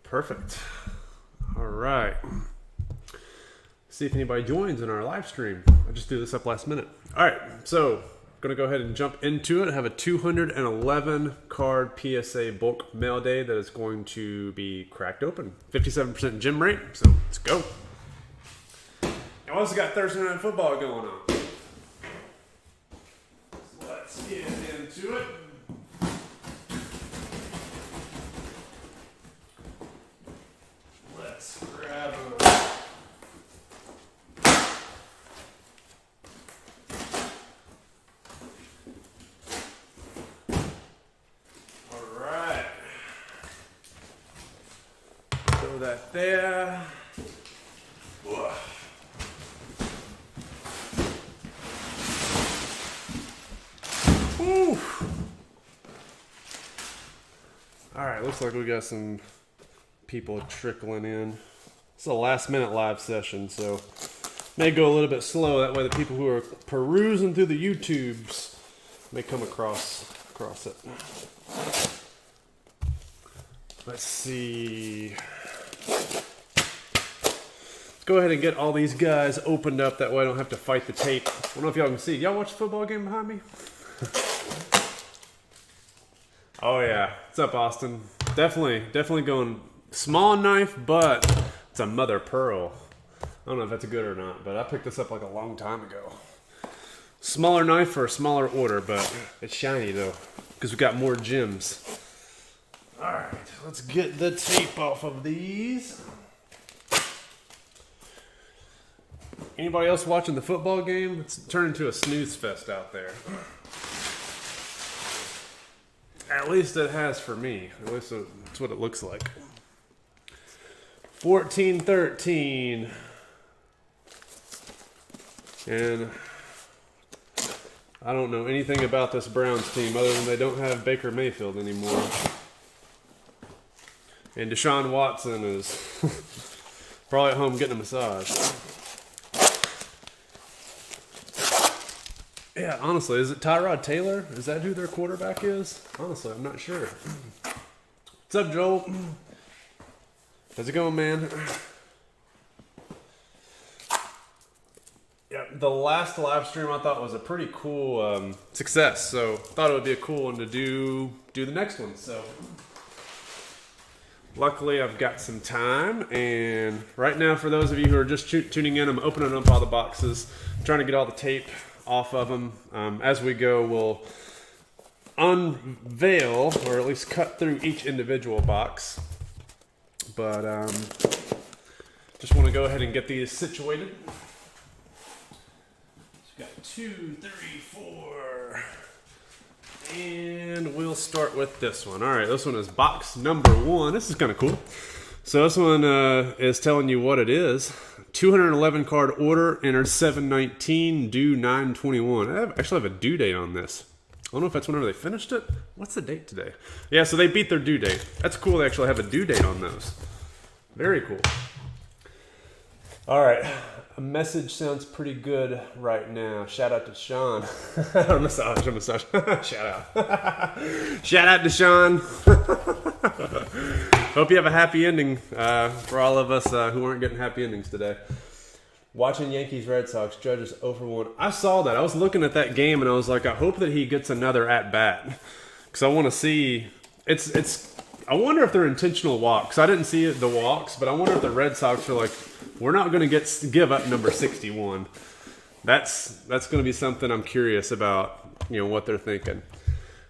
Perfect. All right. See if anybody joins in our live stream. I just threw this up last minute. All right, so I'm going to go ahead and jump into it. I have a 211 card PSA bulk mail day that is going to be cracked open. 57% gem rate, so let's go. I also got Thursday Night Football going on. So let's get into it. Let's grab a... Alright. Throw that there. Whoa. Woo. Alright, looks like we got some people trickling in. It's a last minute live session, so may go a little bit slow. That way the people who are perusing through the YouTubes may come across it. Let's see. Let's go ahead and get all these guys opened up. That way I don't have to fight the tape. I don't know if y'all can see. Y'all watch the football game behind me? Oh yeah. What's up, Austin? Definitely going small knife, but it's a mother pearl. I don't know if that's good or not, but I picked this up like a long time ago. Smaller knife for a smaller order, but it's shiny though, because we got more gems. All right, let's get the tape off of these. Anybody else watching the football game? It's turned into a snooze fest out there. At least it has for me. At least that's what it looks like. 14-13. And I don't know anything about this Browns team other than they don't have Baker Mayfield anymore. And Deshaun Watson is probably at home getting a massage. Yeah, honestly, is it Tyrod Taylor? Is that who their quarterback is? Honestly, I'm not sure. What's up, Joel? How's it going, man? Yeah, the last live stream I thought was a pretty cool success, so thought it would be a cool one to do the next one. So luckily I've got some time, and right now for those of you who are just tuning in, I'm opening up all the boxes, trying to get all the tape off of them. As we go, we'll unveil, or at least cut through each individual box. But just want to go ahead and get these situated. So we've got 2, 3, 4. And we'll start with this one. All right, this one is box number 1. This is kind of cool. So this one is telling you what it is. 211 card order, entered 7/19, due 9/21. I actually have a due date on this. I don't know if that's whenever they finished it. What's the date today? Yeah, so they beat their due date. That's cool. They actually have a due date on those. Very cool. All right. A message sounds pretty good right now. Shout out to Sean. massage. Shout out. Shout out to Sean. Hope you have a happy ending for all of us who aren't getting happy endings today. Watching Yankees Red Sox, Judges 0-1. I saw that. I was looking at that game and I was like, I hope that he gets another at bat, because I want to see. I wonder if they're intentional walks. I didn't see the walks, but I wonder if the Red Sox are like, we're not going to give up number 61. That's going to be something I'm curious about. You know what they're thinking.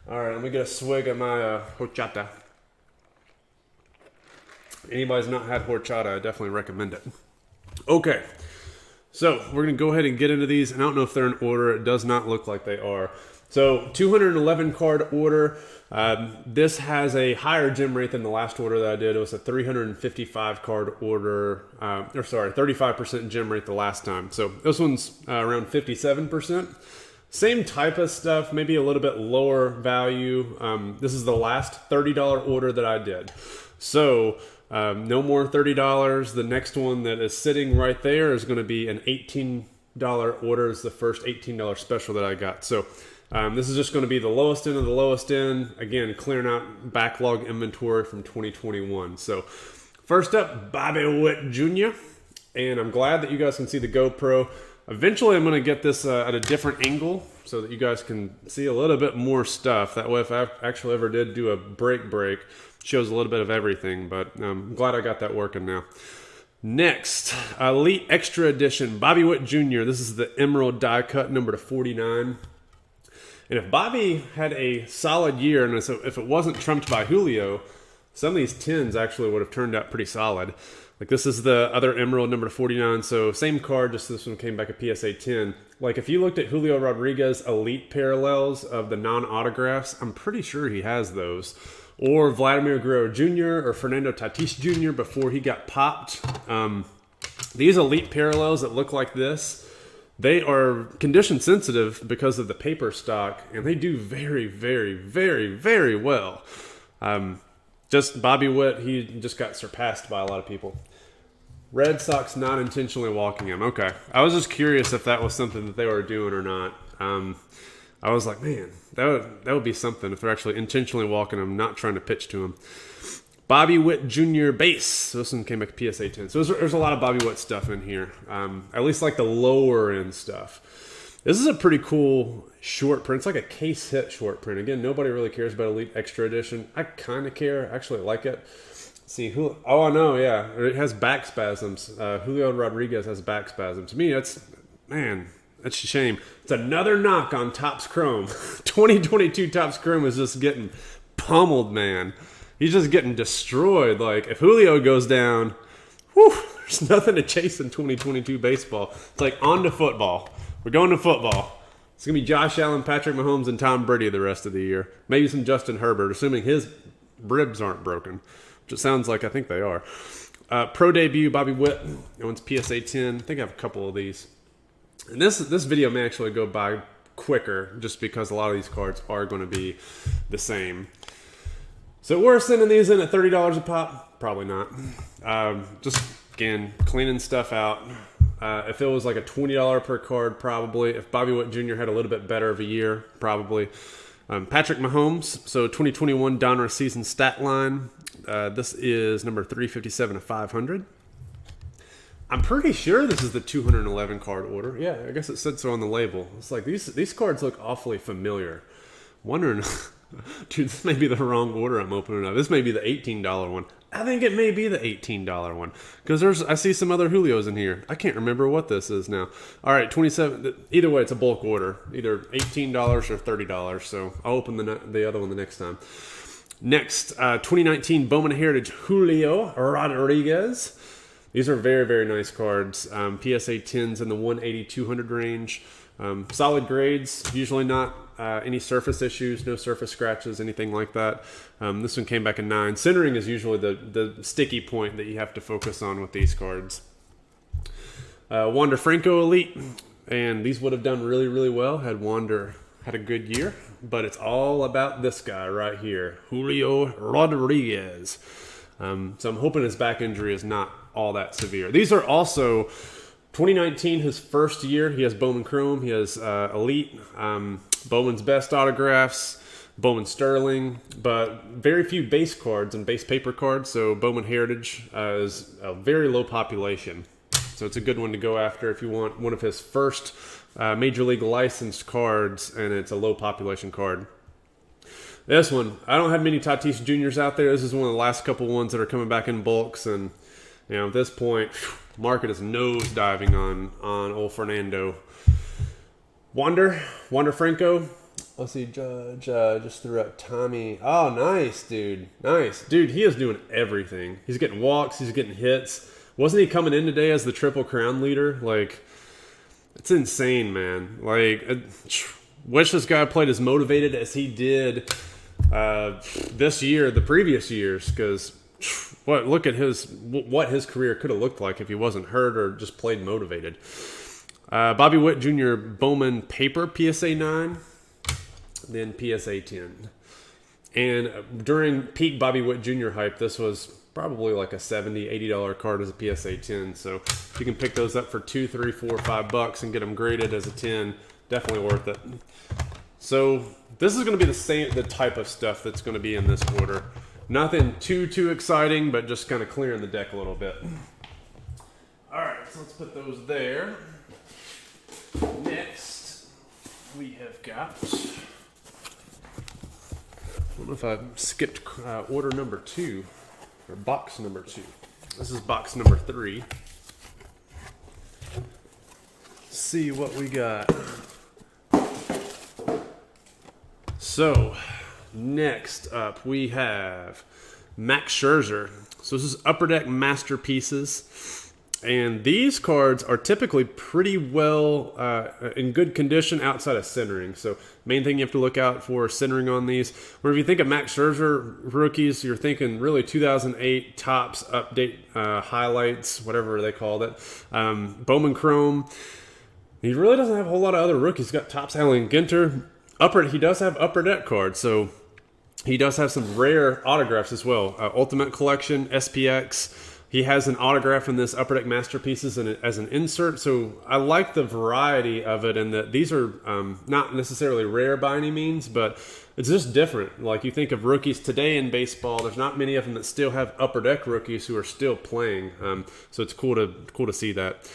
All right, let me get a swig of my horchata. Anybody's not had horchata, I definitely recommend it. Okay, so we're going to go ahead and get into these. And I don't know if they're in order. It does not look like they are. So 211 card order. This has a higher gem rate than the last order that I did. It was a 355 card order. 35% gem rate the last time. So this one's around 57%. Same type of stuff, maybe a little bit lower value. This is the last $30 order that I did. So no more $30. The next one that is sitting right there is going to be an $18 order. It's the first $18 special that I got. So this is just going to be the lowest end of the lowest end. Again, clearing out backlog inventory from 2021. So First up, Bobby Witt Jr. And I'm glad that you guys can see the GoPro. Eventually, I'm going to get this at a different angle so that you guys can see a little bit more stuff. That way, if I actually ever did do a break, shows a little bit of everything. But I'm glad I got that working now. Next, Elite Extra Edition, Bobby Witt Jr. This is the Emerald die cut, number to 49. And if Bobby had a solid year, and so if it wasn't trumped by Julio, some of these 10s actually would have turned out pretty solid. Like this is the other Emerald number 49, so same card, just this one came back a PSA 10. Like if you looked at Julio Rodriguez Elite parallels of the non-autographs, I'm pretty sure he has those. Or Vladimir Guerrero Jr. or Fernando Tatis Jr. before he got popped. These Elite parallels that look like this, they are condition sensitive because of the paper stock, and they do very, very, very, very well. Just Bobby Witt, he just got surpassed by a lot of people. Red Sox not intentionally walking him. Okay. I was just curious if that was something that they were doing or not. I was like, man, that would be something if they're actually intentionally walking him, not trying to pitch to him. Bobby Witt Jr. base. So this one came back PSA 10. So there's a lot of Bobby Witt stuff in here. At least like the lower end stuff. This is a pretty cool short print. It's like a case hit short print. Again, nobody really cares about Elite Extra Edition. I kind of care. I actually like it. Let's see, oh, I know, yeah. It has back spasms. Julio Rodriguez has back spasms. To me, that's a shame. It's another knock on Topps Chrome. 2022 Topps Chrome is just getting pummeled, man. He's just getting destroyed. Like, if Julio goes down, whew, there's nothing to chase in 2022 baseball. It's like on to football. We're going to football. It's going to be Josh Allen, Patrick Mahomes, and Tom Brady the rest of the year. Maybe some Justin Herbert, assuming his ribs aren't broken, which it sounds like I think they are. Pro debut, Bobby Witt. That one's PSA 10. I think I have a couple of these. And this video may actually go by quicker just because a lot of these cards are going to be the same. So we're sending these in at $30 a pop? Probably not. Just, again, cleaning stuff out. If it was like a $20 per card, probably. If Bobby Witt Jr. had a little bit better of a year, probably. Patrick Mahomes, so 2021 Donruss season stat line. This is number 357 of 500. I'm pretty sure this is the 211 card order. Yeah, I guess it said so on the label. It's like these cards look awfully familiar. Wondering, dude, this may be the wrong order I'm opening up. This may be the $18 one. I think it may be the $18 one because I see some other Julios in here. I can't remember what this is now. All right, 27. Either way, it's a bulk order, either $18 or $30. So I'll open the other one the next time. Next, 2019 Bowman Heritage Julio Rodriguez. These are very, very nice cards. PSA 10s in the 180-200 range. Solid grades, usually not any surface issues, no surface scratches, anything like that. This one came back in 9. Centering is usually the sticky point that you have to focus on with these cards. Wander Franco Elite, and these would have done really, really well had Wander had a good year, but it's all about this guy right here, Julio Rodriguez. So I'm hoping his back injury is not all that severe. These are also 2019, his first year. He has Bowman Chrome. He has Elite, Bowman's Best autographs, Bowman Sterling, but very few base cards and base paper cards. So Bowman Heritage is a very low population. So it's a good one to go after if you want one of his first Major League licensed cards, and it's a low population card. This one, I don't have many Tatis Juniors out there. This is one of the last couple ones that are coming back in bulks, and at this point, market is nosediving on old Fernando. Wander Franco. Let's see, Judge just threw up Tommy. Oh, nice, dude. Nice. Dude, he is doing everything. He's getting walks. He's getting hits. Wasn't he coming in today as the Triple Crown leader? Like, it's insane, man. Like, wish this guy played as motivated as he did this year, the previous years, because look at what his career could have looked like if he wasn't hurt or just played motivated. Bobby Witt Jr. Bowman Paper PSA 9, then PSA 10. And during peak Bobby Witt Jr. hype, this was probably like a $70, $80 card as a PSA 10. So if you can pick those up for $2, $3, $4, $5 and get them graded as a 10, definitely worth it. So this is going to be the type of stuff that's going to be in this order. nothing too exciting, but just kind of clearing the deck a little bit. All right, so let's put those there. Next, we have got, I don't know if I skipped order number 2, or box number 2. This is box number 3. Let's see what we got. So, next up we have Max Scherzer. So this is Upper Deck Masterpieces. And these cards are typically pretty well in good condition outside of centering. So main thing you have to look out for is centering on these. Whenever you think of Max Scherzer rookies, you're thinking really 2008 Topps update highlights, whatever they called it. Bowman Chrome. He really doesn't have a whole lot of other rookies. He's got Topps Allen Ginter. He does have Upper Deck cards, so he does have some rare autographs as well. Ultimate Collection, SPX. He has an autograph in this Upper Deck Masterpieces as an insert, so I like the variety of it, and that these are not necessarily rare by any means, but it's just different. Like you think of rookies today in baseball, there's not many of them that still have Upper Deck rookies who are still playing, so it's cool to see that.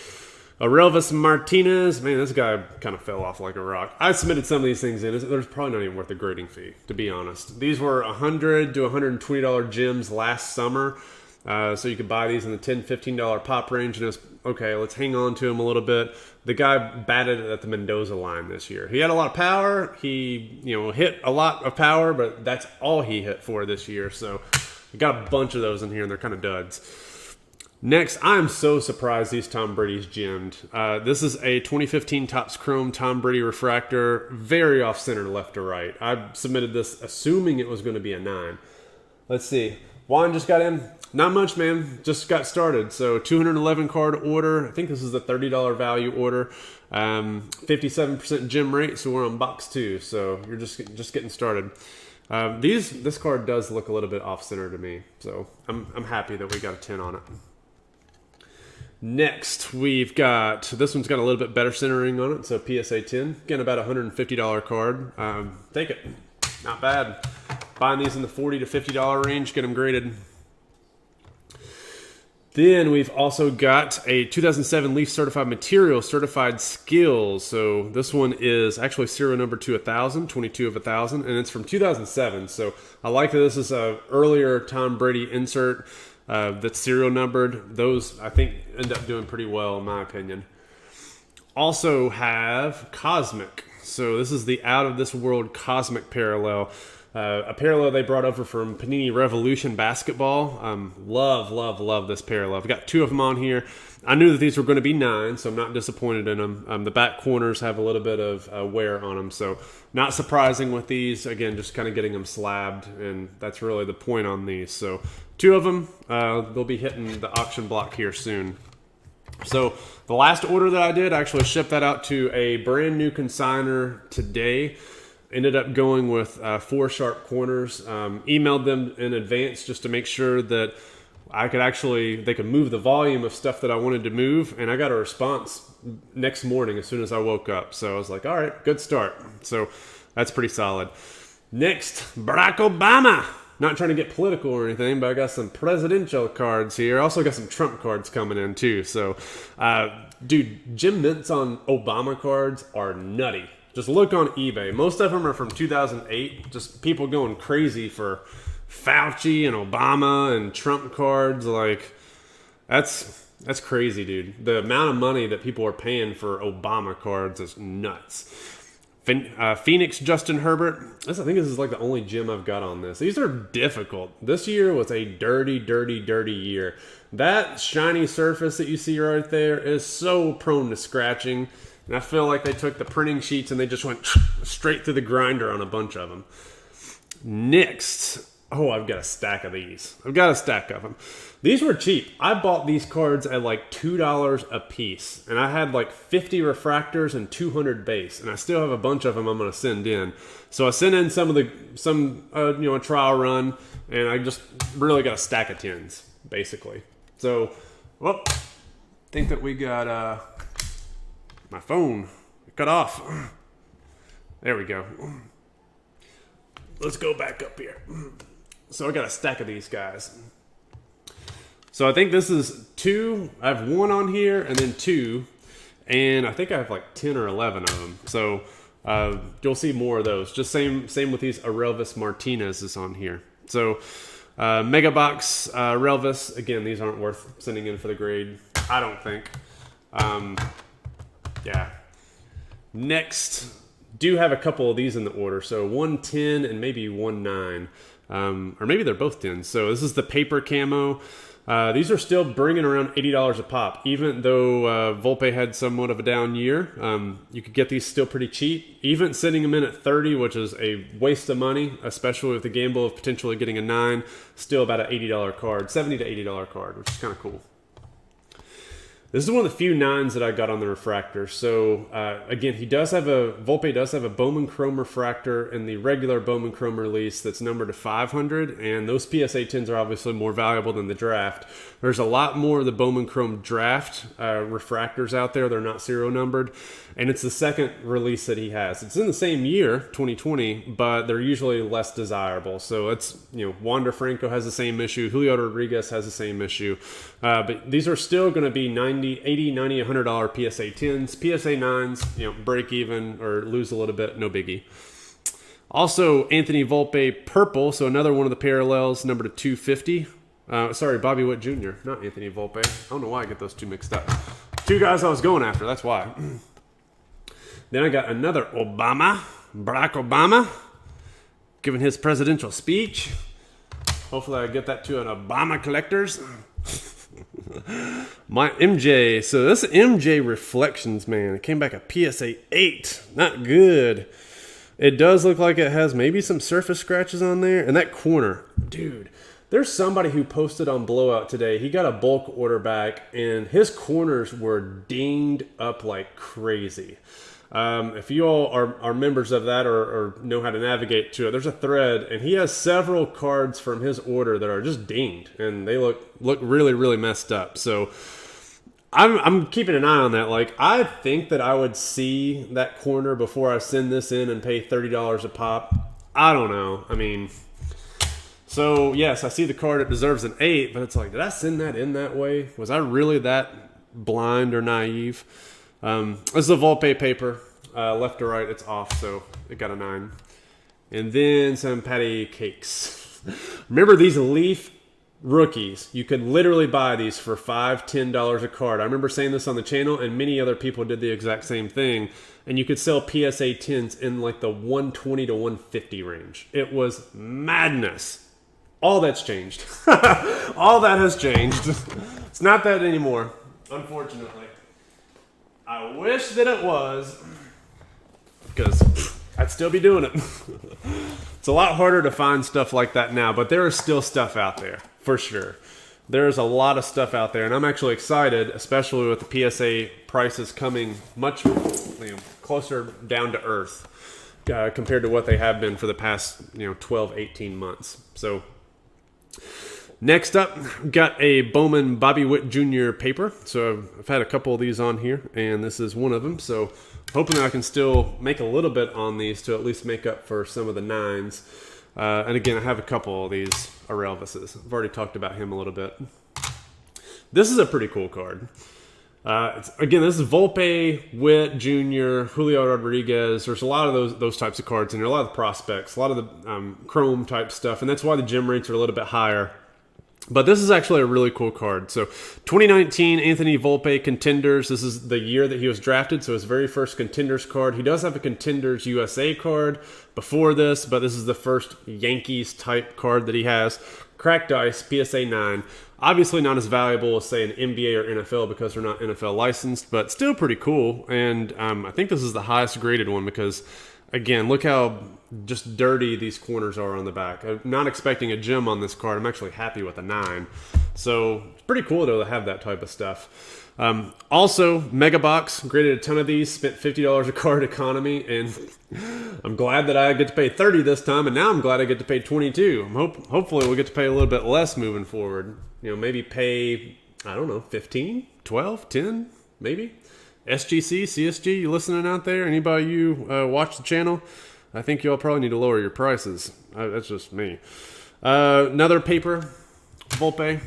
Aurelvis Martinez, man, this guy kind of fell off like a rock. I submitted some of these things in. There's probably not even worth the grading fee, to be honest. These were $100 to $120 gems last summer. So you could buy these in the $10, $15 pop range, and it was, okay, let's hang on to them a little bit. The guy batted at the Mendoza line this year. He had a lot of power. He, hit a lot of power, but that's all he hit for this year. So we got a bunch of those in here, and they're kind of duds. Next, I'm so surprised these Tom Brady's gemmed. This is a 2015 Topps Chrome Tom Brady refractor, very off-center left to right. I submitted this assuming it was going to be a 9. Let's see. Juan just got in. Not much, man. Just got started. So 211 card order. I think this is the $30 value order. 57% gem rate, so we're on box 2. So you're just getting started. This card does look a little bit off-center to me. So I'm happy that we got a 10 on it. Next, we've got, this one's got a little bit better centering on it, so PSA 10. Again, about a $150 card. Take it. Not bad. Buying these in the $40 to $50 range, get them graded. Then we've also got a 2007 Leaf Certified Material, Certified Skills. So this one is actually serial number to 1,000, 22 of 1,000, and it's from 2007. So I like that this is a earlier Tom Brady insert. That's serial numbered. Those, I think, end up doing pretty well, in my opinion. Also have Cosmic. So this is the Out of This World Cosmic Parallel. A parallel they brought over from Panini Revolution Basketball. Love this parallel. I've got 2 of them on here. I knew that these were going to be 9, so I'm not disappointed in them. The back corners have a little bit of wear on them, so not surprising with these. Again, just kind of getting them slabbed, and that's really the point on these. So 2 of them, they'll be hitting the auction block here soon. So the last order that I did, I actually shipped that out to a brand new consigner today. Ended up going with 4 sharp corners. Emailed them in advance just to make sure that they could move the volume of stuff that I wanted to move. And I got a response next morning as soon as I woke up. So I was like, all right, good start. So that's pretty solid. Next, Barack Obama. Not trying to get political or anything, but I got some presidential cards here. I also got some Trump cards coming in too. So, dude, gem mints on Obama cards are nutty. Just look on eBay. Most of them are from 2008. Just people going crazy for Fauci and Obama and Trump cards. Like, that's crazy, dude. The amount of money that people are paying for Obama cards is nuts. Phoenix Justin Herbert. I think this is like the only gem I've got on this. These are difficult. This year was a dirty year. That shiny surface that you see right there is so prone to scratching. And I feel like they took the printing sheets and they just went straight through the grinder on a bunch of them. Next. Oh, I've got a stack of these. I've got a stack of them. These were cheap. I bought these cards at like $2 a piece. And I had like 50 refractors and 200 base. And I still have a bunch of them I'm going to send in. So I sent in a trial run. And I just really got a stack of 10s, basically. So, well, I think that we got... my phone cut off. There we go. Let's go back up here. So I got a stack of these guys. So I think this is 2. I have 1 on here and then 2. And I think I have like 10 or 11 of them. So you'll see more of those. Just same with these Aurelvis Martinez is on here. So Mega Box Aurelvis, again, these aren't worth sending in for the grade, I don't think. Yeah. Next, do have a couple of these in the order. So 110 and maybe 19. Or maybe they're both 10. So this is the paper camo. These are still bringing around $80 a pop, even though Volpe had somewhat of a down year. You could get these still pretty cheap. Even sending them in at 30, which is a waste of money, especially with the gamble of potentially getting a 9, still about an $80 card, $70 to $80 card, which is kind of cool. This is one of the few 9s that I got on the refractor. So again, Volpe does have a Bowman Chrome refractor in the regular Bowman Chrome release that's numbered to 500, and those PSA 10s are obviously more valuable than the draft. There's a lot more of the Bowman Chrome draft refractors out there. They're not serial numbered, and it's the second release that he has. It's in the same year, 2020, but they're usually less desirable. So it's, Wander Franco has the same issue. Julio Rodriguez has the same issue. But these are still going to be $90, $80, $90, $100 PSA 10s. PSA 9s, break even or lose a little bit, no biggie. Also, Anthony Volpe Purple, so another one of the parallels, number to 250. Sorry, Bobby Witt Jr., not Anthony Volpe. I don't know why I get those two mixed up. 2 guys I was going after, that's why. Then I got another Barack Obama, giving his presidential speech. Hopefully I get that to an Obama collectors. My MJ, so this MJ Reflections, man, it came back a PSA 8, not good. It does look like it has maybe some surface scratches on there, and that corner, dude. There's somebody who posted on Blowout today. He got a bulk order back, and his corners were dinged up like crazy. If you all are members of that or know how to navigate to it, there's a thread, and he has several cards from his order that are just dinged, and they look really, really messed up. So I'm keeping an eye on that. Like, I think that I would see that corner before I send this in and pay $30 a pop. I don't know. I mean... So, yes, I see the card. It deserves an 8, but it's like, did I send that in that way? Was I really that blind or naive? This is a Volpe paper. Left to right, it's off, so it got a 9. And then some patty cakes. Remember these Leaf rookies? You could literally buy these for $5, $10 a card. I remember saying this on the channel, and many other people did the exact same thing. And you could sell PSA 10s in like the 120 to 150 range. It was madness. All that's changed. All that has changed. It's not that anymore, unfortunately. I wish that it was, because I'd still be doing it. It's a lot harder to find stuff like that now, but there is still stuff out there, for sure. There's a lot of stuff out there, and I'm actually excited, especially with the PSA prices coming much closer down to earth compared to what they have been for the past 12, 18 months. So... Next up, got a Bowman Bobby Witt Jr. paper. So I've had a couple of these on here, and this is one of them. So hoping I can still make a little bit on these to at least make up for some of the 9s. And again, I have a couple of these Aurelvises. I've already talked about him a little bit. This is a pretty cool card. Again, this is Volpe, Witt Jr., Julio Rodriguez. There's a lot of those types of cards in there, a lot of the prospects, a lot of the chrome type stuff, and that's why the gem rates are a little bit higher. But this is actually a really cool card. So 2019 Anthony Volpe Contenders. This is the year that he was drafted, so his very first Contenders card. He does have a Contenders USA card before this, but this is the first Yankees type card that he has. Cracked ice, PSA 9. Obviously not as valuable as, say, an NBA or NFL because they're not NFL licensed, but still pretty cool. And I think this is the highest graded one because, again, look how just dirty these corners are on the back. I'm not expecting a gem on this card. I'm actually happy with a 9. So it's pretty cool, though, to have that type of stuff. Also, Mega Box, graded a ton of these, spent $50 a card economy, and I'm glad that I get to pay $30 this time, and now I'm glad I get to pay $22. Hopefully we'll get to pay a little bit less moving forward. Maybe pay, I don't know, 15, 12, 10, maybe. SGC, CSG, you listening out there? Anybody you watch the channel? I think y'all probably need to lower your prices. That's just me. Another paper, Volpe.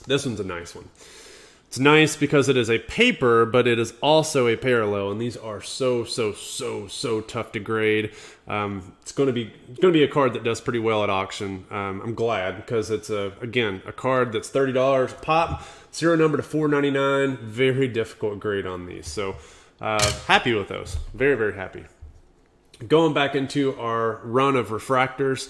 This one's a nice one. It's nice because it is a paper, but it is also a parallel, and these are so tough to grade. It's going to be a card that does pretty well at auction. I'm glad because it's again a card that's $30 pop, serial number to $4.99. Very difficult grade on these, so happy with those. Very happy. Going back into our run of refractors,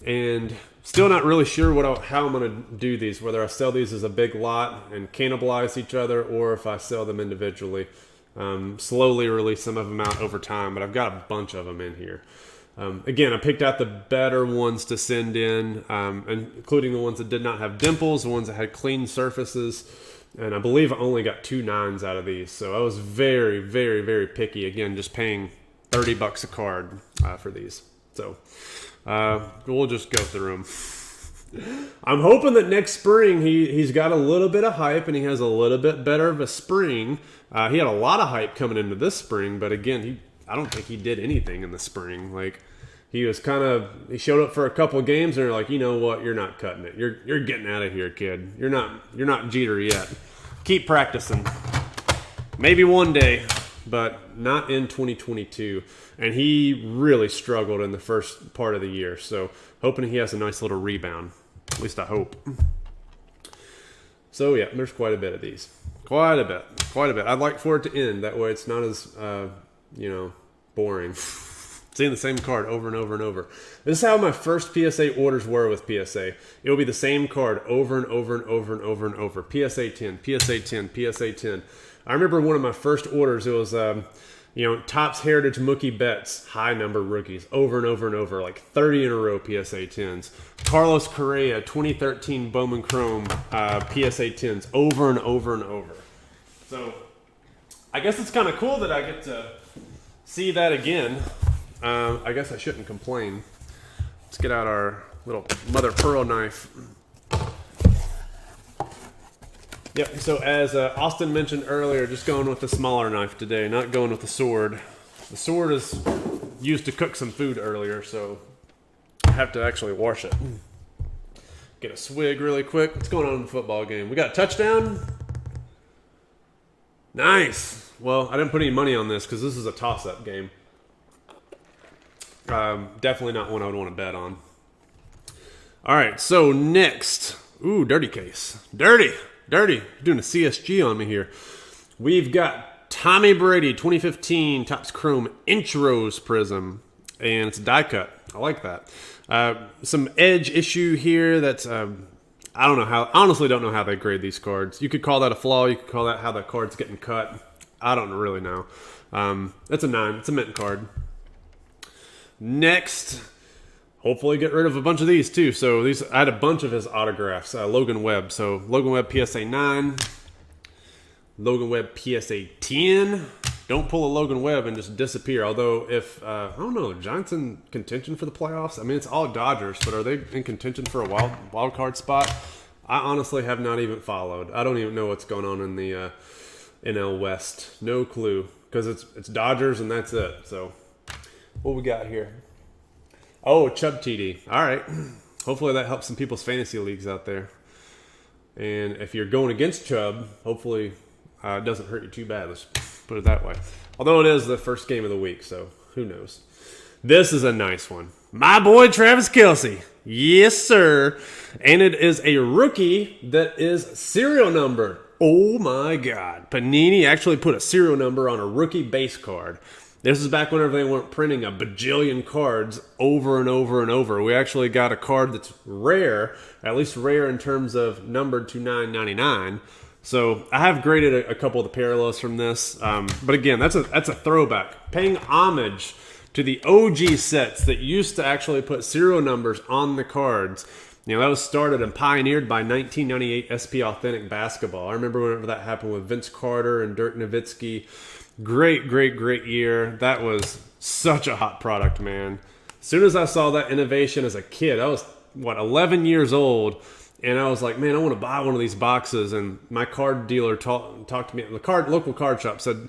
and still not really sure how I'm going to do these, whether I sell these as a big lot and cannibalize each other, or if I sell them individually. Slowly release some of them out over time, but I've got a bunch of them in here. Again, I picked out the better ones to send in, including the ones that did not have dimples, the ones that had clean surfaces, and I believe I only got 2 9s out of these, so I was very picky, again, just paying $30 a card for these. So we'll just go through them. I'm hoping that next spring he's got a little bit of hype and he has a little bit better of a spring. He had a lot of hype coming into this spring, but again, I don't think he did anything in the spring. Like, he was he showed up for a couple of games and they're like, you know what, you're not cutting it. You're getting out of here, kid. You're not Jeter yet. Keep practicing. Maybe one day, but not in 2022. And he really struggled in the first part of the year. So hoping he has a nice little rebound. At least I hope. So yeah, there's quite a bit of these. Quite a bit. I'd like for it to end. That way it's not as, boring. Seeing the same card over and over and over. This is how my first PSA orders were with PSA. It will be the same card over and over and over and over and over. PSA 10, PSA 10, PSA 10. I remember one of my first orders, it was, Topps Heritage Mookie Betts, high number rookies, over and over and over, like 30 in a row PSA 10s. Carlos Correa, 2013 Bowman Chrome PSA 10s, over and over and over. So I guess it's kind of cool that I get to see that again. I guess I shouldn't complain. Let's get out our little mother pearl knife. Yep, so as Austin mentioned earlier, just going with the smaller knife today, not going with the sword. The sword is used to cook some food earlier, so I have to actually wash it. Get a swig really quick. What's going on in the football game? We got a touchdown? Nice. Well, I didn't put any money on this because this is a toss-up game. Definitely not one I would want to bet on. All right, so next. Ooh, dirty case. Dirty. Doing a CSG on me here. We've got Tommy Brady 2015 Topps Chrome Intros Prism, and it's a die cut. I like that. Some edge issue here that's honestly don't know how they grade these cards. You could call that a flaw. You could call that how the card's getting cut. I don't really know. It's a 9. It's a mint card. Next, hopefully get rid of a bunch of these too. So I had a bunch of his autographs. Logan Webb. So Logan Webb PSA 9. Logan Webb PSA 10. Don't pull a Logan Webb and just disappear. Although if, I don't know, Giants in contention for the playoffs? I mean, it's all Dodgers, but are they in contention for a wild card spot? I honestly have not even followed. I don't even know what's going on in the NL West. No clue. Because it's Dodgers and that's it. So what we got here? Oh, Chubb TD. All right. Hopefully that helps some people's fantasy leagues out there. And if you're going against Chubb, hopefully it doesn't hurt you too bad. Let's put it that way. Although it is the first game of the week, so who knows. This is a nice one. My boy Travis Kelce. Yes, sir. And it is a rookie that is serial numbered. Oh, my God. Panini actually put a serial number on a rookie base card. This is back whenever they weren't printing a bajillion cards over and over and over. We actually got a card that's rare, at least rare in terms of numbered to $9.99. So I have graded a couple of the parallels from this. But again, that's a throwback. Paying homage to the OG sets that used to actually put serial numbers on the cards. You know, that was started and pioneered by 1998 SP Authentic Basketball. I remember whenever that happened with Vince Carter and Dirk Nowitzki. Great year. That was such a hot product, man. As soon as I saw that innovation as a kid, I was, 11 years old, and I was like, man, I want to buy one of these boxes. And my card dealer talked to me. The local card shop said,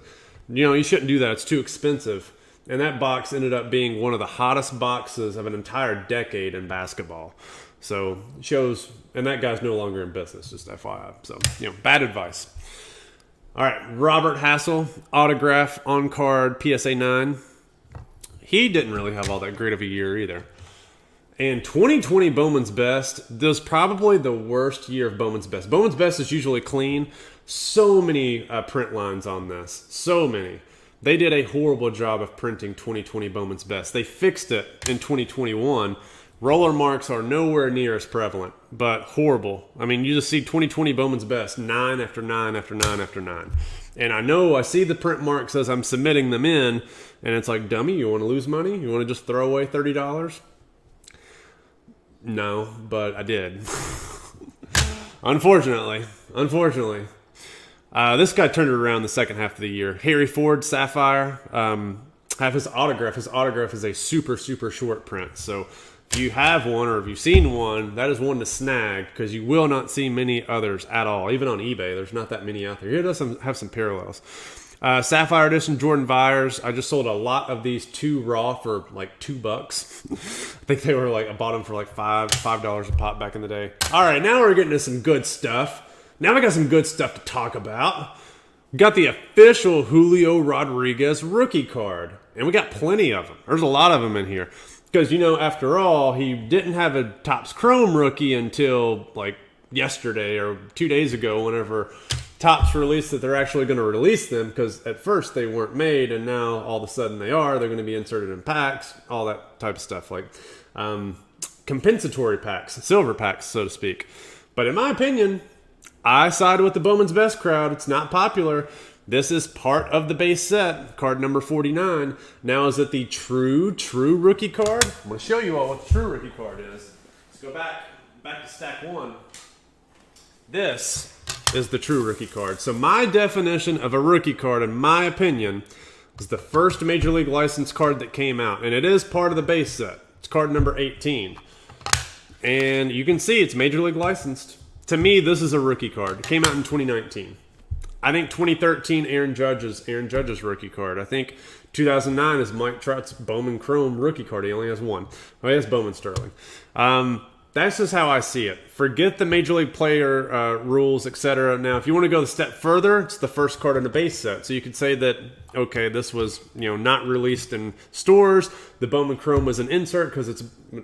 you shouldn't do that. It's too expensive. And that box ended up being one of the hottest boxes of an entire decade in basketball. So shows, and that guy's no longer in business, just FYI. So, bad advice. All right, Robert Hassel, autograph on card PSA 9. He didn't really have all that great of a year either. And 2020 Bowman's Best, this was probably the worst year of Bowman's Best. Bowman's Best is usually clean. So many print lines on this. So many. They did a horrible job of printing 2020 Bowman's Best. They fixed it in 2021. Roller marks are nowhere near as prevalent, but horrible. I mean, you just see 2020 Bowman's Best, 9 after 9 after 9 after 9. And I see the print marks as I'm submitting them in, and it's like, dummy, you want to lose money? You want to just throw away $30? No, but I did. Unfortunately. This guy turned it around the second half of the year. Harry Ford, Sapphire, have his autograph. His autograph is a super, super short print. So if you have one or if you've seen one, that is one to snag because you will not see many others at all. Even on eBay, there's not that many out there. Here does have some parallels. Sapphire Edition, Jordan Vyers. I just sold a lot of these 2 raw for like $2. I think they were I bought them for like $5 a pop back in the day. All right, now we're getting to some good stuff. Now we got some good stuff to talk about. We got the official Julio Rodriguez rookie card. And we got plenty of them. There's a lot of them in here. Because, after all, he didn't have a Topps Chrome rookie until yesterday or 2 days ago whenever Topps released that they're actually going to release them. Because at first they weren't made and now all of a sudden they are. They're going to be inserted in packs, all that type of stuff. Compensatory packs, silver packs, so to speak. But in my opinion, I side with the Bowman's Best crowd. It's not popular. This is part of the base set, card number 49. Now, is it the true rookie card? I'm going to show you all what the true rookie card is. Let's go back to stack 1. This is the true rookie card. So my definition of a rookie card, in my opinion, is the first Major League license card that came out. And it is part of the base set. It's card number 18. And you can see it's Major League licensed. To me, this is a rookie card. It came out in 2019. I think 2013 Aaron Judge's rookie card. I think 2009 is Mike Trout's Bowman Chrome rookie card. He only has one. Oh, he has Bowman Sterling. That's just how I see it. Forget the Major League player rules, etc. Now, if you want to go a step further, it's the first card in the base set. So you could say that, okay, this was not released in stores. The Bowman Chrome was an insert because it's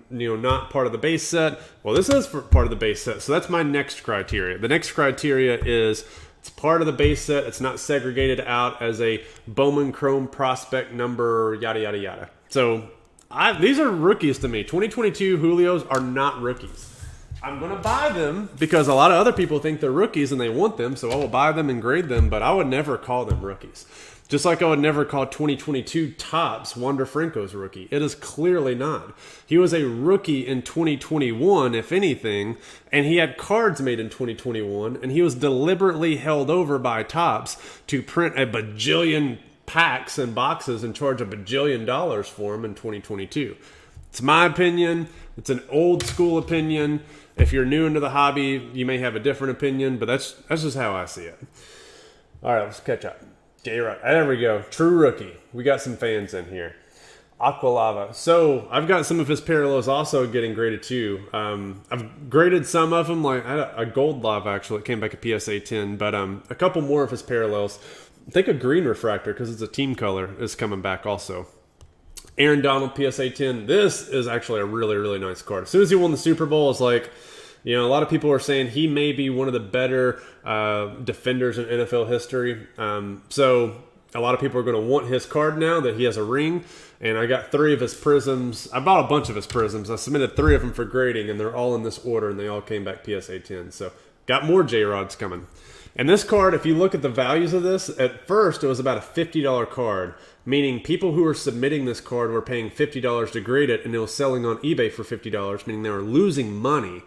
not part of the base set. Well, this is part of the base set. So that's my next criteria. The next criteria is it's part of the base set. It's not segregated out as a Bowman Chrome prospect number, yada, yada, yada. So these are rookies to me. 2022 Julios are not rookies. I'm going to buy them because a lot of other people think they're rookies and they want them, so I will buy them and grade them, but I would never call them rookies. Just like I would never call 2022 Topps Wander Franco's rookie. It is clearly not. He was a rookie in 2021, if anything, and he had cards made in 2021, and he was deliberately held over by Topps to print a bajillion packs and boxes and charge a bajillion dollars for him in 2022. It's my opinion. It's an old school opinion. If you're new into the hobby, you may have a different opinion, but that's just how I see it. All right, let's catch up. J-Rod. There we go. True rookie. We got some fans in here. Aqualava. So I've got some of his parallels also getting graded too. I've graded some of them. Like I had a gold lava actually. It came back at PSA 10, but a couple more of his parallels. I think a green refractor because it's a team color is coming back also. Aaron Donald PSA 10. This is actually a really, really nice card. As soon as he won the Super Bowl, it's like, a lot of people are saying he may be one of the better defenders in NFL history. So a lot of people are going to want his card now that he has a ring. And I got 3 of his prisms. I bought a bunch of his prisms. I submitted 3 of them for grading, and they're all in this order, and they all came back PSA 10. So got more J-Rods coming. And this card, if you look at the values of this, at first it was about a $50 card, meaning people who were submitting this card were paying $50 to grade it, and it was selling on eBay for $50, meaning they were losing money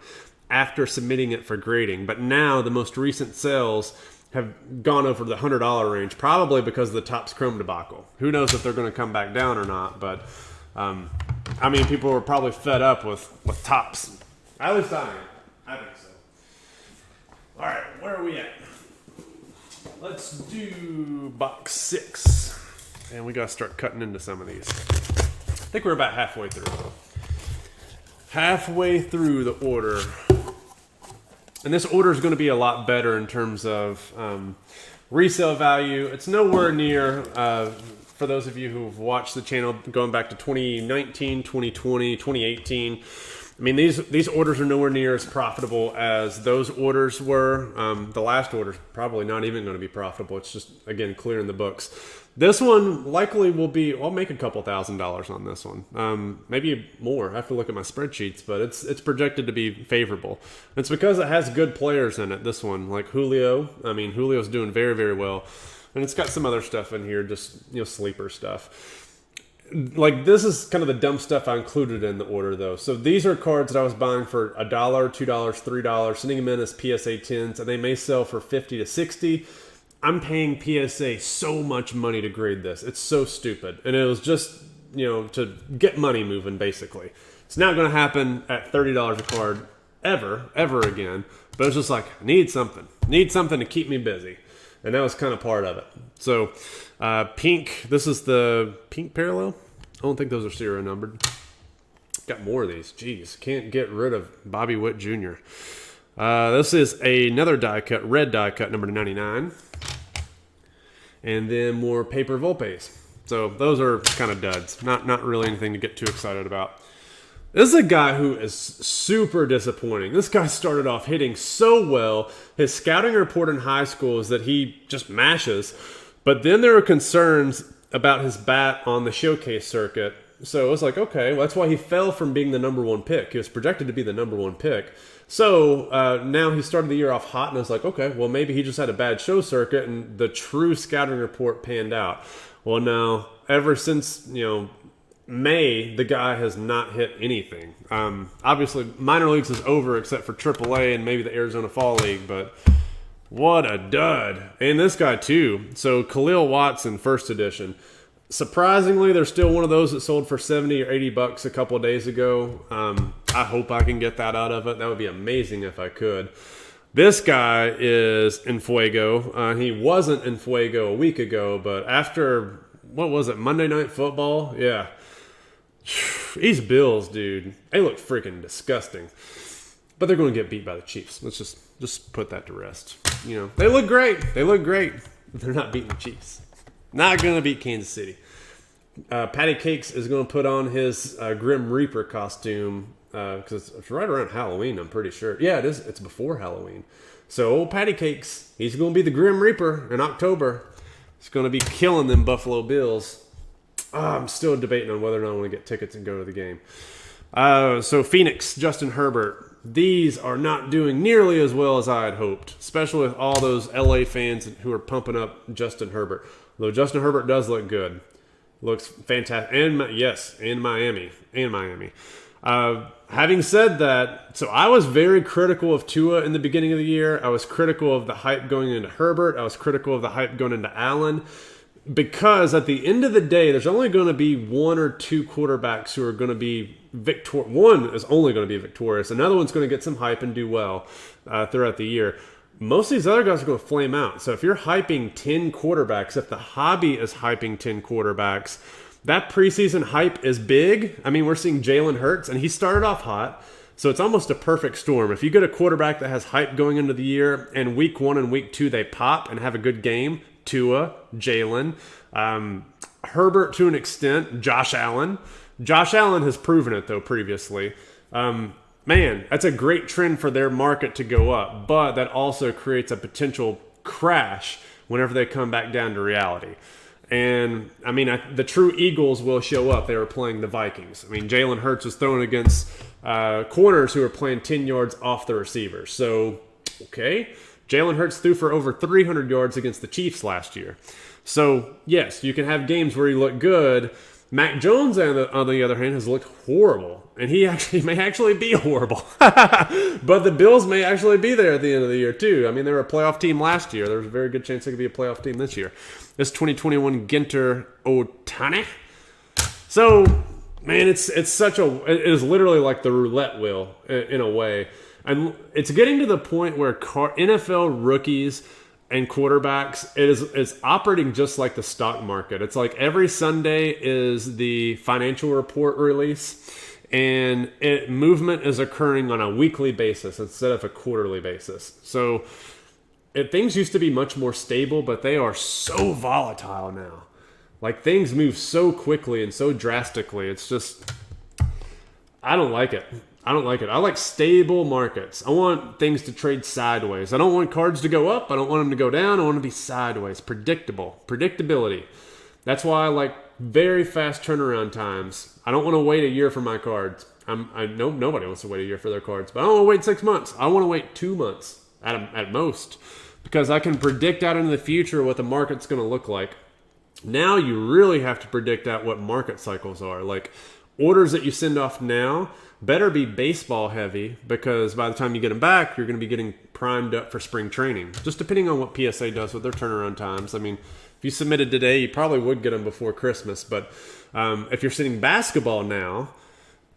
after submitting it for grading. But now the most recent sales have gone over the $100 range, probably because of the Topps Chrome debacle. Who knows if they're going to come back down or not, but people were probably fed up with Topps. At least I am. I think so. All right, where are we at? Let's do box 6. And we got to start cutting into some of these. I think we're about halfway through. Halfway through the order. And this order is going to be a lot better in terms of resale value. It's nowhere near, for those of you who've watched the channel going back to 2019, 2020, 2018, I mean, these orders are nowhere near as profitable as those orders were. The last order's probably not even going to be profitable. It's just, again, clearing the books. This one likely will be, I'll make a couple $1,000s on this one. Maybe more. I have to look at my spreadsheets, but it's projected to be favorable. It's because it has good players in it, this one, like Julio. I mean, Julio's doing very, very well. And it's got some other stuff in here, just, sleeper stuff. Like, this is kind of the dumb stuff I included in the order, though. So these are cards that I was buying for $1, $2, $3, sending them in as PSA 10s, and they may sell for $50 to $60. I'm paying PSA so much money to grade this. It's so stupid. And it was just, to get money moving, basically. It's not going to happen at $30 a card ever again. But it's just like, I need something. Need something to keep me busy. And that was kind of part of it. So, pink. This is the pink parallel. I don't think those are serial numbered. Got more of these. Jeez, can't get rid of Bobby Witt Jr. This is another die cut, red die cut, number 99. And then more paper Volpes. So those are kind of duds. Not really anything to get too excited about. This is a guy who is super disappointing. This guy started off hitting so well. His scouting report in high school is that he just mashes. But then there were concerns about his bat on the showcase circuit. So it was like, okay, well, that's why he fell from being the number one pick. He was projected to be the number one pick. So now he started the year off hot, and I was like, okay, well, maybe he just had a bad show circuit, and the true scouting report panned out. Well, no, ever since, May, the guy has not hit anything. Obviously, minor leagues is over except for AAA and maybe the Arizona Fall League, but what a dud. And this guy, too. So, Khalil Watson, first edition. Surprisingly, there's still one of those that sold for $70 or $80 a couple of days ago. I hope I can get that out of it. That would be amazing if I could. This guy is in Fuego. He wasn't in Fuego a week ago, but after, what was it, Monday Night Football? Yeah. These Bills, dude, they look freaking disgusting. But they're going to get beat by the Chiefs. Let's just put that to rest. They look great. They look great. But they're not beating the Chiefs. Not going to beat Kansas City. Patty Cakes is going to put on his Grim Reaper costume because it's right around Halloween, I'm pretty sure. Yeah, it is. It's before Halloween. So old Patty Cakes, he's going to be the Grim Reaper in October. He's going to be killing them Buffalo Bills. I'm still debating on whether or not I want to get tickets and go to the game. So Phoenix, Justin Herbert. These are not doing nearly as well as I had hoped, especially with all those LA fans who are pumping up Justin Herbert. Though Justin Herbert does look good. Looks fantastic. And Miami. Having said that, so I was very critical of Tua in the beginning of the year. I was critical of the hype going into Herbert. I was critical of the hype going into Allen. Because at the end of the day, there's only going to be one or two quarterbacks who are going to be victorious. One is only going to be victorious. Another one's going to get some hype and do well throughout the year. Most of these other guys are going to flame out. So if you're hyping 10 quarterbacks, if the hobby is hyping 10 quarterbacks, that preseason hype is big. I mean, we're seeing Jalen Hurts, and he started off hot. So it's almost a perfect storm. If you get a quarterback that has hype going into the year, and week 1 and week 2 they pop and have a good game, Tua, Jalen, Herbert to an extent, Josh Allen. Josh Allen has proven it, though, previously. Man, that's a great trend for their market to go up, but that also creates a potential crash whenever they come back down to reality. And, I mean, the true Eagles will show up. They were playing the Vikings. I mean, Jalen Hurts was throwing against corners who were playing 10 yards off the receivers. So, okay. Jalen Hurts threw for over 300 yards against the Chiefs last year. So, yes, you can have games where you look good. Mac Jones, on the other hand, has looked horrible. And he may actually be horrible. But the Bills may actually be there at the end of the year, too. I mean, they were a playoff team last year. There's a very good chance they could be a playoff team this year. This 2021 Ginter Otani. So, man, it is literally like the roulette wheel in a way. And it's getting to the point where NFL rookies and quarterbacks, it's operating just like the stock market. It's like every Sunday is the financial report release, and movement is occurring on a weekly basis instead of a quarterly basis. So things used to be much more stable, but they are so volatile now. Like, things move so quickly and so drastically. It's just, I don't like it. I like stable markets. I want things to trade sideways. I don't want cards to go up. I don't want them to go down. I want them to be sideways. Predictability. That's why I like very fast turnaround times. I don't want to wait a year for my cards. I know nobody wants to wait a year for their cards, but I don't want to wait 6 months. I want to wait 2 months at most, because I can predict out into the future what the market's going to look like. Now you really have to predict out what market cycles are. Like, orders that you send off now better be baseball heavy, because by the time you get them back, you're going to be getting primed up for spring training. Just depending on what PSA does with their turnaround times. I mean, if you submitted today, you probably would get them before Christmas. But if you're sending basketball now,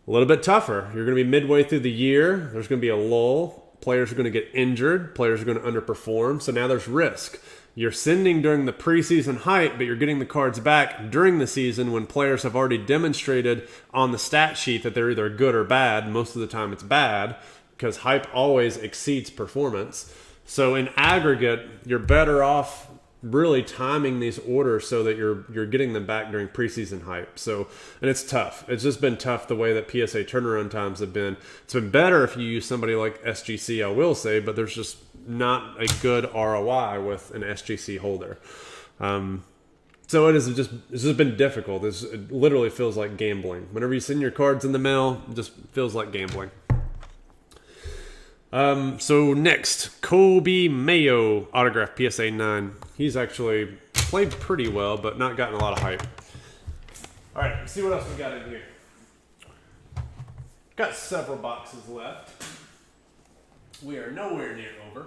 a little bit tougher. You're going to be midway through the year. There's going to be a lull. Players are going to get injured. Players are going to underperform. So now there's risk. You're sending during the preseason hype, but you're getting the cards back during the season when players have already demonstrated on the stat sheet that they're either good or bad. Most of the time it's bad, because hype always exceeds performance. So in aggregate, you're better off really timing these orders so that you're getting them back during preseason hype. So, and it's tough. It's just been tough the way that PSA turnaround times have been. It's been better if you use somebody like SGC, I will say, but there's just not a good ROI with an SGC holder. So it's just been difficult. It literally feels like gambling. Whenever you send your cards in the mail, it just feels like gambling. So next, Kobe Mayo autograph PSA 9. He's actually played pretty well, but not gotten a lot of hype. All right, let's see what else we got in here. Got several boxes left. We are nowhere near over.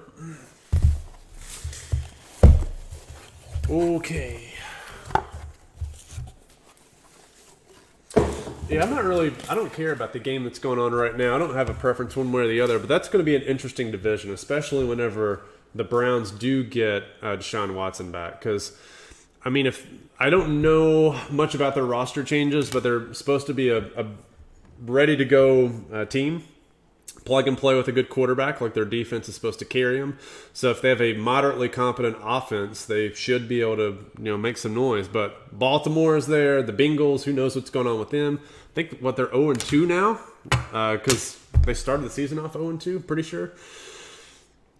Okay. Yeah, I don't care about the game that's going on right now. I don't have a preference one way or the other, but that's going to be an interesting division, especially whenever the Browns do get Deshaun Watson back. Because, I mean, if I don't know much about their roster changes, but they're supposed to be a ready-to-go team. Plug and play with a good quarterback, like their defense is supposed to carry them. So if they have a moderately competent offense, they should be able to, make some noise. But Baltimore is there. The Bengals, who knows what's going on with them? I think they're 0-2 now, because they started the season off 0-2. Pretty sure.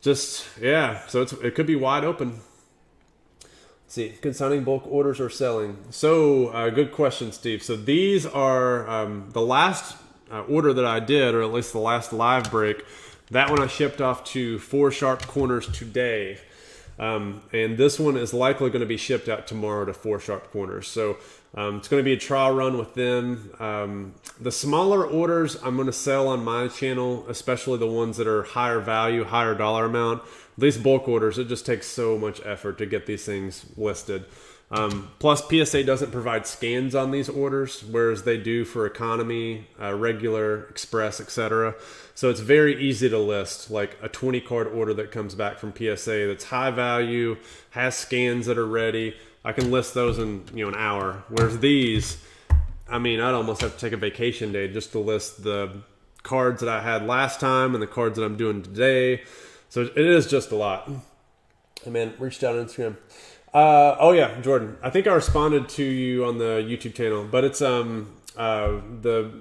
So it could be wide open. Let's see, consigning bulk orders or selling. So good question, Steve. So these are the last order that I did, or at least the last live break. That one I shipped off to 4 Sharp Corners today. And this one is likely going to be shipped out tomorrow to 4 Sharp Corners. So it's going to be a trial run with them. The smaller orders I'm going to sell on my channel, especially the ones that are higher value, higher dollar amount. These bulk orders, it just takes so much effort to get these things listed. Plus, PSA doesn't provide scans on these orders, whereas they do for economy, regular, express, etc. So it's very easy to list, like a 20-card order that comes back from PSA that's high value, has scans that are ready. I can list those in an hour. Whereas these, I'd almost have to take a vacation day just to list the cards that I had last time and the cards that I'm doing today. So it is just a lot. Hey man, reached out on Instagram. Oh yeah, Jordan. I think I responded to you on the YouTube channel, but it's the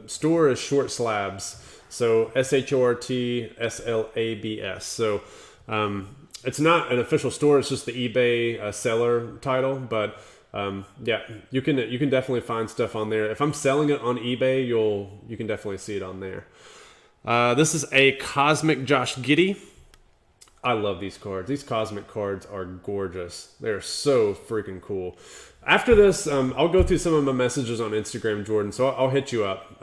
store is SHORTSLABS, so SHORTSLABS. So it's not an official store; it's just the eBay seller title. But yeah, you can definitely find stuff on there. If I'm selling it on eBay, you can definitely see it on there. This is a Cosmic Josh Giddey. I love these cards. These Cosmic cards are gorgeous. They're so freaking cool. After this, I'll go through some of my messages on Instagram, Jordan. So I'll hit you up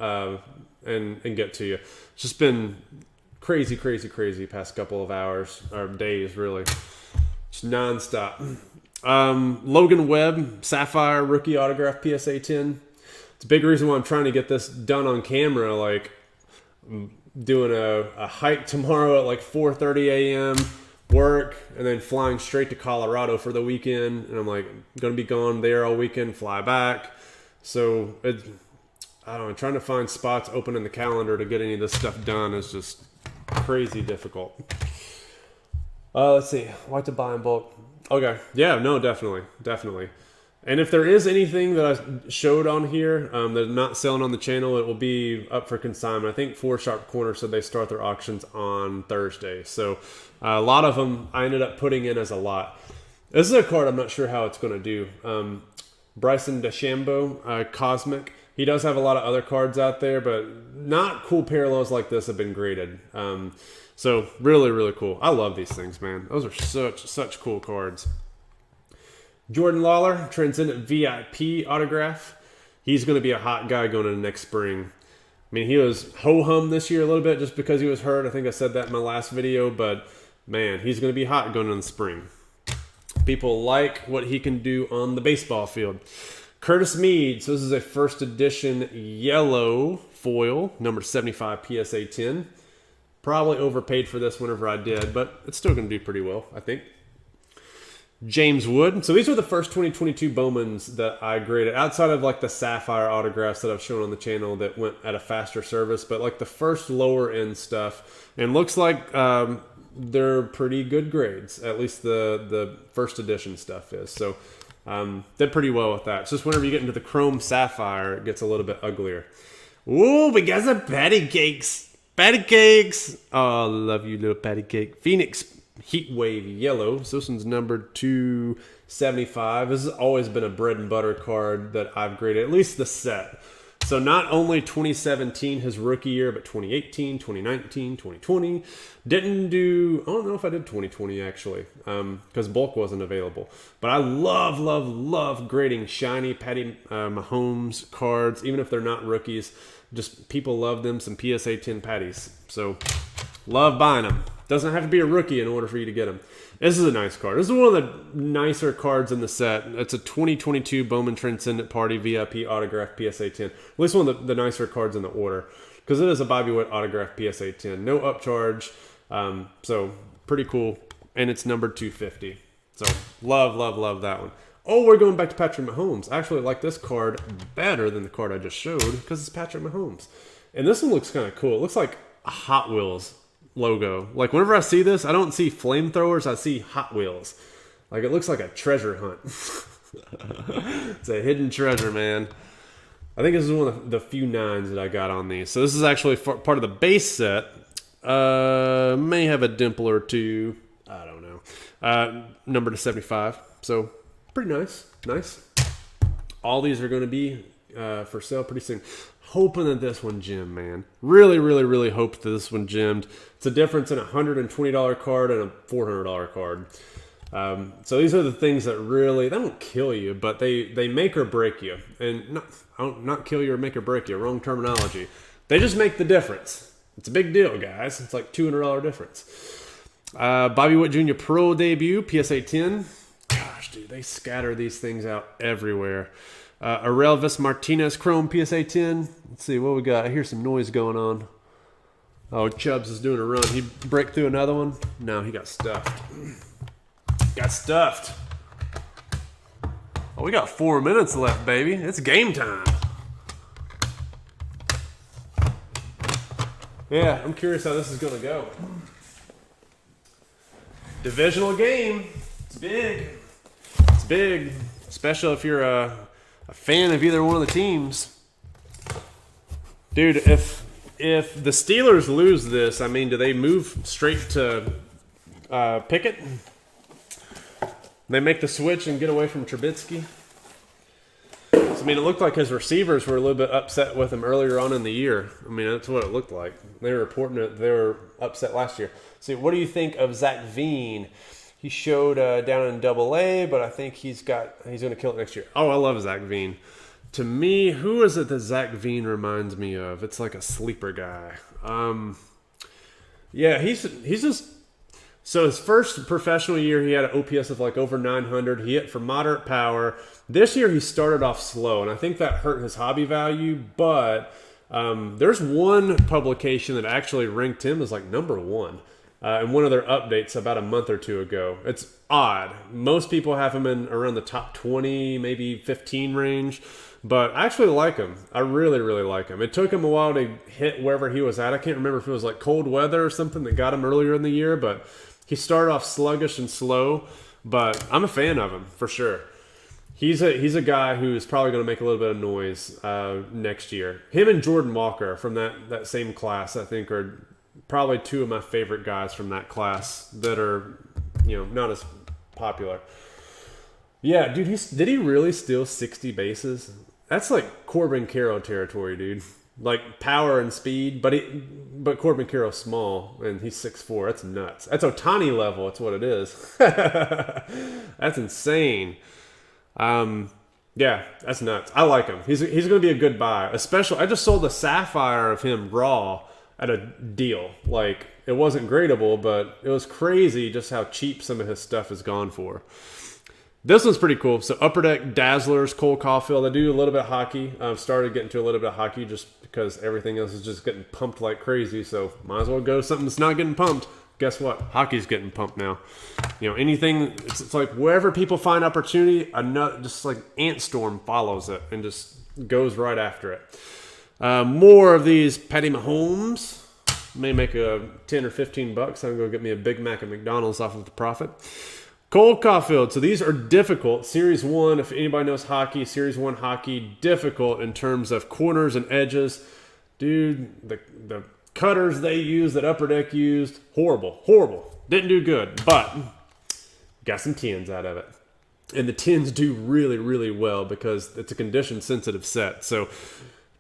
and get to you. It's just been crazy past couple of hours or days, really. Just nonstop. Logan Webb, Sapphire rookie autograph PSA 10. It's a big reason why I'm trying to get this done on camera. Like, doing a hike tomorrow at like 4:30 a.m. work, and then flying straight to Colorado for the weekend. And I'm like, going to be gone there all weekend, fly back. So I don't know, trying to find spots open in the calendar to get any of this stuff done is just crazy difficult. Let's see, like to buy in bulk. Okay, yeah, no, definitely. And if there is anything that I showed on here that's not selling on the channel, it will be up for consignment. I think 4 Sharp Corner said they start their auctions on Thursday. So a lot of them I ended up putting in as a lot. This is a card I'm not sure how it's going to do. Bryson DeChambeau, Cosmic. He does have a lot of other cards out there, but not cool parallels like this have been graded. So really, really cool. I love these things, man. Those are such cool cards. Jordan Lawler, Transcendent VIP autograph. He's going to be a hot guy going into next spring. I mean, he was ho-hum this year a little bit just because he was hurt. I think I said that in my last video, but man, he's going to be hot going into the spring. People like what he can do on the baseball field. Curtis Mead. So this is a first edition yellow foil, number 75 PSA 10. Probably overpaid for this whenever I did, but it's still going to do pretty well, I think. James Wood. So these are the first 2022 Bowmans that I graded, outside of like the Sapphire autographs that I've shown on the channel that went at a faster service, but like the first lower end stuff. And looks like they're pretty good grades. At least the first edition stuff is. So did pretty well with that. It's just whenever you get into the Chrome Sapphire, it gets a little bit uglier. Ooh, we got some patty cakes. Patty cakes. Oh, I love you, little patty cake. Phoenix Heat Wave Yellow. So this one's numbered 275. This has always been a bread and butter card that I've graded, at least the set. So not only 2017, his rookie year, but 2018, 2019, 2020. Didn't do, I don't know if I did 2020 actually, because bulk wasn't available. But I love grading shiny Patty Mahomes cards, even if they're not rookies. Just people love them, some PSA 10 patties. So love buying them. Doesn't have to be a rookie in order for you to get them. This is a nice card. This is one of the nicer cards in the set. It's a 2022 Bowman Transcendent Party VIP autograph PSA 10. At least one of the nicer cards in the order, because it is a Bobby Witt autograph PSA 10. No upcharge. So pretty cool. And it's numbered 250. So love that one. Oh, we're going back to Patrick Mahomes. I actually like this card better than the card I just showed because it's Patrick Mahomes. And this one looks kind of cool. It looks like a Hot Wheels logo. Like whenever I see this, I don't see flamethrowers, I see Hot Wheels. Like it looks like a treasure hunt. It's a hidden treasure, man. I think this is one of the few 9s that I got on these. So this is actually part of the base set. May have a dimple or two. I don't know. Number to 75. So pretty nice. All these are going to be for sale pretty soon. Hoping that this one gemmed, man. Really hope that this one gemmed. It's a difference in a $120 card and a $400 card. So these are the things that really, they don't kill you, but they make or break you. And not kill you or make or break you, wrong terminology. They just make the difference. It's a big deal, guys. It's like $200 difference. Bobby Witt Jr. Pro debut, PSA 10. Gosh, dude, they scatter these things out everywhere. Aurelvis Martinez Chrome PSA 10. Let's see what we got. I hear some noise going on. Oh, Chubbs is doing a run. He break through another one? No, he got stuffed. Oh, we got 4 minutes left, baby. It's game time. Yeah, I'm curious how this is going to go. Divisional game. It's big. Especially if you're a fan of either one of the teams. Dude, if the Steelers lose this, I mean, do they move straight to Pickett? They make the switch and get away from Trubisky? So, I mean, it looked like his receivers were a little bit upset with him earlier on in the year. I mean, that's what it looked like. They were reporting that they were upset last year. So, what do you think of Zach Veen? He showed down in AA, but I think he's going to kill it next year. Oh, I love Zach Veen. To me, who is it that Zach Veen reminds me of? It's like a sleeper guy. Yeah, he's just... So his first professional year, he had an OPS of like over 900. He hit for moderate power. This year, he started off slow, and I think that hurt his hobby value. But there's one publication that actually ranked him as like number 1. in one of their updates about a month or two ago. It's odd. Most people have him in around the top 20, maybe 15 range. But I actually like him. I really, really like him. It took him a while to hit wherever he was at. I can't remember if it was like cold weather or something that got him earlier in the year, but he started off sluggish and slow. But I'm a fan of him for sure. He's a guy who is probably going to make a little bit of noise next year. Him and Jordan Walker from that same class, I think, are probably two of my favorite guys from that class that are, not as popular. Yeah, dude, did he really steal 60 bases? That's like Corbin Carroll territory, dude. Like power and speed, but Corbin Carroll's small and he's 6'4". That's nuts. That's Ohtani level. That's what it is. That's insane. Yeah, that's nuts. I like him. He's going to be a good buy. Especially, I just sold the Sapphire of him raw at a deal. Like, it wasn't gradable, but it was crazy just how cheap some of his stuff has gone for. This one's pretty cool. So Upper Deck Dazzlers, Cole Caulfield. I do a little bit of hockey. I've started getting to a little bit of hockey just because everything else is just getting pumped like crazy. So might as well go something that's not getting pumped. Guess what? Hockey's getting pumped now. Anything, it's like wherever people find opportunity, just like ant storm follows it and just goes right after it. More of these Patty Mahomes. May make a 10 or 15 bucks. I'm going to go get me a Big Mac at McDonald's off of the profit. Cole Caulfield. So these are difficult. Series 1, if anybody knows hockey, Series 1 hockey, difficult in terms of corners and edges. Dude, the cutters they used, that Upper Deck used, horrible. Didn't do good, but got some 10s out of it. And the 10s do really, really well because it's a condition-sensitive set. So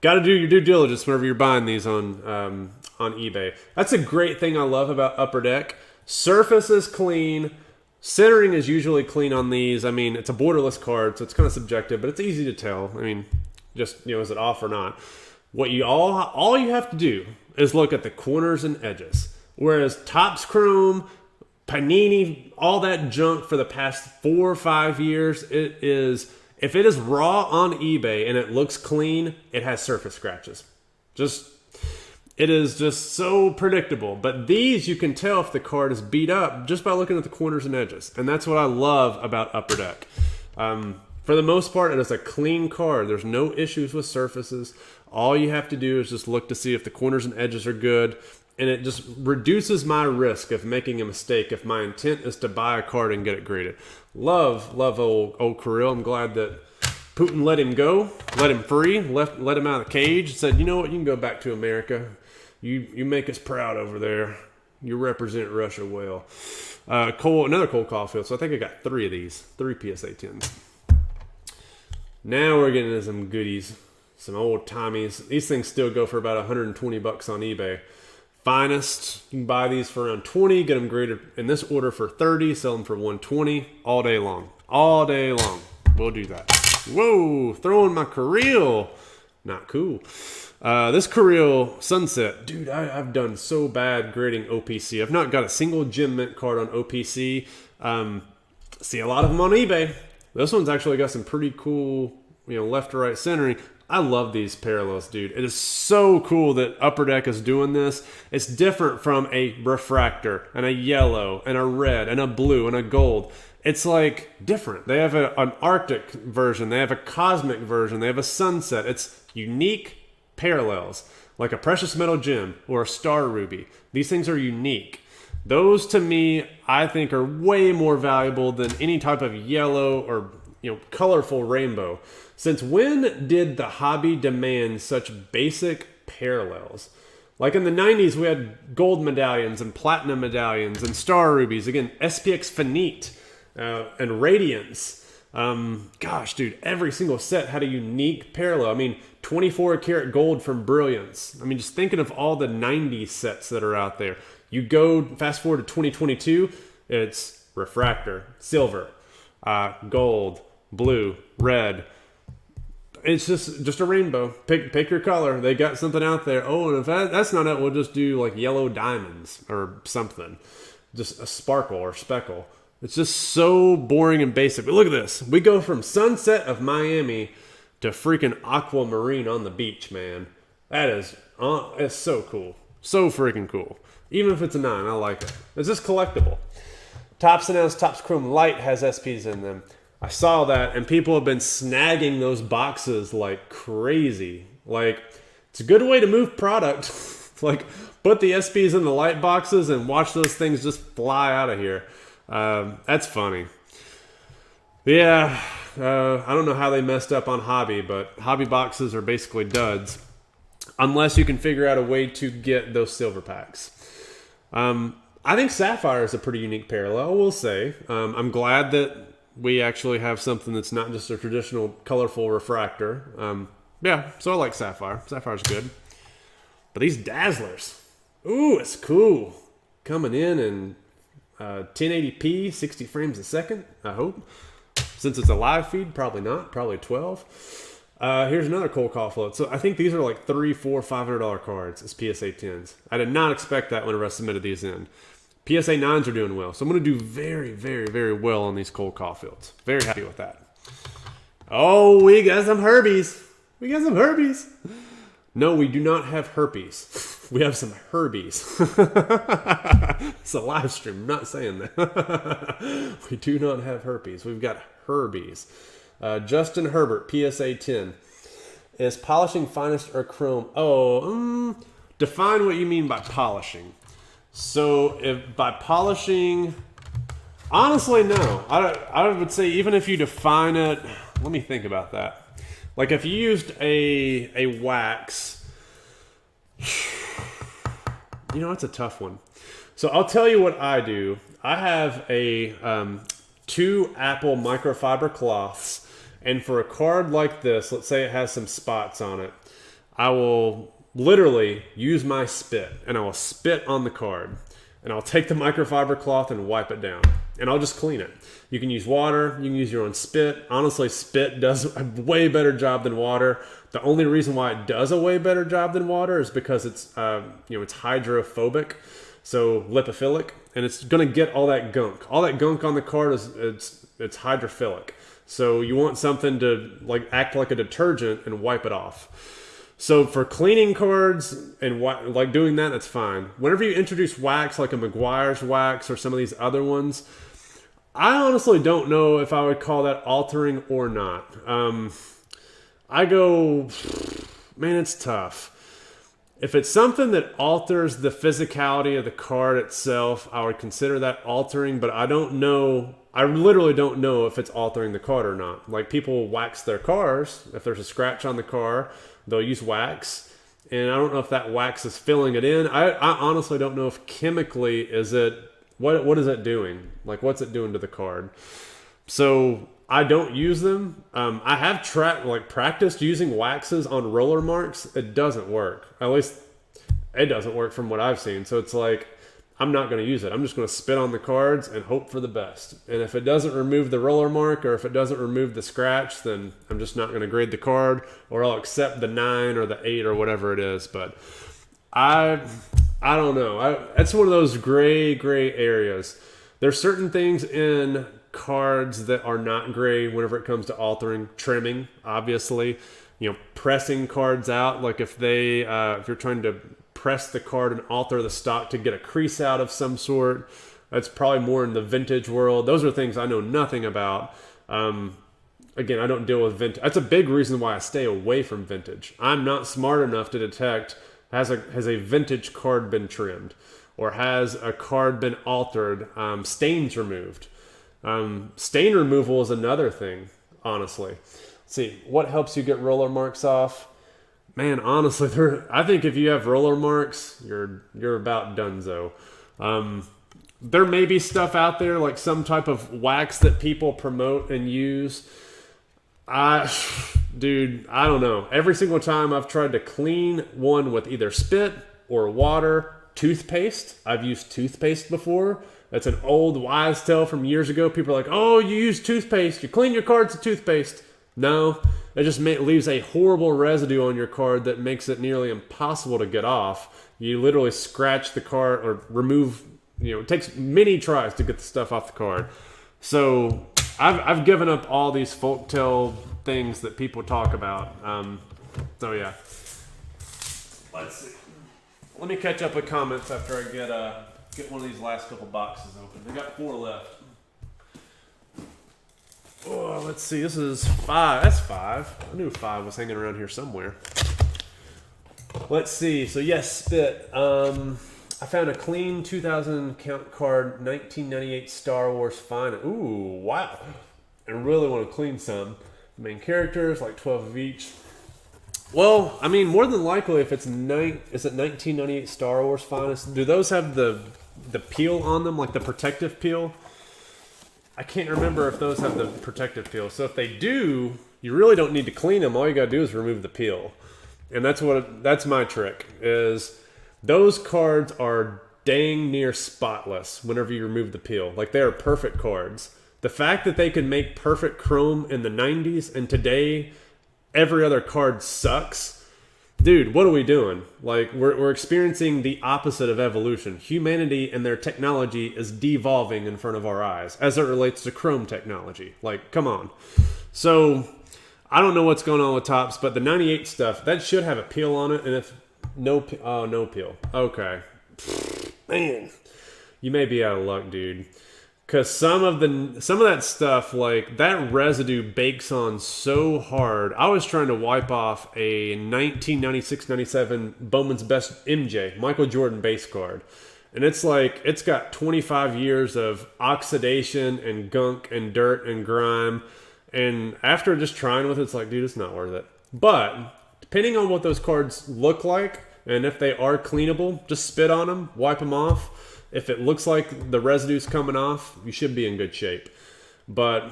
got to do your due diligence whenever you're buying these on eBay. That's a great thing I love about Upper Deck. Surface is clean. Centering is usually clean on these. I mean, it's a borderless card, so it's kind of subjective, but it's easy to tell. I mean, just, is it off or not? What all you have to do is look at the corners and edges. Whereas Topps Chrome, Panini, all that junk for the past 4 or 5 years, if it is raw on eBay and it looks clean, it has surface scratches. It is just so predictable. But these, you can tell if the card is beat up just by looking at the corners and edges. And that's what I love about Upper Deck. For the most part, it is a clean card. There's no issues with surfaces. All you have to do is just look to see if the corners and edges are good. And it just reduces my risk of making a mistake if my intent is to buy a card and get it graded. Love old Kirill. I'm glad that Putin let him go, let him free, let him out of the cage, said, you know what, you can go back to America. You make us proud over there. You represent Russia well. Another Cole Caulfield. So I think I got 3 of these. 3 PSA 10s. Now we're getting into some goodies. Some old Tommies. These things still go for about 120 bucks on eBay. Finest. You can buy these for around 20. Get them graded in this order for 30. Sell them for 120 all day long. All day long. We'll do that. Whoa. Throwing my Kirill. Not cool. This Kirill Sunset, dude, I've done so bad grading OPC. I've not got a single Gem Mint card on OPC. See a lot of them on eBay. This one's actually got some pretty cool, left to right centering. I love these parallels, dude. It is so cool that Upper Deck is doing this. It's different from a refractor and a yellow and a red and a blue and a gold. It's like different. They have an Arctic version. They have a cosmic version. They have a sunset. It's unique parallels, like a precious metal gem or a star ruby. These things are unique. Those, to me, I think are way more valuable than any type of yellow or colorful rainbow. Since when did the hobby demand such basic parallels? Like in the 90s, we had gold medallions and platinum medallions and star rubies. Again, SPX Finite and Radiance. Gosh, dude, every single set had a unique parallel. I mean, 24 karat gold from Brilliance. I mean, just thinking of all the 90s sets that are out there. You go fast forward to 2022, it's refractor, silver, gold, blue, red. It's just a rainbow. Pick your color. They got something out there. Oh, and if that's not it, we'll just do like yellow diamonds or something. Just a sparkle or speckle. It's just so boring and basic. But look at this. We go from Sunset of Miami to freaking aquamarine on the beach, man. That is, it's so cool. So freaking cool. Even if it's a 9, I like it. It's just collectible. Topps announced Topps Chrome Light has SPs in them. I saw that, and people have been snagging those boxes like crazy. Like, it's a good way to move product. Like, put the SPs in the light boxes and watch those things just fly out of here. That's funny. Yeah, I don't know how they messed up on Hobby, but Hobby boxes are basically duds. Unless you can figure out a way to get those silver packs. I think Sapphire is a pretty unique parallel, we'll say. I'm glad that we actually have something that's not just a traditional colorful refractor. Yeah, so I like Sapphire. Sapphire's good. But these Dazzlers, ooh, it's cool. Coming in 1080p, 60 frames a second, I hope. Since it's a live feed, probably not, probably 12. Here's another cold call float. So I think these are like $300, $400, $500 cards as PSA 10s. I did not expect that whenever I submitted these in. PSA 9s are doing well. So I'm going to do very, very, very well on these cold call fields. Very happy with that. Oh, we got some Herbies. We got some Herbies. No, we do not have herpes. We have some Herbies. It's a live stream. I'm not saying that. We do not have herpes. We've got Herbies. Justin Herbert, PSA 10. Is polishing finest or chrome? Define what you mean by polishing. So, if by polishing, honestly, no. I would say even if you define it, let me think about that. Like if you used a wax, you know, it's a tough one. So I'll tell you what I do. I have a 2 Apple microfiber cloths, and for a card like this, let's say it has some spots on it, I will literally use my spit, and I will spit on the card, and I'll take the microfiber cloth and wipe it down, and I'll just clean it. You can use water, you can use your own spit. Honestly, spit does a way better job than water. The only reason why it does a way better job than water is because it's it's hydrophobic, so lipophilic, and it's going to get all that gunk. All that gunk on the card is it's hydrophilic. So you want something to like act like a detergent and wipe it off. So for cleaning cards and like doing that, that's fine. Whenever you introduce wax, like a McGuire's wax or some of these other ones, I honestly don't know if I would call that altering or not. I go, man, it's tough. If it's something that alters the physicality of the card itself, I would consider that altering, but I don't know. I literally don't know if it's altering the card or not. Like people wax their cars. If there's a scratch on the car, they'll use wax. And I don't know if that wax is filling it in. I honestly don't know if chemically is it, what is it doing? Like what's it doing to the card? So I don't use them. I have practiced using waxes on roller marks. It doesn't work. At least it doesn't work from what I've seen. So it's like, I'm not going to use it. I'm just going to spit on the cards and hope for the best. And if it doesn't remove the roller mark or if it doesn't remove the scratch, then I'm just not going to grade the card, or I'll accept the 9 or the 8 or whatever it is. But I don't know. That's one of those gray areas. There's certain things in cards that are not gray whenever it comes to altering. Trimming, obviously. Pressing cards out. Like if you're trying to press the card and alter the stock to get a crease out of some sort, that's probably more in the vintage world. Those are things I know nothing about. Again, I don't deal with vintage. That's a big reason why I stay away from vintage. I'm not smart enough to detect, has a vintage card been trimmed, or has a card been altered, stains removed. Stain removal is another thing, honestly. Let's see, what helps you get roller marks off? Man, honestly, I think if you have roller marks, you're about donezo. There may be stuff out there, like some type of wax that people promote and use. Dude, I don't know. Every single time I've tried to clean one with either spit or water, toothpaste. I've used toothpaste before. That's an old wise tale from years ago. People are like, oh, you use toothpaste. You clean your cards with toothpaste. No, it just leaves a horrible residue on your card that makes it nearly impossible to get off. You literally scratch the card or remove, it takes many tries to get the stuff off the card. So I've given up all these folktale things that people talk about. So yeah. Let's see. Let me catch up with comments after I get one of these last couple boxes open. They got 4 left. Oh, let's see. This is 5. That's 5. I knew 5 was hanging around here somewhere. Let's see. So yes, Spit. I found a clean 2000 count card, 1998 Star Wars Finest. Ooh, wow. I really want to clean some. Main characters, like 12 of each. Well, I mean, more than likely, if it's is it 1998 Star Wars Finest? Do those have the peel on them, like the protective peel? I can't remember if those have the protective peel. So if they do, you really don't need to clean them. All you gotta do is remove the peel, and that's my trick. Is those cards are dang near spotless whenever you remove the peel. Like, they are perfect cards. The fact that they could make perfect chrome in the 90s and today every other card sucks. Dude, what are we doing? Like, we're experiencing the opposite of evolution. Humanity and their technology is devolving in front of our eyes as it relates to chrome technology. Like, come on. So, I don't know what's going on with Topps, but the 98 stuff, that should have a peel on it. And if no peel. Okay. Man, you may be out of luck, dude. Because some of that stuff, like, that residue bakes on so hard. I was trying to wipe off a 1996-97 Bowman's Best MJ, Michael Jordan base card. And it's like, it's got 25 years of oxidation and gunk and dirt and grime. And after just trying with it, it's like, dude, it's not worth it. But depending on what those cards look like, and if they are cleanable, just spit on them, wipe them off. If it looks like the residue's coming off, you should be in good shape. But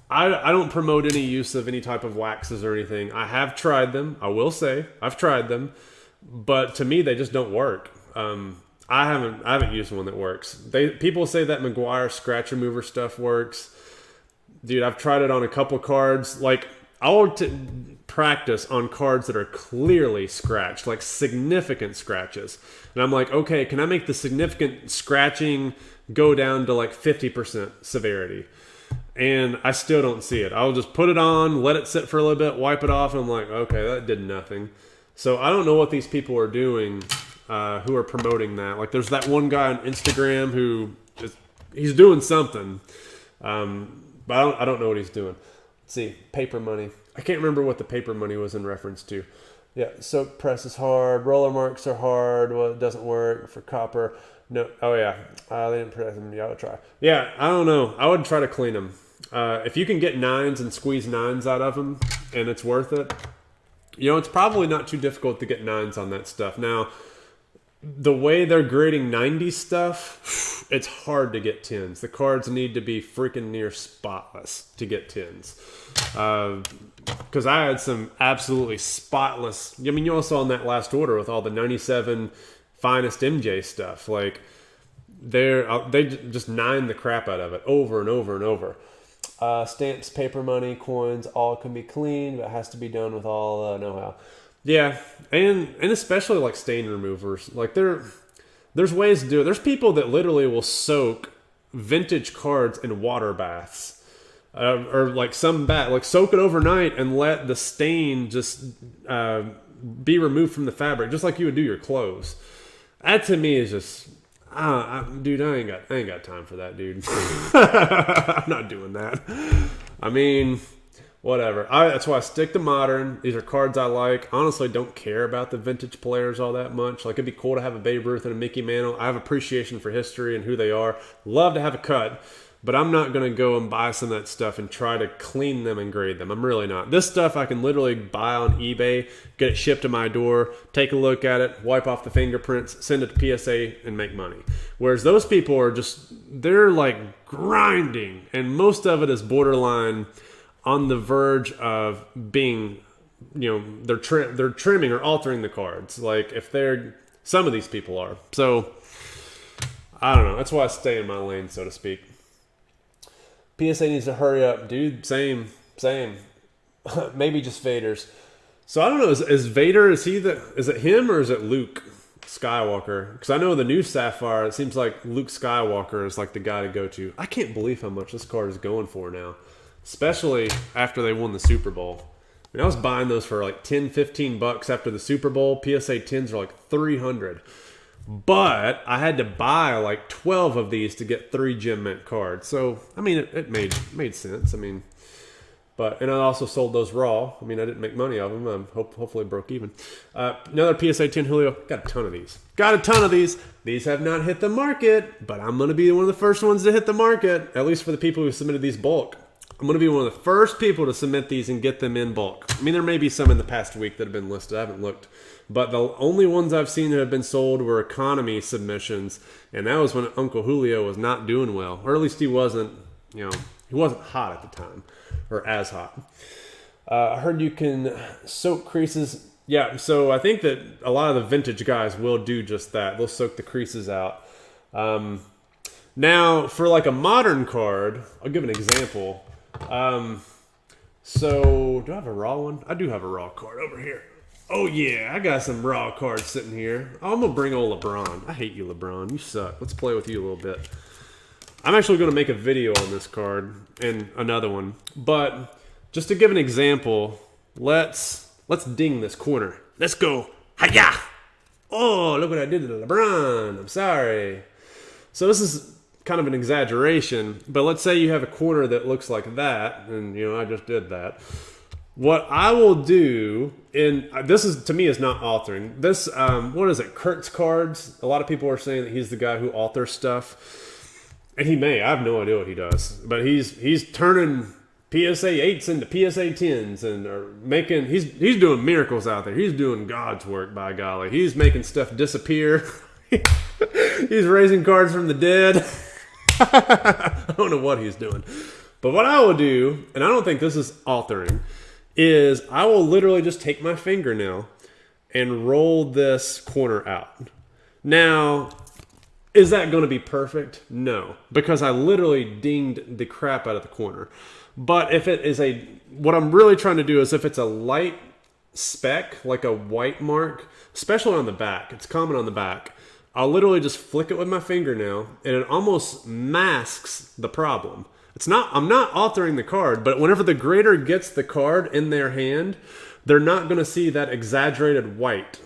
I don't promote any use of any type of waxes or anything. I have tried them. I will say I've tried them, but to me they just don't work. I haven't used one that works. People say that McGuire scratch remover stuff works. Dude, I've tried it on a couple cards. Like, I'll practice on cards that are clearly scratched, like significant scratches. And I'm like, okay, can I make the significant scratching go down to like 50% severity? And I still don't see it. I'll just put it on, let it sit for a little bit, wipe it off, and I'm like, okay, that did nothing. So I don't know what these people are doing who are promoting that. Like, there's that one guy on Instagram who he's doing something, but I don't know what he's doing. Let's see, paper money. I can't remember what the paper money was in reference to. Yeah, soak press is hard. Roller marks are hard. Well, it doesn't work for copper. No. Oh, yeah. They didn't press them. Yeah, I'll try. Yeah, I don't know. I would try to clean them. If you can get 9s and squeeze 9s out of them and it's worth it, you know, it's probably not too difficult to get 9s on that stuff. Now, the way they're grading 90 stuff, it's hard to get 10s. The cards need to be freaking near spotless to get 10s. Because I had some absolutely spotless. I mean, you all saw in that last order with all the 97 finest MJ stuff. Like, they just 9 the crap out of it over and over and over. Stamps, paper money, coins, all can be cleaned, but it has to be done with all know-how. Yeah, and especially like stain removers. Like, there's ways to do it. There's people that literally will soak vintage cards in water baths. Or like soak it overnight and let the stain just be removed from the fabric, just like you would do your clothes. That to me is just, dude, I ain't got time for that, dude. I'm not doing that. I mean, whatever. That's why I stick to modern. These are cards I like. Honestly, don't care about the vintage players all that much. Like, it'd be cool to have a Babe Ruth and a Mickey Mantle. I have appreciation for history and who they are. Love to have a cut. But I'm not going to go and buy some of that stuff and try to clean them and grade them. I'm really not. This stuff I can literally buy on eBay, get it shipped to my door, take a look at it, wipe off the fingerprints, send it to PSA, and make money. Whereas those people are they're like grinding. And most of it is borderline on the verge of being, you know, they're trimming or altering the cards. Like, some of these people are. So, I don't know. That's why I stay in my lane, so to speak. PSA needs to hurry up, dude. Same. Maybe just Vader's. So I don't know. Is Vader? Is it him or is it Luke Skywalker? Because I know the new Sapphire. It seems like Luke Skywalker is like the guy to go to. I can't believe how much this card is going for now, especially after they won the Super Bowl. I mean, I was buying those for like 10, 15 bucks after the Super Bowl. PSA 10s are like 300. But I had to buy like 12 of these to get 3 Gem Mint cards. So, I mean, it made sense. I mean, and I also sold those raw. I mean, I didn't make money off them. Hopefully broke even. Another PSA 10 Julio. Got a ton of these. These have not hit the market, but I'm going to be one of the first ones to hit the market, at least for the people who submitted these bulk. I'm going to be one of the first people to submit these and get them in bulk. I mean, there may be some in the past week that have been listed. I haven't looked. But the only ones I've seen that have been sold were economy submissions. And that was when Uncle Julio was not doing well. Or at least he wasn't, he wasn't hot at the time. Or as hot. I heard you can soak creases. Yeah, so I think that a lot of the vintage guys will do just that. They'll soak the creases out. Now, for like a modern card, I'll give an example. So, do I have a raw one? I do have a raw card over here. Oh yeah, I got some raw cards sitting here. Oh, I'm going to bring old LeBron. I hate you, LeBron. You suck. Let's play with you a little bit. I'm actually going to make a video on this card and another one. But just to give an example, let's ding this corner. Let's go. Hi-ya! Oh, look what I did to LeBron. I'm sorry. So this is kind of an exaggeration, but let's say you have a corner that looks like that, and I just did that. What I will do, and this is to me is not altering. This, what is it? Kurt's cards. A lot of people are saying that he's the guy who alters stuff, and he may. I have no idea what he does, but he's turning PSA 8s into PSA 10s, and he's doing miracles out there. He's doing God's work, by golly. He's making stuff disappear. He's raising cards from the dead. I don't know what he's doing. But what I will do, and I don't think this is altering, is I will literally just take my fingernail and roll this corner out. Now, is that going to be perfect? No, because I literally dinged the crap out of the corner. But if it is what I'm really trying to do is if it's a light speck, like a white mark, especially on the back, it's common on the back, I'll literally just flick it with my fingernail, and it almost masks the problem. I'm not altering the card, but whenever the grader gets the card in their hand, they're not going to see that exaggerated white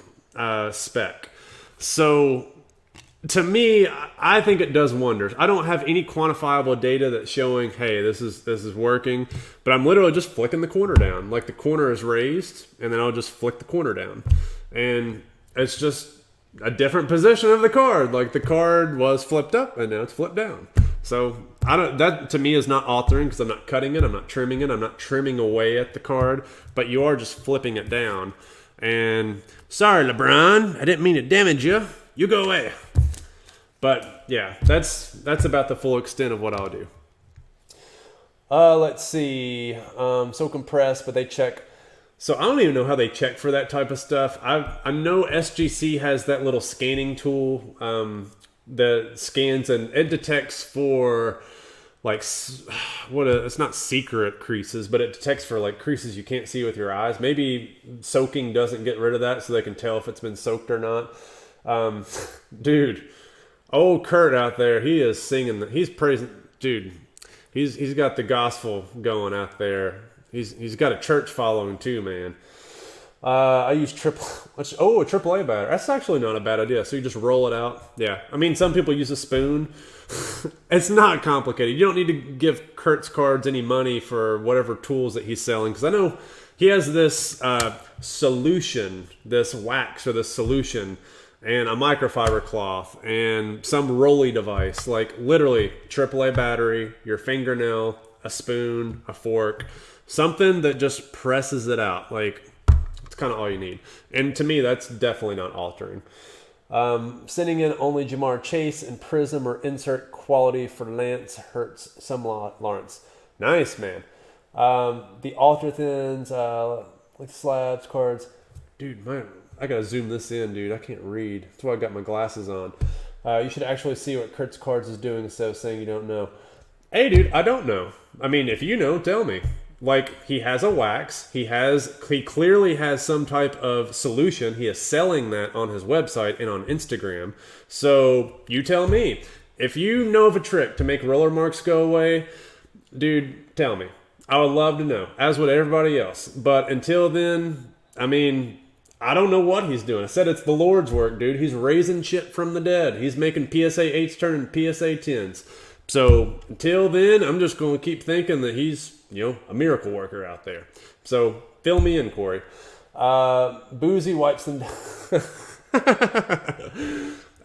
speck. So, to me, I think it does wonders. I don't have any quantifiable data that's showing, hey, this is working, but I'm literally just flicking the corner down. Like the corner is raised, and then I'll just flick the corner down. And it's just a different position of the card. Like the card was flipped up, and now it's flipped down. So that to me is not altering because I'm not cutting it, I'm not trimming it, I'm not trimming away at the card, but you are just flipping it down. And sorry, LeBron, I didn't mean to damage you. You go away. But yeah, that's about the full extent of what I'll do. Let's see. So compressed, but they check. So I don't even know how they check for that type of stuff. I know SGC has that little scanning tool that scans and it detects for like it's not secret creases, but it detects for like creases you can't see with your eyes. Maybe soaking doesn't get rid of that, so they can tell if it's been soaked or not. Dude, old Kurt out there, he is singing. He's praising. Dude, he's got the gospel going out there. He's got a church following too, man. I use a AAA batter. That's actually not a bad idea. So you just roll it out. Yeah. I mean, some people use a spoon. It's not complicated. You don't need to give Kurt's cards any money for whatever tools that he's selling. Because I know he has this solution, this wax or this solution, and a microfiber cloth, and some rolly device. Like literally AAA battery, your fingernail, a spoon, a fork. Something that just presses it out. Like, it's kind of all you need. And to me, that's definitely not altering. Sending in only Jamar Chase and Prism or insert quality for Lance Hurts, some Lawrence. Nice, man. The Ultra Thins, like slabs, cards. Dude, I gotta zoom this in, dude. I can't read. That's why I got my glasses on. You should actually see what Kurt's cards is doing instead of saying you don't know. Hey, dude, I don't know. I mean, if you know, tell me. Like, he has a wax. He clearly has some type of solution. He is selling that on his website and on Instagram. So, you tell me. If you know of a trick to make roller marks go away, dude, tell me. I would love to know, as would everybody else. But until then, I mean, I don't know what he's doing. I said it's the Lord's work, dude. He's raising shit from the dead. He's making PSA 8s turning PSA 10s. So until then, I'm just going to keep thinking that he's, a miracle worker out there. So fill me in, Corey. Boozy wipes them down.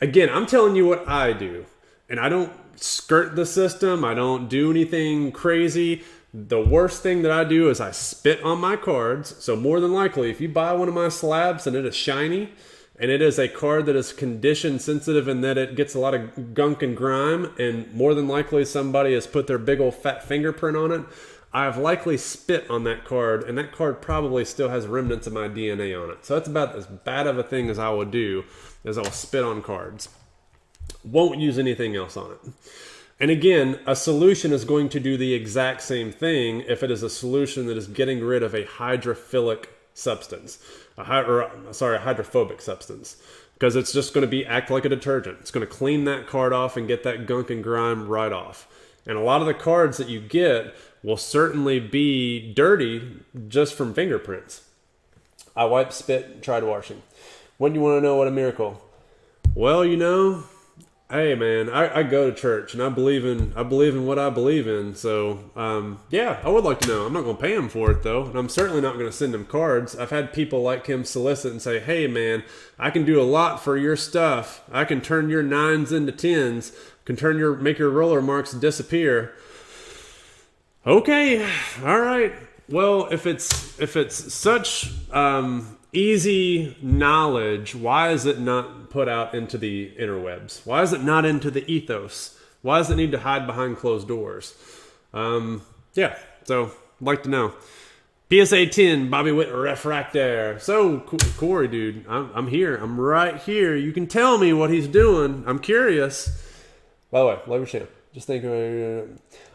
Again, I'm telling you what I do. And I don't skirt the system. I don't do anything crazy. The worst thing that I do is I spit on my cards. So more than likely, if you buy one of my slabs and it is shiny, and it is a card that is condition sensitive in that it gets a lot of gunk and grime, and more than likely somebody has put their big old fat fingerprint on it, I have likely spit on that card, and that card probably still has remnants of my DNA on it. So that's about as bad of a thing as I will do, is I'll spit on cards. Won't use anything else on it. And again, a solution is going to do the exact same thing if it is a solution that is getting rid of a hydrophilic substance, a hydrophobic substance, because it's just going to act like a detergent. It's going to clean that card off and get that gunk and grime right off. And a lot of the cards that you get will certainly be dirty just from fingerprints. I wipe, spit, tried washing. When do you want to know what a miracle? Well, hey man, I go to church and I believe in what I believe in. So yeah, I would like to know. I'm not going to pay him for it though, and I'm certainly not going to send him cards. I've had people like him solicit and say, "Hey man, I can do a lot for your stuff. I can turn your 9s into 10s. Can make your roller marks disappear." Okay, all right. Well, if it's such easy knowledge, why is it not put out into the interwebs? Why is it not into the ethos? Why does it need to hide behind closed doors? Yeah, so I'd like to know. PSA 10, Bobby Witt Refractor. So, Corey, dude, I'm here. I'm right here. You can tell me what he's doing. I'm curious. By the way, love your channel. Just think,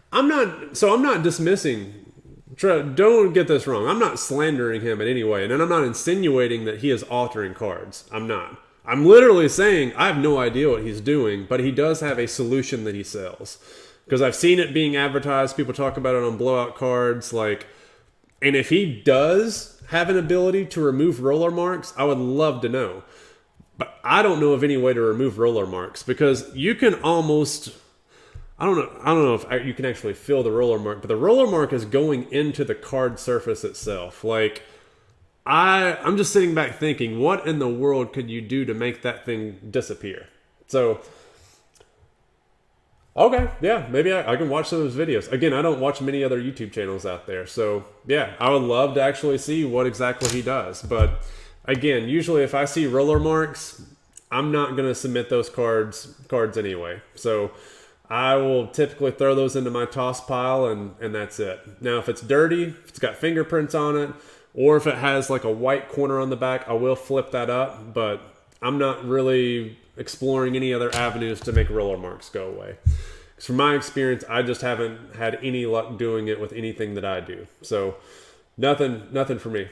I'm not dismissing. Don't get this wrong. I'm not slandering him in any way, and I'm not insinuating that he is altering cards. I'm not. I'm literally saying I have no idea what he's doing, but he does have a solution that he sells. Because I've seen it being advertised. People talk about it on blowout cards. And if he does have an ability to remove roller marks, I would love to know. But I don't know of any way to remove roller marks, because you can almost... I don't know if you can actually feel the roller mark, but the roller mark is going into the card surface itself. I'm just sitting back thinking, what in the world could you do to make that thing disappear? So, okay, yeah, maybe I can watch some of those videos. Again, I don't watch many other YouTube channels out there. So, yeah, I would love to actually see what exactly he does. But, again, usually if I see roller marks, I'm not going to submit those cards anyway. So... I will typically throw those into my toss pile, and that's it. Now, if it's dirty, if it's got fingerprints on it, or if it has like a white corner on the back, I will flip that up, but I'm not really exploring any other avenues to make roller marks go away. Because from my experience, I just haven't had any luck doing it with anything that I do. So, nothing for me.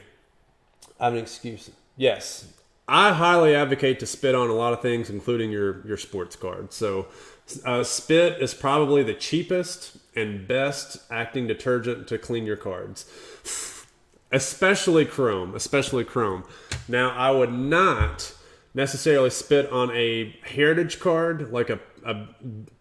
I have an excuse. Yes, I highly advocate to spit on a lot of things, including your sports cards. So, spit is probably the cheapest and best acting detergent to clean your cards. Especially chrome. Now, I would not necessarily spit on a heritage card, like a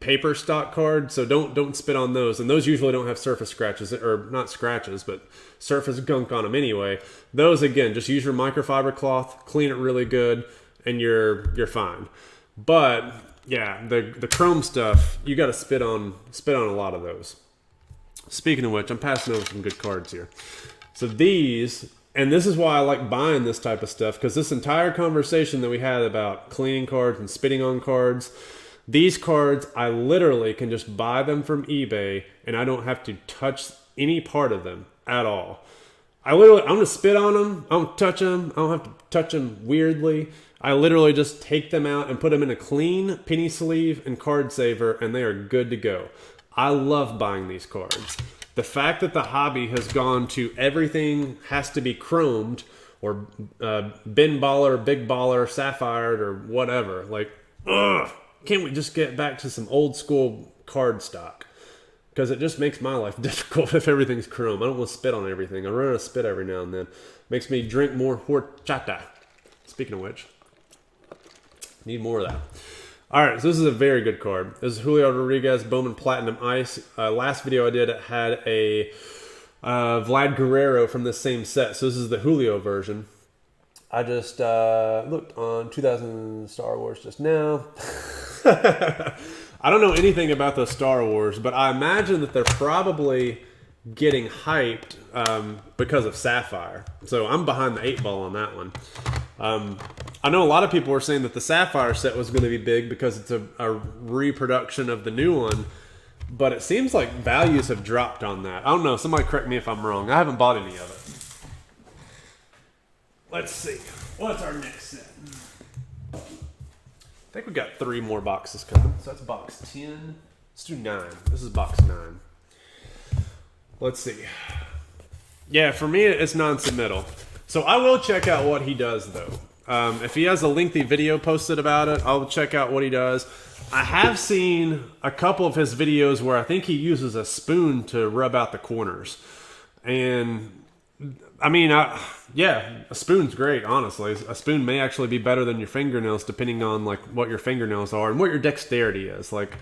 paper stock card. So don't spit on those. And those usually don't have surface scratches, or not scratches, but surface gunk on them anyway. Those, again, just use your microfiber cloth, clean it really good, and you're fine. But yeah, the chrome stuff, you got to spit on a lot of those. Speaking of which, I'm passing over some good cards here. So these, and this is why I like buying this type of stuff, because this entire conversation that we had about cleaning cards and spitting on cards, these cards, I literally can just buy them from eBay, and I don't have to touch any part of them at all. I'm going to spit on them. I don't touch them. I don't have to touch them weirdly. I literally just take them out and put them in a clean penny sleeve and card saver, and they are good to go. I love buying these cards. The fact that the hobby has gone to everything has to be chromed or bin baller, big baller, sapphired, or whatever. Can't we just get back to some old school card stock? because it just makes my life difficult if everything's chrome. I don't want to spit on everything. I run out of spit every now and then. Makes me drink more horchata. Speaking of which, need more of that. All right, so this is a very good card. This is Julio Rodriguez Bowman Platinum Ice. Last video I did had a Vlad Guerrero from this same set. So this is the Julio version. I just looked on 2000 Star Wars just now. I don't know anything about the Star Wars, but I imagine that they're probably getting hyped because of Sapphire. So I'm behind the 8 ball on that one. I know a lot of people were saying that the Sapphire set was going to be big because it's a reproduction of the new one, but it seems like values have dropped on that. I don't know. Somebody correct me if I'm wrong. I haven't bought any of it. Let's see. What's our next set? I think we got 3 more boxes coming. So that's box 10. Let's do 9. This is box 9. Let's see. Yeah, for me, it's non-submittal. So I will check out what he does, though. If he has a lengthy video posted about it, I'll check out what he does. I have seen a couple of his videos where I think he uses a spoon to rub out the corners. And, I mean, yeah, a spoon's great, honestly. A spoon may actually be better than your fingernails, depending on, like, what your fingernails are and what your dexterity is. Like,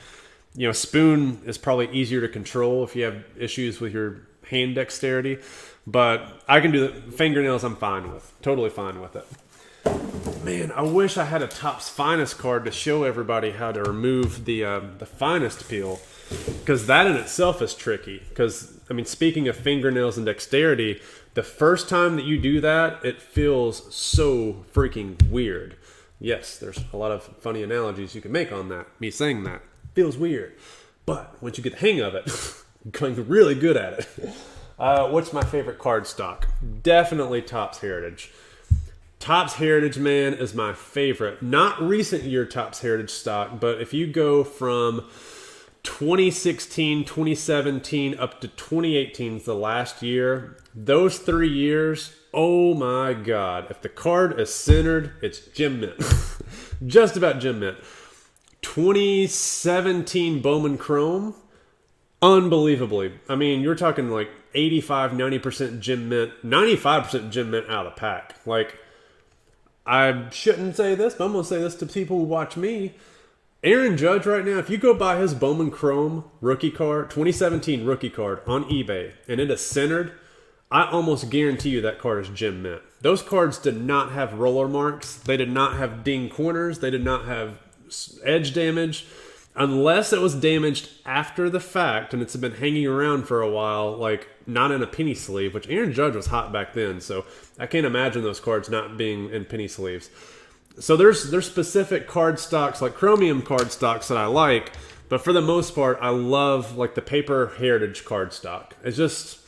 you know, a spoon is probably easier to control if you have issues with your hand dexterity. But I can do the fingernails, I'm fine with. Totally fine with it. Man, I wish I had a Topps Finest card to show everybody how to remove the finest peel. Because that in itself is tricky. Because, I mean, speaking of fingernails and dexterity, the first time that you do that, it feels so freaking weird. Yes, there's a lot of funny analogies you can make on that. Me saying that. Feels weird. But once you get the hang of it, you're going really good at it. What's my favorite card stock? Definitely Topps Heritage. Topps Heritage, man, is my favorite. Not recent year Topps Heritage stock, but if you go from 2016, 2017 up to 2018 is the last year, those 3 years, oh my God. If the card is centered, it's gem mint. Just about gem mint. 2017 Bowman Chrome, unbelievably. I mean, you're talking like 85, 90% gem mint, 95% gem mint out of the pack. Like, I shouldn't say this, but I'm going to say this to people who watch me. Aaron Judge right now, if you go buy his Bowman Chrome rookie card, 2017 rookie card on eBay, and it is centered, I almost guarantee you that card is gem mint. Those cards did not have roller marks. They did not have ding corners. They did not have edge damage. Unless it was damaged after the fact and it's been hanging around for a while, like not in a penny sleeve, which Aaron Judge was hot back then, so I can't imagine those cards not being in penny sleeves. So there's specific card stocks, like chromium card stocks that I like, but for the most part, I love like the paper heritage card stock. It's just,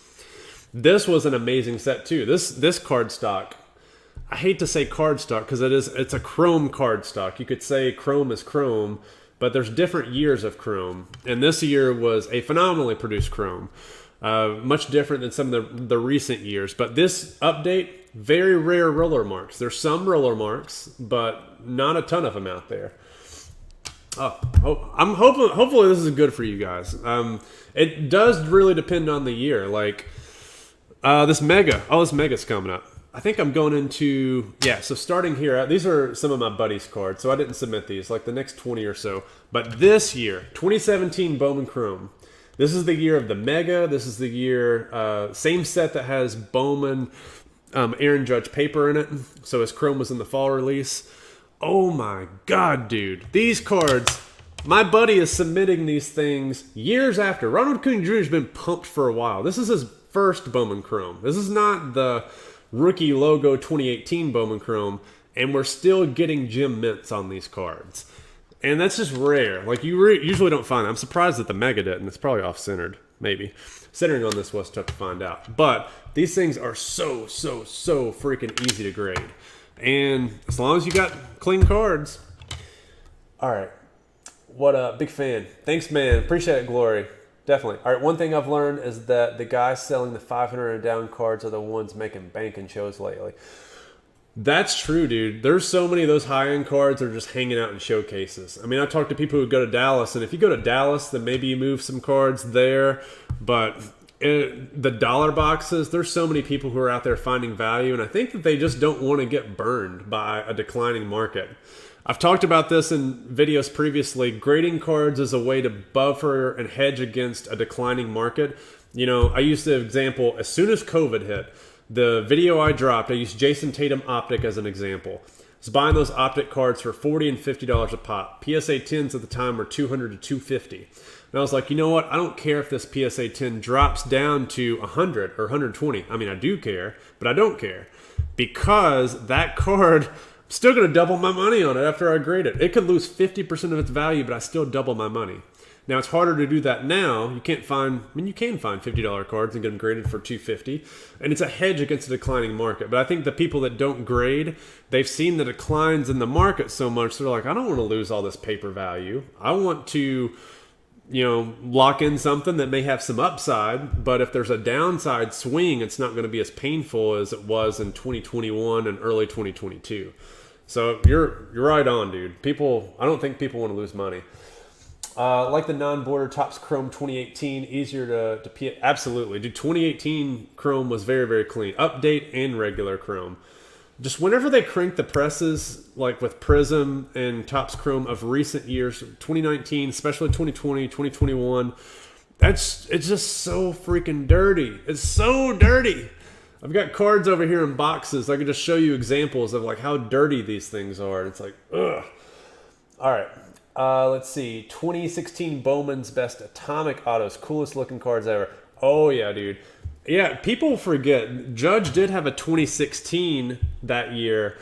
this was an amazing set too. This card stock, I hate to say card stock because it's a chrome card stock. You could say chrome is chrome, but there's different years of chrome. And this year was a phenomenally produced chrome. Much different than some of the recent years. But this update, very rare roller marks. There's some roller marks, but not a ton of them out there. I'm hopefully this is good for you guys. It does really depend on the year. Like this Mega's coming up. I think I'm going into, so starting here, these are some of my buddies' cards, so I didn't submit these, like the next 20 or so. But this year, 2017 Bowman Chrome, this is the year of the Mega. This is the year, same set that has Bowman, Aaron Judge paper in it. So his Chrome was in the fall release. Oh my God, dude. These cards, my buddy is submitting these things years after. Ronald Acuna Jr. has been pumped for a while. This is his first Bowman Chrome. This is not the rookie logo 2018 Bowman Chrome, and we're still getting gem mints on these cards. And that's just rare. Like, you usually don't find that. I'm surprised that the Mega didn't. It's probably off-centered, maybe. Centering on this was tough to find out. But these things are so freaking easy to grade. And as long as you got clean cards. All right. What up? Big fan. Thanks, man. Appreciate it, Glory. Definitely. All right, one thing I've learned is that the guys selling the 500 and down cards are the ones making bank in shows lately. That's true, dude. There's so many of those high-end cards that are just hanging out in showcases. I mean, I talk to people who go to Dallas, and if you go to Dallas, then maybe you move some cards there. But the dollar boxes, there's so many people who are out there finding value, and I think that they just don't want to get burned by a declining market. I've talked about this in videos previously. Grading cards is a way to buffer and hedge against a declining market. You know, I used the example, as soon as COVID hit, the video I dropped, I used Jason Tatum Optic as an example. I was buying those Optic cards for $40 and $50 a pop. PSA 10s at the time were $200 to $250. And I was like, you know what? I don't care if this PSA 10 drops down to 100 or 120. I mean, I do care, but I don't care. Because that card, I'm still going to double my money on it after I grade it. It could lose 50% of its value, but I still double my money. Now, it's harder to do that now. You can find $50 cards and get them graded for $250. And it's a hedge against a declining market. But I think the people that don't grade, they've seen the declines in the market so much, they're like, I don't want to lose all this paper value. I want to, lock in something that may have some upside. But if there's a downside swing, it's not going to be as painful as it was in 2021 and early 2022. So you're right on, dude. I don't think people want to lose money. Like the non-border Topps Chrome 2018, easier to absolutely. Dude, 2018 Chrome was very, very clean. Update and regular Chrome. Just whenever they crank the presses, like with Prism and Topps Chrome of recent years, 2019, especially 2020, 2021, it's just so freaking dirty. It's so dirty. I've got cards over here in boxes. I could just show you examples of like how dirty these things are. And it's like, ugh. All right. Let's see. 2016 Bowman's Best Atomic Autos. Coolest looking cards ever. Oh, yeah, dude. Yeah, people forget. Judge did have a 2016 that year.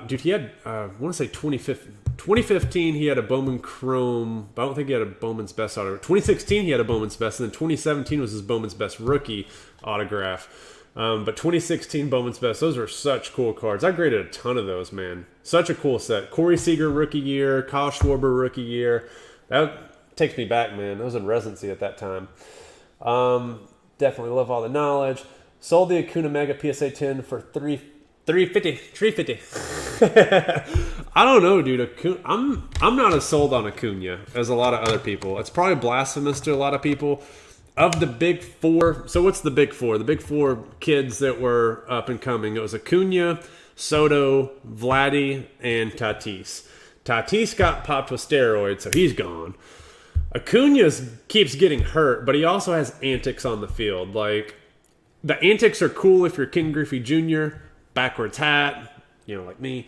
Dude, he had, I want to say 2015, he had a Bowman Chrome, but I don't think he had a Bowman's Best autograph. 2016, he had a Bowman's Best, and then 2017 was his Bowman's Best rookie autograph. But 2016 Bowman's Best, those are such cool cards. I graded a ton of those, man. Such a cool set. Corey Seager rookie year, Kyle Schwarber rookie year. That takes me back, man. I was in residency at that time. Definitely love all the knowledge. Sold the Acuna Mega PSA 10 for $350. I don't know, dude. I'm not as sold on Acuna as a lot of other people. It's probably blasphemous to a lot of people. Of the big four, so what's the big four? The big four kids that were up and coming. It was Acuna, Soto, Vladdy, and Tatis. Tatis got popped with steroids, so he's gone. Acuna keeps getting hurt, but he also has antics on the field. Like, the antics are cool if you're Ken Griffey Jr., backwards hat, like me,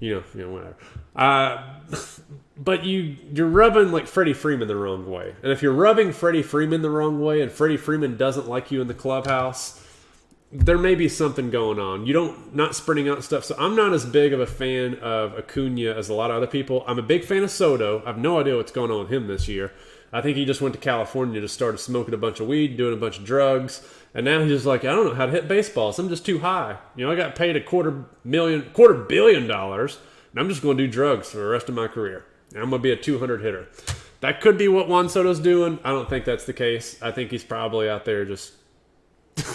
whatever. But you're rubbing like Freddie Freeman the wrong way. And if you're rubbing Freddie Freeman the wrong way and Freddie Freeman doesn't like you in the clubhouse, there may be something going on. Not sprinting out stuff. So I'm not as big of a fan of Acuna as a lot of other people. I'm a big fan of Soto. I have no idea what's going on with him this year. I think he just went to California to started smoking a bunch of weed, doing a bunch of drugs. And now he's just like, I don't know how to hit baseballs. I'm just too high. I got paid $250 million, and I'm just going to do drugs for the rest of my career. And I'm going to be a 200 hitter. That could be what Juan Soto's doing. I don't think that's the case. I think he's probably out there just...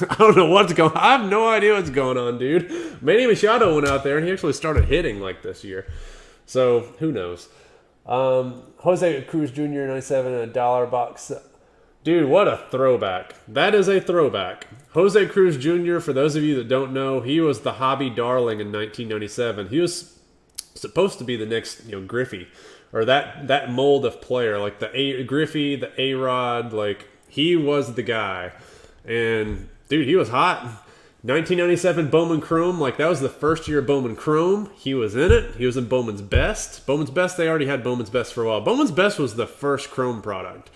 I don't know what's going on. I have no idea what's going on, dude. Manny Machado went out there, and he actually started hitting like this year. So, who knows? Jose Cruz Jr. 97 in a dollar box. Dude, what a throwback. That is a throwback. Jose Cruz Jr., for those of you that don't know, he was the hobby darling in 1997. He was supposed to be the next, Griffey, or that mold of player, like the Griffey, the A-Rod, like he was the guy. And dude, he was hot. 1997 Bowman Chrome, like that was the first year of Bowman Chrome. He was in it. He was in Bowman's Best. Bowman's Best, they already had Bowman's Best for a while. Bowman's Best was the first Chrome product.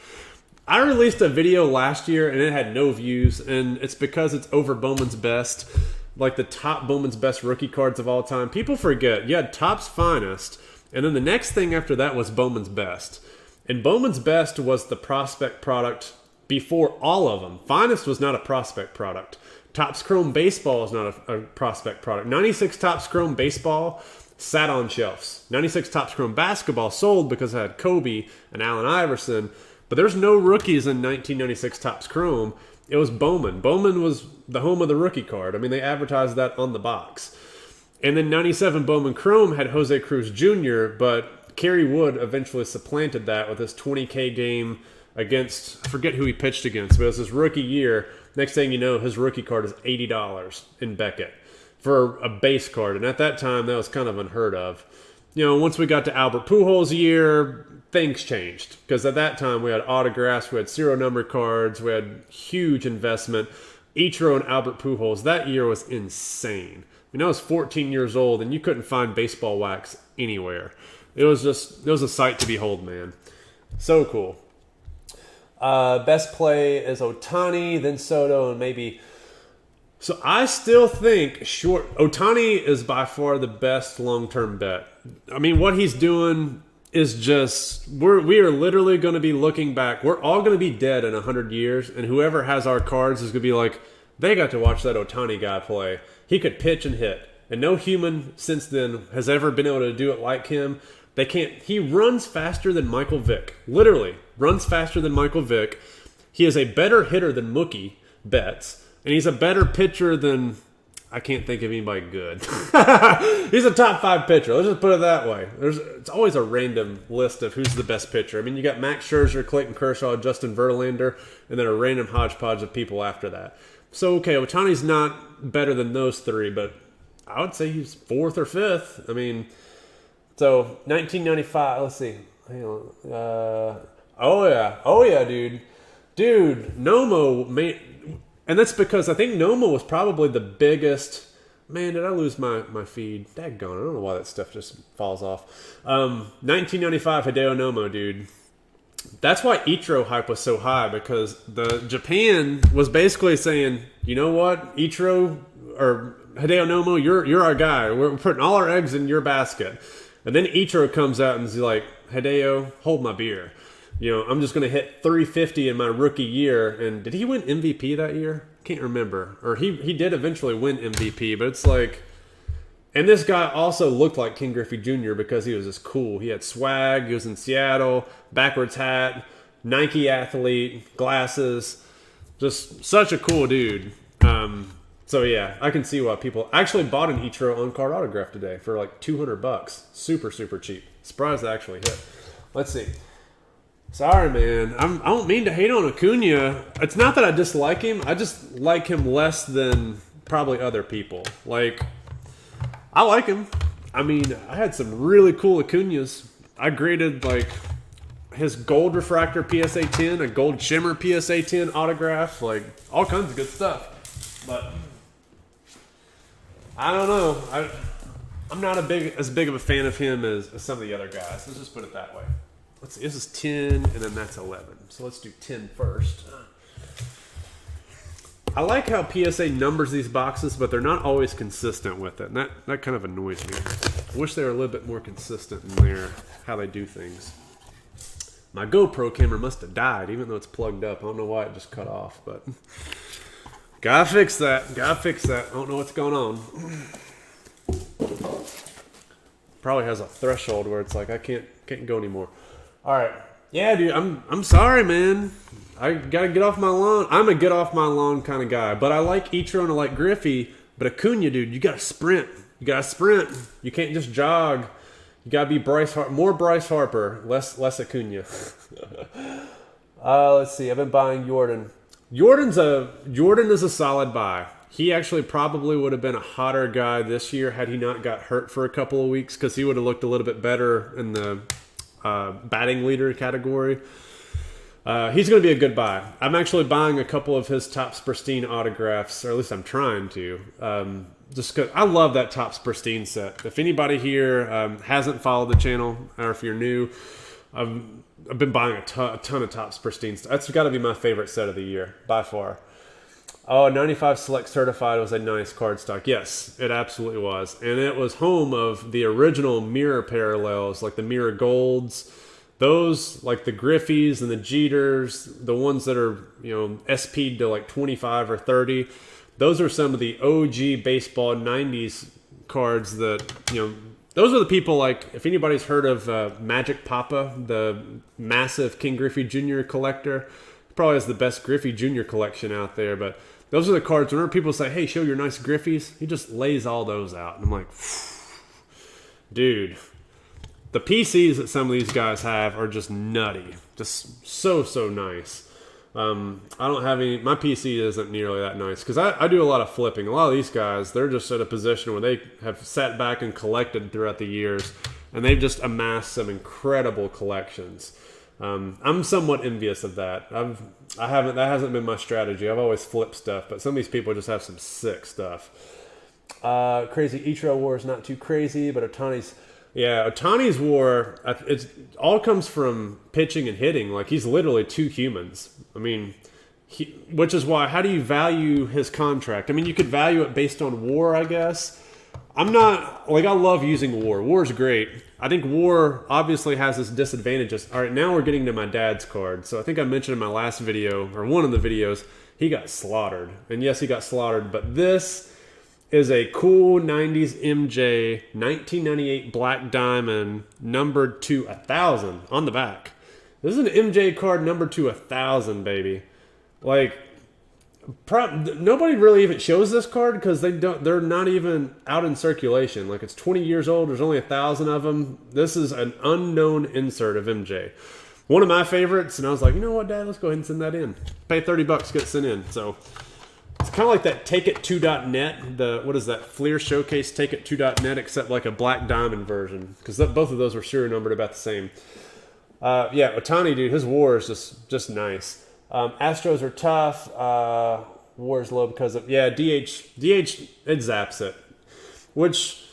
I released a video last year and it had no views, and it's because it's over Bowman's Best, like the top Bowman's Best rookie cards of all time. People forget, you had Topps Finest, and then the next thing after that was Bowman's Best. And Bowman's Best was the prospect product before all of them. Finest was not a prospect product. Topps Chrome Baseball is not a prospect product. 96 Topps Chrome Baseball sat on shelves. 96 Topps Chrome Basketball sold because it had Kobe and Allen Iverson. But there's no rookies in 1996 Topps Chrome. It was Bowman. Bowman was the home of the rookie card. I mean, they advertised that on the box. And then 97 Bowman Chrome had Jose Cruz Jr., but Kerry Wood eventually supplanted that with his 20K game against, I forget who he pitched against, but it was his rookie year. Next thing you know, his rookie card is $80 in Beckett for a base card. And at that time, that was kind of unheard of. You know, once we got to Albert Pujols' year, things changed. Because at that time, we had autographs, we had serial number cards, we had huge investment. Ichiro and Albert Pujols, that year was insane. I mean, I was 14 years old, and you couldn't find baseball wax anywhere. It was a sight to behold, man. So cool. Best play is Ohtani, then Soto, and maybe... So I still think Ohtani is by far the best long-term bet. I mean, what he's doing is just... We are literally going to be looking back. We're all going to be dead in 100 years, and whoever has our cards is going to be like, they got to watch that Ohtani guy play. He could pitch and hit. And no human since then has ever been able to do it like him. They can't. He runs faster than Michael Vick. Literally runs faster than Michael Vick. He is a better hitter than Mookie Betts, and he's a better pitcher than, I can't think of anybody good. He's a top 5 pitcher. Let's just put it that way. It's always a random list of who's the best pitcher. I mean, you got Max Scherzer, Clayton Kershaw, Justin Verlander, and then a random hodgepodge of people after that. So, okay, Ohtani's not better than those 3, but I would say he's 4th or 5th. I mean... So, 1995, let's see. Oh yeah, dude. Dude, Nomo made... And that's because I think Nomo was probably the biggest... Man, did I lose my feed? Daggone, I don't know why that stuff just falls off. 1995 Hideo Nomo, dude. That's why Ichiro hype was so high, because Japan was basically saying, you know what, Ichiro, or Hideo Nomo, you're our guy. We're putting all our eggs in your basket. And then Ichiro comes out and he's like, Hideo, hold my beer. You know, I'm just going to hit 350 in my rookie year. And did he win MVP that year? Can't remember. Or he did eventually win MVP, but it's like... And this guy also looked like King Griffey Jr. because he was just cool. He had swag. He was in Seattle. Backwards hat. Nike athlete. Glasses. Just such a cool dude. So yeah, I can see why people actually bought an Ichiro on-card autograph today for like $200. Super, super cheap. Surprised it actually hit. Let's see. Sorry, man. I don't mean to hate on Acuna. It's not that I dislike him. I just like him less than probably other people. Like, I like him. I mean, I had some really cool Acunas. I graded like his gold refractor PSA 10, a gold shimmer PSA 10 autograph, like all kinds of good stuff. But I don't know. I'm not as big of a fan of him as some of the other guys. Let's just put it that way. Let's see. This is 10, and then that's 11. So let's do 10 first. I like how PSA numbers these boxes, but they're not always consistent with it. And that kind of annoys me. I wish they were a little bit more consistent in how they do things. My GoPro camera must have died, even though it's plugged up. I don't know why it just cut off, but... Gotta fix that. I don't know what's going on. Probably has a threshold where it's like I can't go anymore. All right. Yeah, dude. I'm sorry, man. I gotta get off my lawn. I'm a get off my lawn kind of guy. But I like Ichiro and I like Griffey. But Acuna, dude, you gotta sprint. You can't just jog. You gotta be more Bryce Harper, less Acuna. Let's see. I've been buying Jordan. Jordan is a solid buy. He actually probably would have been a hotter guy this year had he not got hurt for a couple of weeks, because he would have looked a little bit better in the batting leader category. He's going to be a good buy. I'm actually buying a couple of his Topps Pristine autographs, or at least I'm trying to. Just because I love that Topps Pristine set. If anybody here hasn't followed the channel, or if you're new, I've been buying a ton of Topps Pristine stuff. That's got to be my favorite set of the year, by far. Oh, 95 Select Certified was a nice card stock. Yes, it absolutely was. And it was home of the original mirror parallels, like the mirror golds. Those, like the Griffies and the Jeters, the ones that are, SP'd to like 25 or 30. Those are some of the OG baseball 90s cards that, those are the people, like, if anybody's heard of Magic Papa, the massive King Griffey Jr. collector, Probably has the best Griffey Jr. collection out there, but those are the cards. Whenever people say, hey, show your nice Griffies, he just lays all those out. And I'm like, dude, the PCs that some of these guys have are just nutty. Just so nice. I don't have any, my PC isn't nearly that nice because I do a lot of flipping. A lot of these guys, they're just at a position where they have sat back and collected throughout the years, and they've just amassed some incredible collections. I'm somewhat envious of that. That hasn't been my strategy. I've always flipped stuff, but some of these people just have some sick stuff. Crazy Ichiro War is not too crazy, but Otani's war, it all comes from pitching and hitting. Like, he's literally two humans. I mean, which is why, how do you value his contract? I mean, you could value it based on war, I guess. I love using war. War is great. I think war obviously has its disadvantages. All right, now we're getting to my dad's card. So I think I mentioned in my last video, or one of the videos, he got slaughtered. And yes, he got slaughtered, but this is a cool 90s MJ 1998 Black Diamond numbered to 1,000 on the back. This is an MJ card numbered to 1,000, baby. Like, nobody really even shows this card because they're not even out in circulation. Like, it's 20 years old. There's only 1,000 of them. This is an unknown insert of MJ. One of my favorites, and I was like, you know what, Dad? Let's go ahead and send that in. Pay $30, get sent in. So it's kind of like that TakeIt2.net. What is that? Fleer Showcase TakeIt2.net, except like a Black Diamond version, because both of those were serial numbered about the same. Otani, dude, his war is just nice. Astros are tough. War is low because of DH. It zaps it, which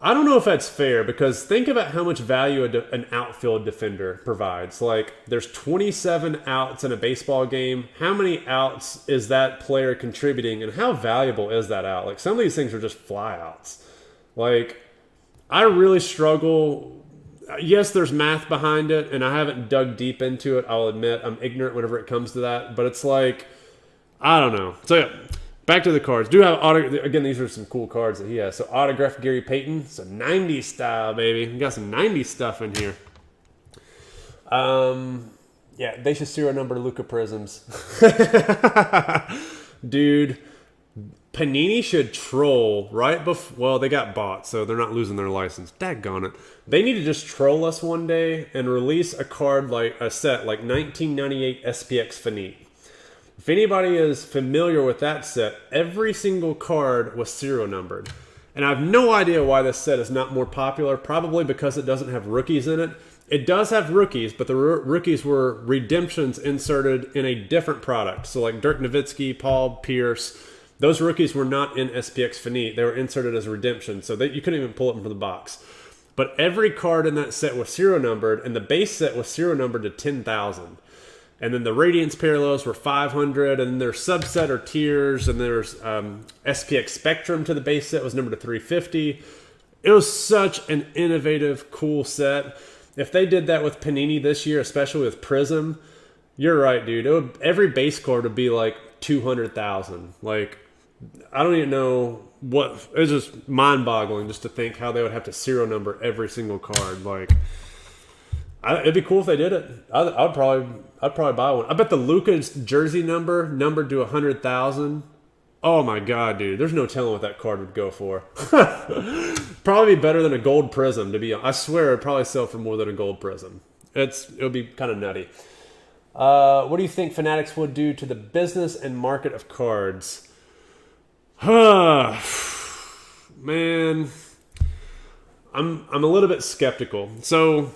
I don't know if that's fair, because think about how much value an outfield defender provides. Like, there's 27 outs in a baseball game. How many outs is that player contributing, and how valuable is that out? Like, some of these things are just flyouts. Like, I really struggle. Yes, there's math behind it, and I haven't dug deep into it. I'll admit I'm ignorant whenever it comes to that, but it's like, I don't know. So yeah, back to the cards. Do have again, these are some cool cards that he has. So autographed Gary Payton. So 90s style, baby. We got some 90s stuff in here. They should serial number Luca Prisms. Dude, Panini should troll right before. Well, they got bought, so they're not losing their license. Daggone it. They need to just troll us one day and release a card like a set like 1998 SPX Finite. If anybody is familiar with that set, every single card was serial numbered. And I have no idea why this set is not more popular. Probably because it doesn't have rookies in it. It does have rookies, but the rookies were redemptions inserted in a different product. So like Dirk Nowitzki, Paul Pierce, those rookies were not in SPX Finite. They were inserted as redemption, so you couldn't even pull it from the box. But every card in that set was serial numbered, and the base set was serial numbered to 10,000. And then the Radiance parallels were 500, and then there's subset or tiers, and there's SPX Spectrum to the base set was numbered to 350. It was such an innovative, cool set. If they did that with Panini this year, especially with Prism, you're right, dude. Every base card would be like 200,000. Like, I don't even know what. It's just mind-boggling just to think how they would have to serial number every single card. Like, it'd be cool if they did it. I'd probably buy one. I bet the Luka's jersey numbered to 100,000. Oh my god, dude! There's no telling what that card would go for. Probably better than a gold Prism. I swear, it'd probably sell for more than a gold Prism. It would be kind of nutty. What do you think Fanatics would do to the business and market of cards? Man, I'm a little bit skeptical. So,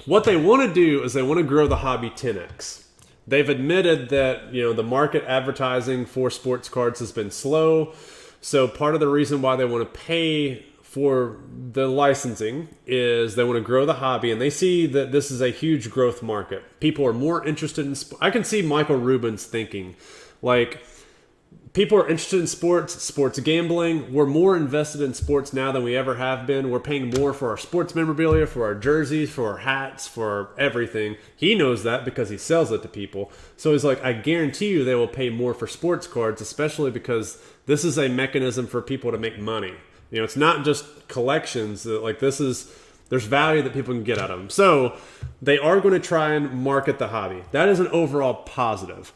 what they want to do is they want to grow the hobby 10x. They've admitted that, the market advertising for sports cards has been slow. So part of the reason why they want to pay for the licensing is they want to grow the hobby, and they see that this is a huge growth market. People are more interested in I can see Michael Rubin's thinking, like, people are interested in sports gambling. We're more invested in sports now than we ever have been. We're paying more for our sports memorabilia, for our jerseys, for our hats, for everything. He knows that because he sells it to people. So he's like, I guarantee you they will pay more for sports cards, especially because this is a mechanism for people to make money. It's not just collections. Like, this is There's value that people can get out of them. So they are going to try and market the hobby. That is an overall positive.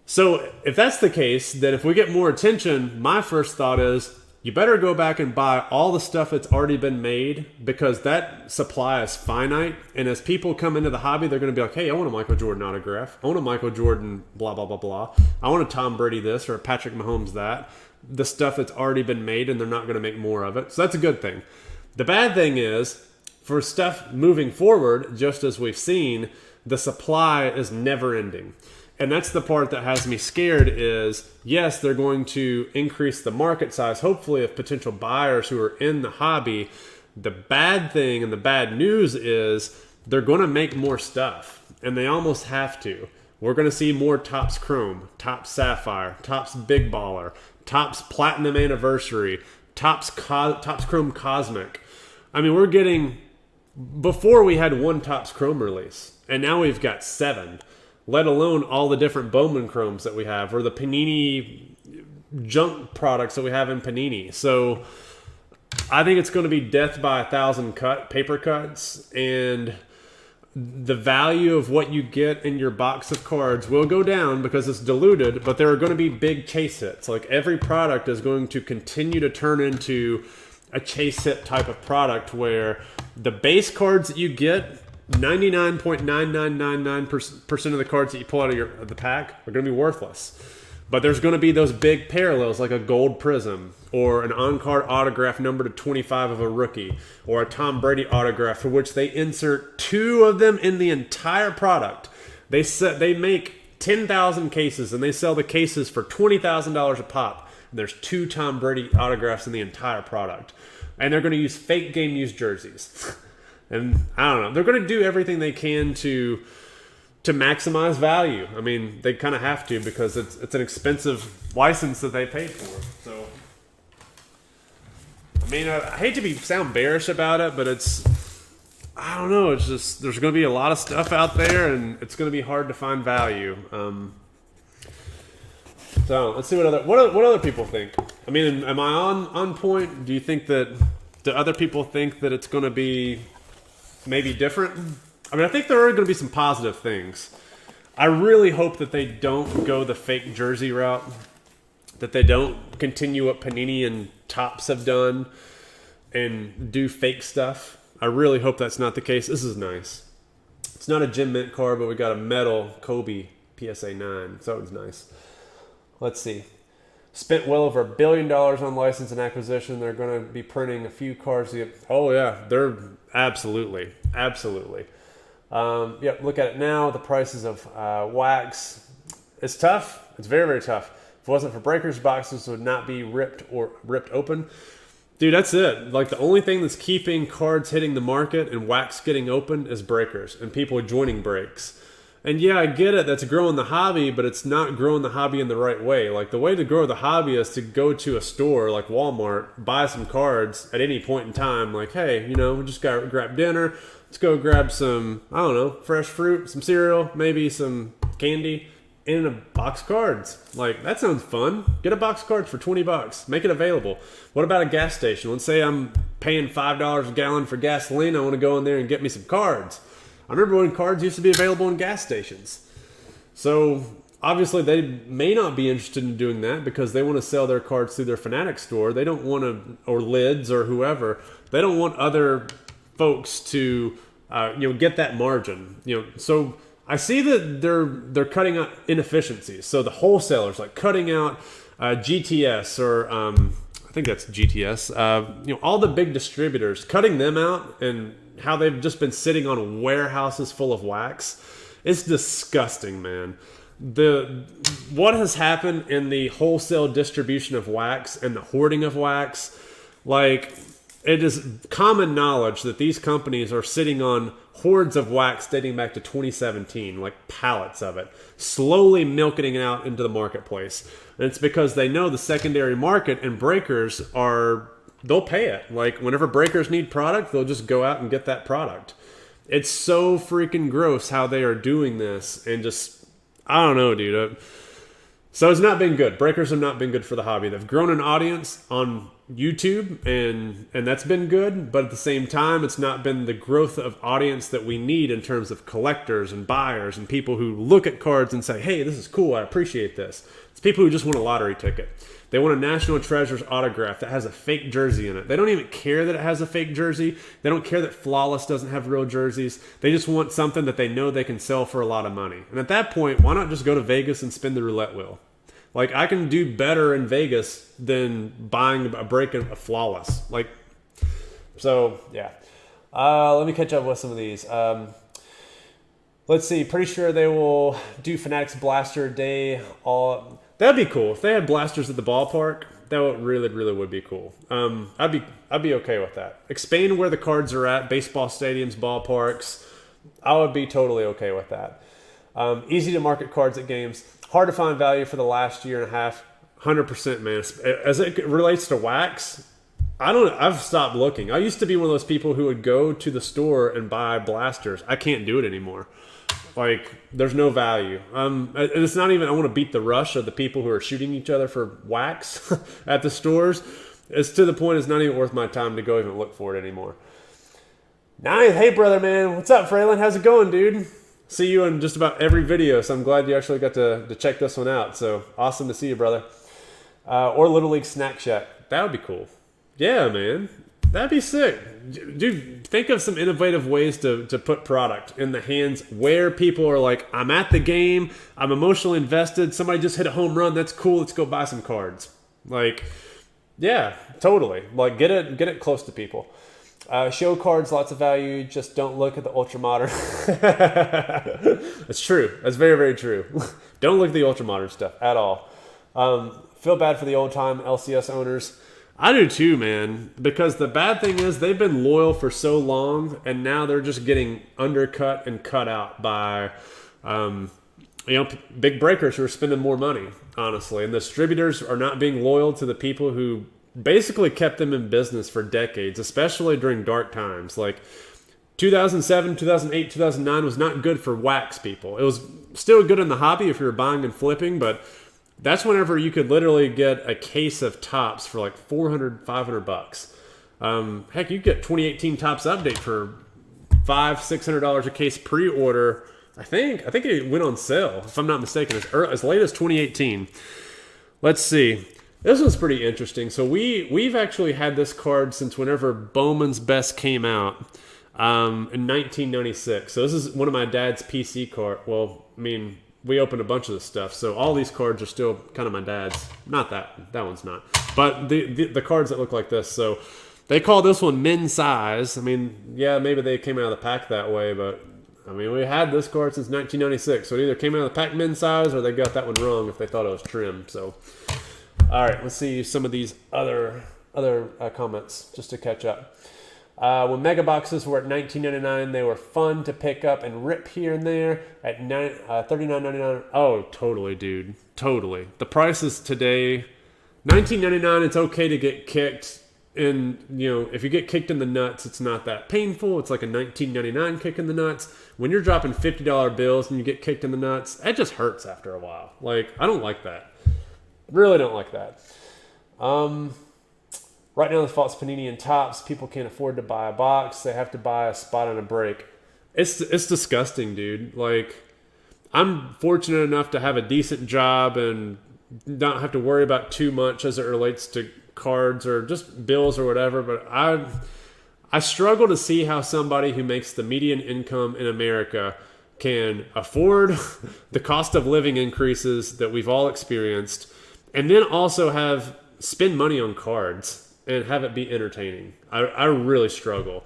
So if that's the case, then if we get more attention, my first thought is you better go back and buy all the stuff that's already been made, because that supply is finite. And as people come into the hobby, they're going to be like, hey, I want a Michael Jordan autograph. I want a Michael Jordan blah, blah, blah, blah. I want a Tom Brady this or a Patrick Mahomes that. The stuff that's already been made, and they're not going to make more of it. So that's a good thing. The bad thing is, for stuff moving forward, just as we've seen, the supply is never ending. And that's the part that has me scared is, yes, they're going to increase the market size, hopefully, of potential buyers who are in the hobby. The bad thing and the bad news is they're going to make more stuff, and they almost have to. We're going to see more Topps Chrome, Topps Sapphire, Topps Big Baller, Topps Platinum Anniversary, Topps Chrome Cosmic. I mean, we're getting... Before we had one Topps Chrome release, and now we've got 7, let alone all the different Bowman Chromes that we have, or the Panini junk products that we have in Panini. So I think it's going to be death by 1,000 paper cuts, and the value of what you get in your box of cards will go down because it's diluted, but there are going to be big chase hits. Like every product is going to continue to turn into a chase hit type of product where the base cards that you get, 99.9999% of the cards that you pull out of the pack are going to be worthless. But there's going to be those big parallels like a gold prism or an on-card autograph number to 25 of a rookie, or a Tom Brady autograph for which they insert 2 of them in the entire product. They make 10,000 cases and they sell the cases for $20,000 a pop. And there's 2 Tom Brady autographs in the entire product. And they're going to use fake game used jerseys. And I don't know. They're going to do everything they can to maximize value. I mean, they kind of have to, because it's an expensive license that they paid for. So, I mean, I hate to sound bearish about it, but I don't know. It's just, there's going to be a lot of stuff out there, and it's going to be hard to find value. So let's see what other people think. I mean, am I on point? Do you think do other people think that it's going to be maybe different? I mean, I think there are going to be some positive things. I really hope that they don't go the fake jersey route, that they don't continue what Panini and Topps have done and do fake stuff. I really hope that's not the case. This is nice. It's not a Gem Mint card, but we got a metal Kobe PSA 9, so it was nice. Let's see. Spent well over $1 billion on license and acquisition. They're going to be printing a few cards. Oh, yeah. They're absolutely. Yep, look at it now. The prices of wax. It's tough. It's very, very tough. If it wasn't for breakers, boxes would not be ripped open. Dude, that's it. Like, the only thing that's keeping cards hitting the market and wax getting open is breakers and people joining breaks. And yeah, I get it. That's growing the hobby, but it's not growing the hobby in the right way. Like, the way to grow the hobby is to go to a store like Walmart, buy some cards at any point in time. Like, hey, we just got to grab dinner. Let's go grab some, I don't know, fresh fruit, some cereal, maybe some candy, and a box of cards. Like, that sounds fun. Get a box of cards for $20. Make it available. What about a gas station? Let's say I'm paying $5 a gallon for gasoline. I want to go in there and get me some cards. I remember when cards used to be available in gas stations. So obviously they may not be interested in doing that because they want to sell their cards through their Fanatic store. They don't want to, or Lids or whoever. They don't want other folks to get that margin. So I see that they're cutting out inefficiencies. So the wholesalers, like cutting out GTS or I think that's GTS. All the big distributors, cutting them out, and how they've just been sitting on warehouses full of wax. It's disgusting, man. What has happened in the wholesale distribution of wax and the hoarding of wax, like, it is common knowledge that these companies are sitting on hordes of wax dating back to 2017, like pallets of it, slowly milking it out into the marketplace. And it's because they know the secondary market and breakers they'll pay it. Like, whenever breakers need product, they'll just go out and get that product. It's so freaking gross how they are doing this, and just, I don't know, dude. So it's not been good. Breakers have not been good for the hobby. They've grown an audience on YouTube, and that's been good, but at the same time, it's not been the growth of audience that we need in terms of collectors and buyers and people who look at cards and say, hey, this is cool, I appreciate this. It's people who just want a lottery ticket. They want a National Treasures autograph that has a fake jersey in it. They don't even care that it has a fake jersey. They don't care that Flawless doesn't have real jerseys. They just want something that they know they can sell for a lot of money. And at that point, why not just go to Vegas and spin the roulette wheel? Like, I can do better in Vegas than buying a break of Flawless. Like, so, yeah. Let me catch up with some of these. Let's see. Pretty sure they will do Fanatics Blaster Day. That'd be cool. If they had blasters at the ballpark, that would really would be cool. I'd be okay with that. Expand where the cards are at, baseball stadiums, ballparks. I would be totally okay with that. Easy to market cards at games. Hard to find value for the last year and a half. 100%, man. As it relates to wax, I've stopped looking. I used to be one of those people who would go to the store and buy blasters. I can't do it anymore. Like, there's no value. And it's not even, I want to beat the rush of the people who are shooting each other for wax at the stores. It's to the point it's not even worth my time to go even look for it anymore. Nice. Hey, brother, man. What's up, Fraylin? How's it going, dude? See you in just about every video, so I'm glad you actually got to check this one out. So awesome to see you, brother. Or Little League Snack Shack. That would be cool. Yeah, man. That'd be sick. Dude, think of some innovative ways to put product in the hands where people are like, I'm at the game, I'm emotionally invested, somebody just hit a home run, that's cool, let's go buy some cards. Like, yeah, totally. Like, get it close to people. Show cards, lots of value. Just don't look at the ultra modern. That's true. That's very true. Don't look at the ultra modern stuff at all. Feel bad for the old time LCS owners. I do too, man. Because the bad thing is they've been loyal for so long, and now they're just getting undercut and cut out by, big breakers who are spending more money. Honestly, and the distributors are not being loyal to the people who basically kept them in business for decades, especially during dark times. Like 2007, 2008, 2009 was not good for wax people. It was still good in the hobby if you were buying and flipping, but that's whenever you could literally get a case of Topps for like $400, $500. Heck, you get 2018 Topps Update for $500, $600 a case pre-order. I think it went on sale, if I'm not mistaken, as late as 2018. Let's see. This one's pretty interesting. So we've actually had this card since whenever Bowman's Best came out in 1996. So this is one of my dad's PC card. Well, I mean, we opened a bunch of this stuff. So all these cards are still kind of my dad's. Not that one's not. But the cards that look like this. So they call this one men's size. I mean, yeah, maybe they came out of the pack that way, but I mean, we had this card since 1996. So it either came out of the pack men's size or they got that one wrong if they thought it was trim. So all right, let's see some of these other comments just to catch up. When mega boxes were at $19.99, they were fun to pick up and rip here and there at $39.99. Oh, totally, dude. Totally. The prices today, $19.99, it's okay to get kicked. And, if you get kicked in the nuts, it's not that painful. It's like a $19.99 kick in the nuts. When you're dropping $50 bills and you get kicked in the nuts, it just hurts after a while. Like, I don't like that. Really don't like that. Right now, the fault's Panini and Topps. People can't afford to buy a box. They have to buy a spot on a break. It's disgusting, dude. Like, I'm fortunate enough to have a decent job and not have to worry about too much as it relates to cards or just bills or whatever. But I struggle to see how somebody who makes the median income in America can afford the cost of living increases that we've all experienced, and then also spend money on cards and have it be entertaining. I really struggle.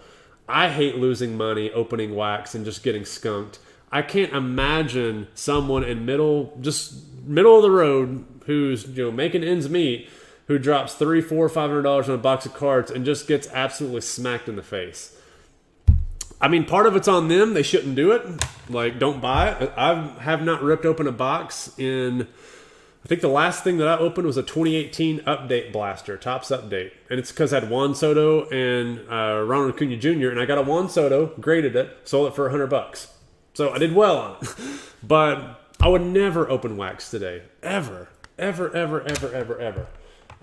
I hate losing money opening wax and just getting skunked. I can't imagine someone in middle of the road who's making ends meet who drops $300, $400, $500 on a box of cards and just gets absolutely smacked in the face. I mean, part of it's on them. They shouldn't do it. Like, don't buy it. I have not ripped open a box in, I think the last thing that I opened was a 2018 Update Blaster, Topps Update. And it's because I had Juan Soto and Ronald Acuna Jr., and I got a Juan Soto, graded it, sold it for $100. So I did well on it. But I would never open wax today. Ever.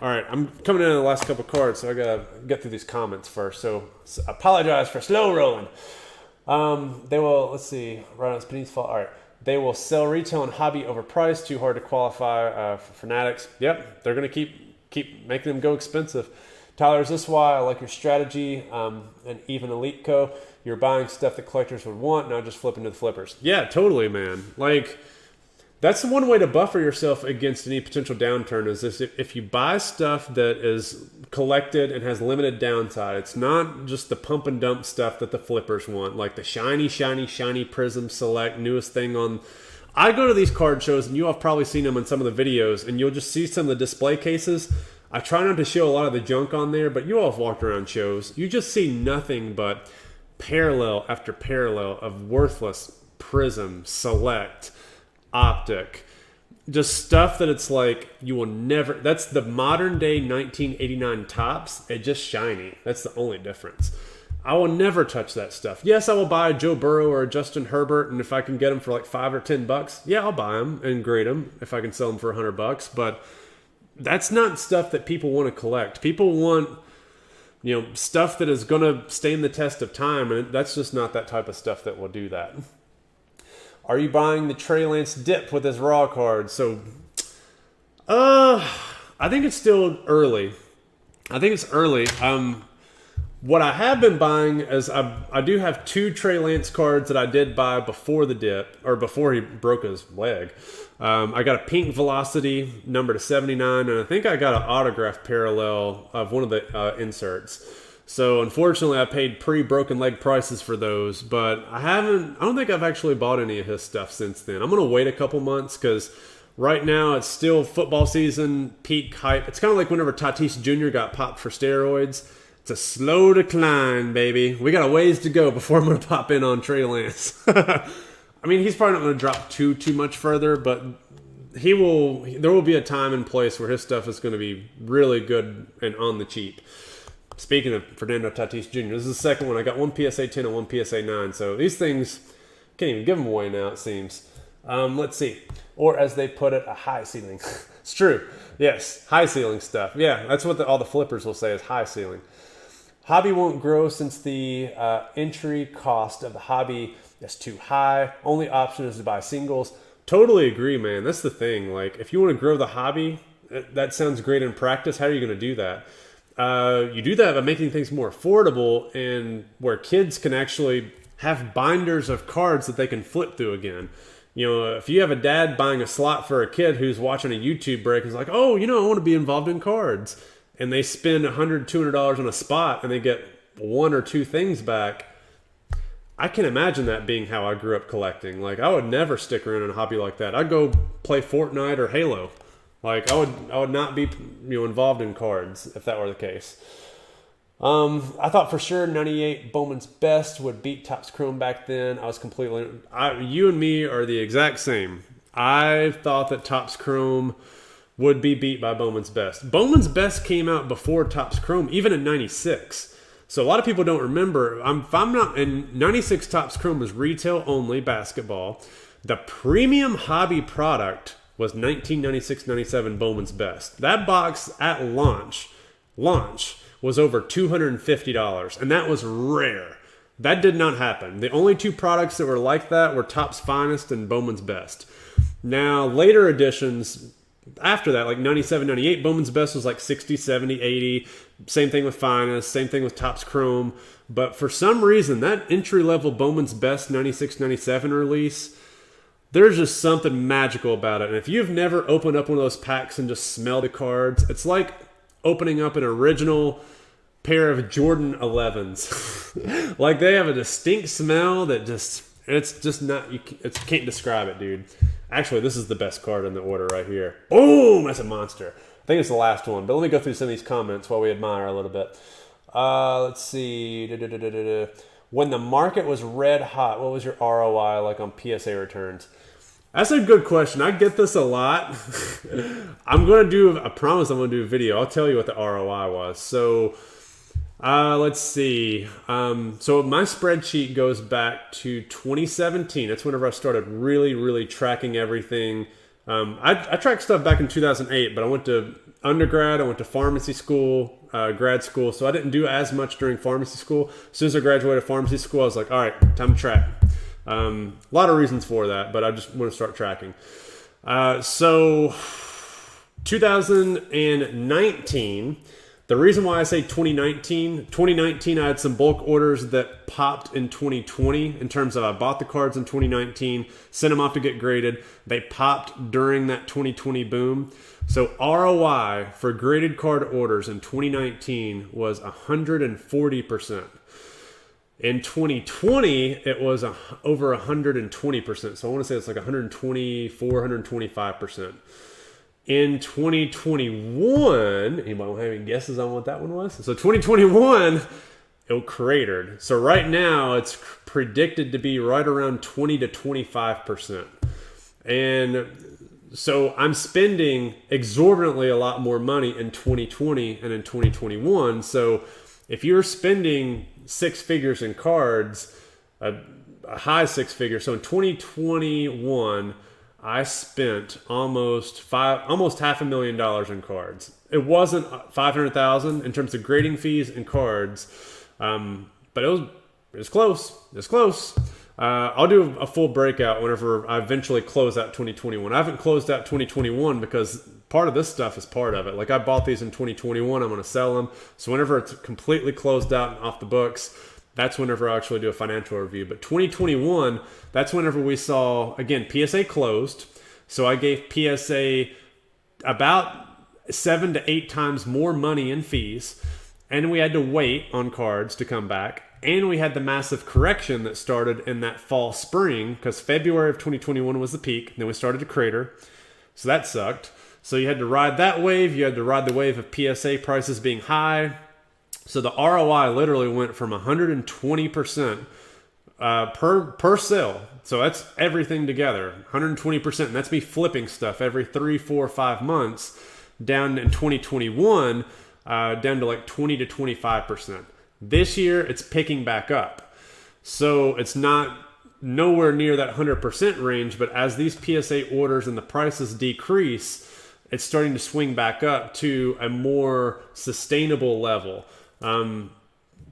All right, I'm coming in on the last couple cards, so I gotta get through these comments first. So apologize for slow rolling. They will, let's see, right on Panini's fault. All right, they will sell retail and hobby overpriced, too hard to qualify for fanatics. Yep, they're gonna keep making them go expensive. Tyler, is this why I like your strategy? And even Elite Co, you're buying stuff that collectors would want, not just flipping to the flippers. Yeah, totally, man. Like, that's the one way to buffer yourself against any potential downturn is this, if you buy stuff that is collected and has limited downside, it's not just the pump and dump stuff that the flippers want, like the shiny Prism Select, newest thing on. I go to these card shows, and you all have probably seen them in some of the videos, and you'll just see some of the display cases. I try not to show a lot of the junk on there, but you all have walked around shows. You just see nothing but parallel after parallel of worthless Prism, Select, Optic, just stuff that it's like you will never. That's the modern day 1989 tops. It's just shiny. That's the only difference. I will never touch that stuff. Yes, I will buy a Joe Burrow or a Justin Herbert, and if I can get them for like $5 or $10, yeah, I'll buy them and grade them if I can sell them for $100. But that's not stuff that people want to collect. People want, stuff that is going to stand the test of time, and that's just not that type of stuff that will do that. Are you buying the Trey Lance dip with his raw card? So, I think it's still early. What I have been buying is I do have 2 Trey Lance cards that I did buy before the dip, or before he broke his leg. I got a pink Velocity number to 79, and I think I got an autograph parallel of one of the inserts. So unfortunately, I paid pre-broken leg prices for those, but I don't think I've actually bought any of his stuff since then. I'm going to wait a couple months because right now it's still football season, peak hype. It's kind of like whenever Tatis Jr. got popped for steroids. It's a slow decline, baby. We got a ways to go before I'm going to pop in on Trey Lance. I mean, he's probably not going to drop too much further, but there will be a time and place where his stuff is going to be really good and on the cheap. Speaking of Fernando Tatis Jr., this is the second one. I got one PSA 10 and one PSA 9. So these things, can't even give them away now, it seems. Let's see. Or as they put it, a high ceiling. It's true. Yes, high ceiling stuff. Yeah, that's what all the flippers will say is high ceiling. Hobby won't grow since the entry cost of the hobby is too high. Only option is to buy singles. Totally agree, man. That's the thing. Like, if you want to grow the hobby, that sounds great in practice. How are you going to do that? You do that by making things more affordable and where kids can actually have binders of cards that they can flip through again. If you have a dad buying a slot for a kid who's watching a YouTube break and is like, oh, I want to be involved in cards, and they spend $100, $200 on a spot and they get 1 or 2 things back, I can imagine that being how I grew up collecting. Like, I would never stick around in a hobby like that. I'd go play Fortnite or Halo. Like, I would not be involved in cards if that were the case. I thought for sure 98 Bowman's Best would beat Topps Chrome back then. I was completely... you and me are the exact same. I thought that Topps Chrome would be beat by Bowman's Best. Bowman's Best came out before Topps Chrome, even in 96. So a lot of people don't remember. If I'm not... In 96, Topps Chrome was retail only basketball. The premium hobby product was 1996-97 Bowman's Best. That box at launch was over $250, and that was rare. That did not happen. The only 2 products that were like that were Topps Finest and Bowman's Best. Now, later editions after that, like 97, 98, Bowman's Best was like 60, 70, 80. Same thing with Finest, same thing with Topps Chrome. But for some reason, that entry-level Bowman's Best 96, 97 release, there's just something magical about it. And if you've never opened up one of those packs and just smelled the cards, it's like opening up an original pair of Jordan 11s. Like, they have a distinct smell that it's just not, you can't describe it, dude. Actually, this is the best card in the order right here. Boom! That's a monster. I think it's the last one, but let me go through some of these comments while we admire a little bit. Let's see. When the market was red hot, what was your ROI like on PSA returns? That's a good question. I get this a lot. I promise I'm going to do a video. I'll tell you what the ROI was. So, let's see. So my spreadsheet goes back to 2017. That's whenever I started really, really tracking everything. I tracked stuff back in 2008, but I went to undergrad, I went to pharmacy school, grad school. So I didn't do as much during pharmacy school. As soon as I graduated pharmacy school, I was like, all right, time to track. A lot of reasons for that, but I just want to start tracking. So 2019, the reason why I say 2019, I had some bulk orders that popped in 2020 in terms of I bought the cards in 2019, sent them off to get graded. They popped during that 2020 boom. So ROI for graded card orders in 2019 was 140%. In 2020, it was over 120%. So I want to say it's like 124, 125%. In 2021, anybody have any guesses on what that one was? So 2021, it cratered. So right now, it's predicted to be right around 20 to 25%. And so I'm spending exorbitantly a lot more money in 2020 and in 2021. So if you're spending six figures in cards, a high six figure. So in 2021, I spent almost $500,000 in cards. It wasn't $500,000 in terms of grading fees and cards, but it was close. It's close. I'll do a full breakout whenever I eventually close out 2021. I haven't closed out 2021 because part of this stuff is part of it. Like I bought these in 2021, I'm going to sell them. So whenever it's completely closed out and off the books, that's whenever I actually do a financial review. But 2021, that's whenever we saw, again, PSA closed. So I gave PSA about 7 to 8 times more money in fees. And we had to wait on cards to come back. And we had the massive correction that started in that fall spring because February of 2021 was the peak. Then we started to crater. So that sucked. So you had to ride that wave. You had to ride the wave of PSA prices being high. So the ROI literally went from 120% per sale. So that's everything together, 120%. And that's me flipping stuff every 3, 4, 5 months down in 2021, down to like 20 to 25%. This year, it's picking back up. So it's not nowhere near that 100% range, but as these PSA orders and the prices decrease, it's starting to swing back up to a more sustainable level.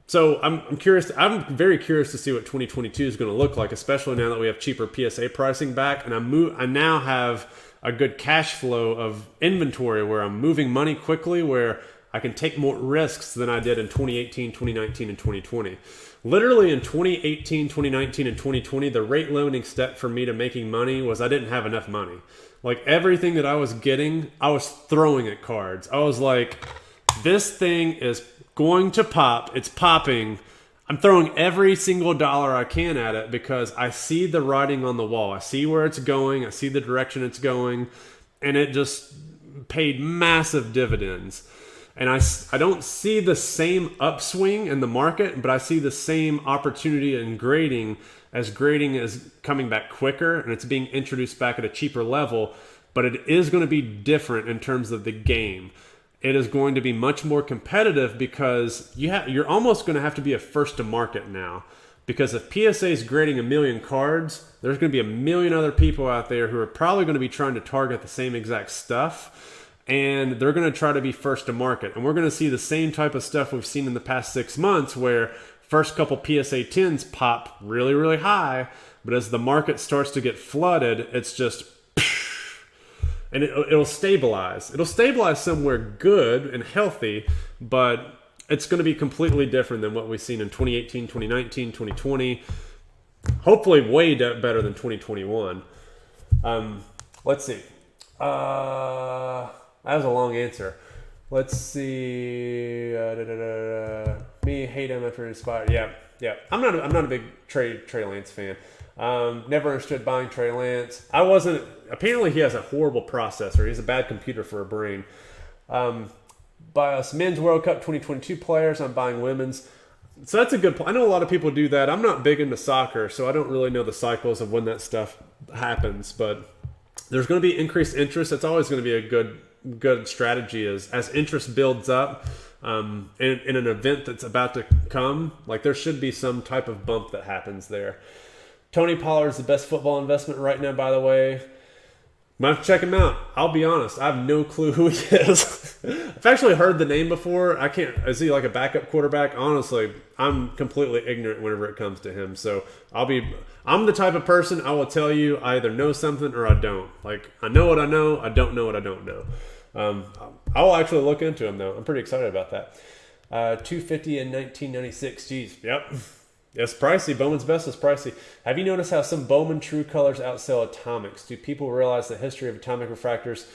So I'm curious. I'm very curious to see what 2022 is going to look like, especially now that we have cheaper PSA pricing back, and I now have a good cash flow of inventory where I'm moving money quickly, where I can take more risks than I did in 2018, 2019, and 2020. Literally in 2018, 2019, and 2020, the rate limiting step for me to making money was I didn't have enough money. Like everything that I was getting, I was throwing at cards. I was like, this thing is going to pop. It's popping. I'm throwing every single dollar I can at it because I see the writing on the wall. I see where it's going. I see the direction it's going. And it just paid massive dividends. And I don't see the same upswing in the market, but I see the same opportunity in grading as grading is coming back quicker and it's being introduced back at a cheaper level. But it is going to be different in terms of the game. It is going to be much more competitive because you're almost going to have to be a first to market now. Because if PSA is grading 1 million cards, there's going to be 1 million other people out there who are probably going to be trying to target the same exact stuff. And they're going to try to be first to market. And we're going to see the same type of stuff we've seen in the past 6 months where first couple PSA 10s pop really, really high. But as the market starts to get flooded, it's just... And it'll stabilize. It'll stabilize somewhere good and healthy, but it's going to be completely different than what we've seen in 2018, 2019, 2020. Hopefully way better than 2021. Let's see. That was a long answer. Let's see. Me hate him after inspired. Yeah. I'm not a big Trey Lance fan. Never understood buying Trey Lance. Apparently he has a horrible processor. He's a bad computer for a brain. Buy us men's World Cup 2022 players. I'm buying women's. So that's a good point. I know a lot of people do that. I'm not big into soccer, so I don't really know the cycles of when that stuff happens. But there's going to be increased interest. That's always going to be a good strategy as interest builds up in an event that's about to come. Like there should be some type of bump that happens there. Tony Pollard is the best football investment right now, by the way. Might have to check him out. I'll be honest, I have no clue who he is. I've actually heard the name before. I can't. Is he like a backup quarterback? Honestly, I'm completely ignorant whenever it comes to him. So I'm the type of person, I will tell you I either know something or I don't. Like, I know what I know. I don't know what I don't know. I'll actually look into him though. I'm pretty excited about that. 250 in 1996. Jeez. Yep. It's pricey. Bowman's Best is pricey. Have you noticed how some Bowman True Colors outsell Atomics? Do people realize the history of atomic refractors?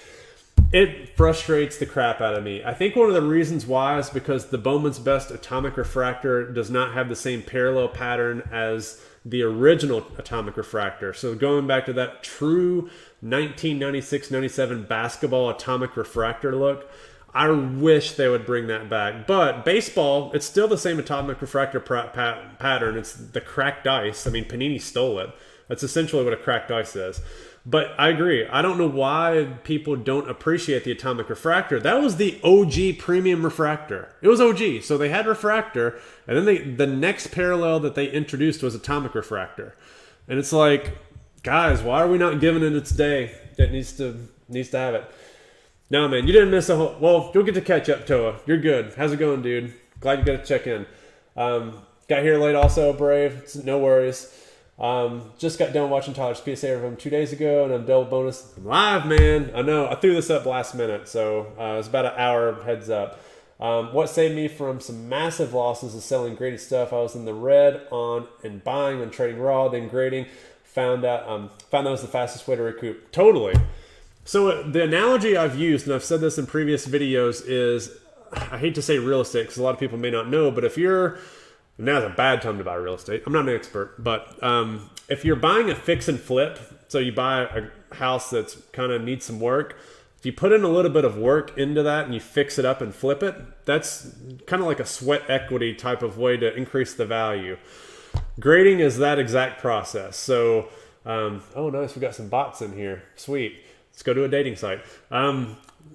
It frustrates the crap out of me. I think one of the reasons why is because the Bowman's Best atomic refractor does not have the same parallel pattern as the original atomic refractor. So going back to that true 1996-97 basketball atomic refractor look, I wish they would bring that back. But baseball, it's still the same atomic refractor pattern. It's the cracked ice. I mean, Panini stole it. That's essentially what a cracked ice is. But I agree. I don't know why people don't appreciate the atomic refractor. That was the OG premium refractor. It was OG. So they had refractor, and then the next parallel that they introduced was atomic refractor. And it's like, guys, why are we not giving it its day? It needs to have it. No, man, you didn't miss a whole... Well, you'll get to catch up, Toa. You're good. How's it going, dude? Glad you got to check in. Got here late also, Brave. No worries. Just got done watching Tyler's PSA of him 2 days ago, and I'm double bonus. I'm live, man. I know. I threw this up last minute, so it was about an hour heads up. What saved me from some massive losses is selling graded stuff. I was in the red on and buying and trading raw, then grading. Found that was the fastest way to recoup. Totally. So the analogy I've used, and I've said this in previous videos, is, I hate to say real estate because a lot of people may not know, but if you're, now's a bad time to buy real estate. I'm not an expert, but if you're buying a fix and flip, so you buy a house that's kind of needs some work, if you put in a little bit of work into that and you fix it up and flip it, that's kind of like a sweat equity type of way to increase the value. Grading is that exact process. So, oh nice, we got some bots in here. Sweet. Let's go to a dating site.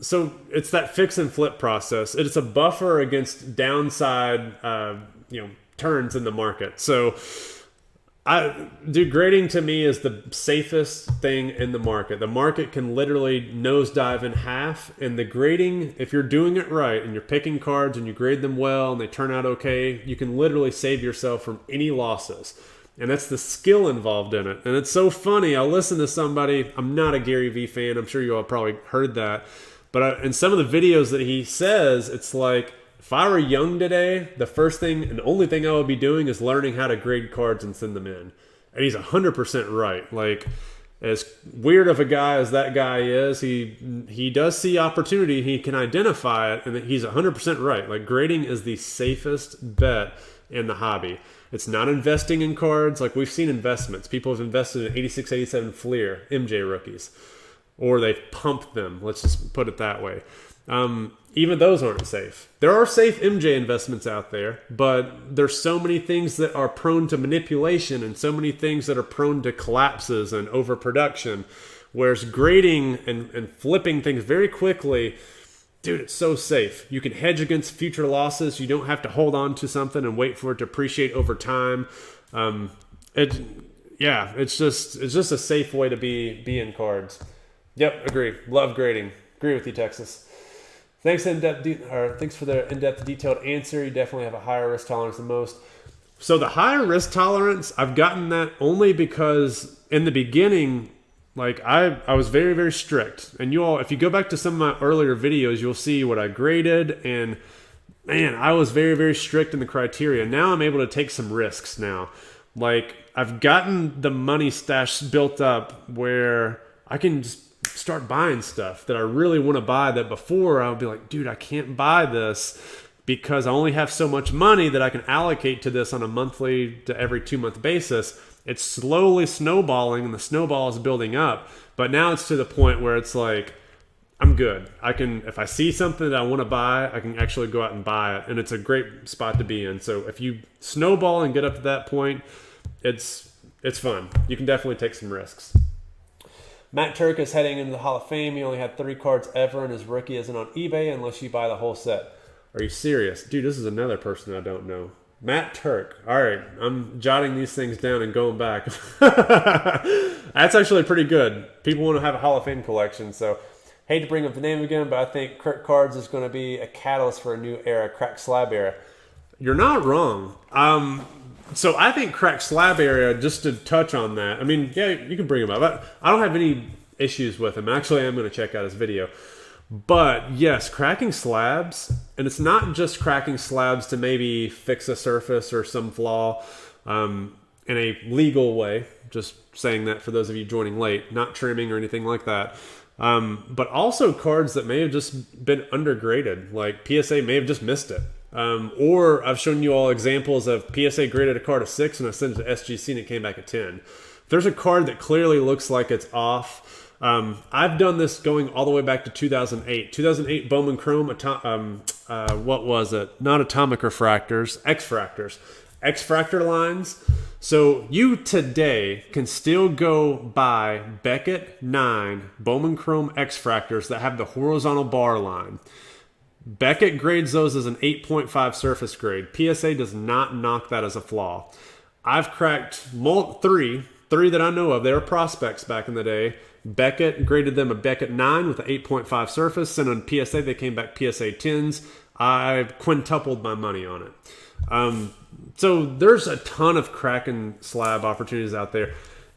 So it's that fix and flip process. It's a buffer against downside, turns in the market. So, grading to me is the safest thing in the market. The market can literally nosedive in half, and the grading, if you're doing it right and you're picking cards and you grade them well and they turn out okay, you can literally save yourself from any losses. And that's the skill involved in it. And it's so funny. I'll listen to somebody. I'm not a Gary Vee fan. I'm sure you all probably heard that. But in some of the videos that he says, it's like, if I were young today, the first thing and only thing I would be doing is learning how to grade cards and send them in. And he's 100% right. Like, as weird of a guy as that guy is, he does see opportunity. He can identify it. And he's 100% right. Like, grading is the safest bet in the hobby. It's not investing in cards. Like, we've seen investments. People have invested in 86, 87 Fleer, MJ rookies. Or they've pumped them. Let's just put it that way. Even those aren't safe. There are safe MJ investments out there, but there's so many things that are prone to manipulation and so many things that are prone to collapses and overproduction. Whereas grading and flipping things very quickly, dude, it's so safe. You can hedge against future losses. You don't have to hold on to something and wait for it to appreciate over time. It's just a safe way to be in cards. Yep, agree. Love grading. Agree with you, Texas. Thanks for the in-depth, detailed answer. You definitely have a higher risk tolerance than most. So the higher risk tolerance, I've gotten that only because in the beginning, like I was very, very strict. And you all, if you go back to some of my earlier videos, you'll see what I graded. And man, I was very, very strict in the criteria. Now I'm able to take some risks now. Like, I've gotten the money stash built up where I can just start buying stuff that I really want to buy, that before I would be like, dude, I can't buy this because I only have so much money that I can allocate to this on a monthly to every 2 month basis. It's slowly snowballing and the snowball is building up. But now it's to the point where it's like, I'm good. If I see something that I want to buy, I can actually go out and buy it. And it's a great spot to be in. So if you snowball and get up to that point, it's fun. You can definitely take some risks. Matt Turk is heading into the Hall of Fame. He only had 3 cards ever, and his rookie isn't on eBay unless you buy the whole set. Are you serious? Dude, this is another person I don't know. Matt Turk. All right, I'm jotting these things down and going back. That's actually pretty good. People want to have a Hall of Fame collection, so hate to bring up the name again, but I think Crit Cards is going to be a catalyst for a new era, cracked slab era. You're not wrong. So I think cracked slab area, just to touch on that, I mean, yeah, you can bring him up. I don't have any issues with him. Actually, I'm going to check out his video. But yes, cracking slabs, and it's not just cracking slabs to maybe fix a surface or some flaw in a legal way. Just saying that for those of you joining late, not trimming or anything like that. But also cards that may have just been undergraded, like PSA may have just missed it. Or I've shown you all examples of PSA graded a card a 6 and I sent it to SGC and it came back a 10. If there's a card that clearly looks like it's off, I've done this going all the way back to 2008. 2008 Bowman Chrome, what was it? Not atomic refractors, X-fractors. X-fractor lines. So you today can still go buy Beckett 9 Bowman Chrome X-fractors that have the horizontal bar line. Beckett grades those as an 8.5 surface grade. PSA does not knock that as a flaw. I've cracked three that I know of. They were prospects back in the day. Beckett graded them a Beckett 9 with an 8.5 surface, and on PSA they came back PSA 10s. I quintupled my money on it. So there's a ton of cracking slab opportunities out there.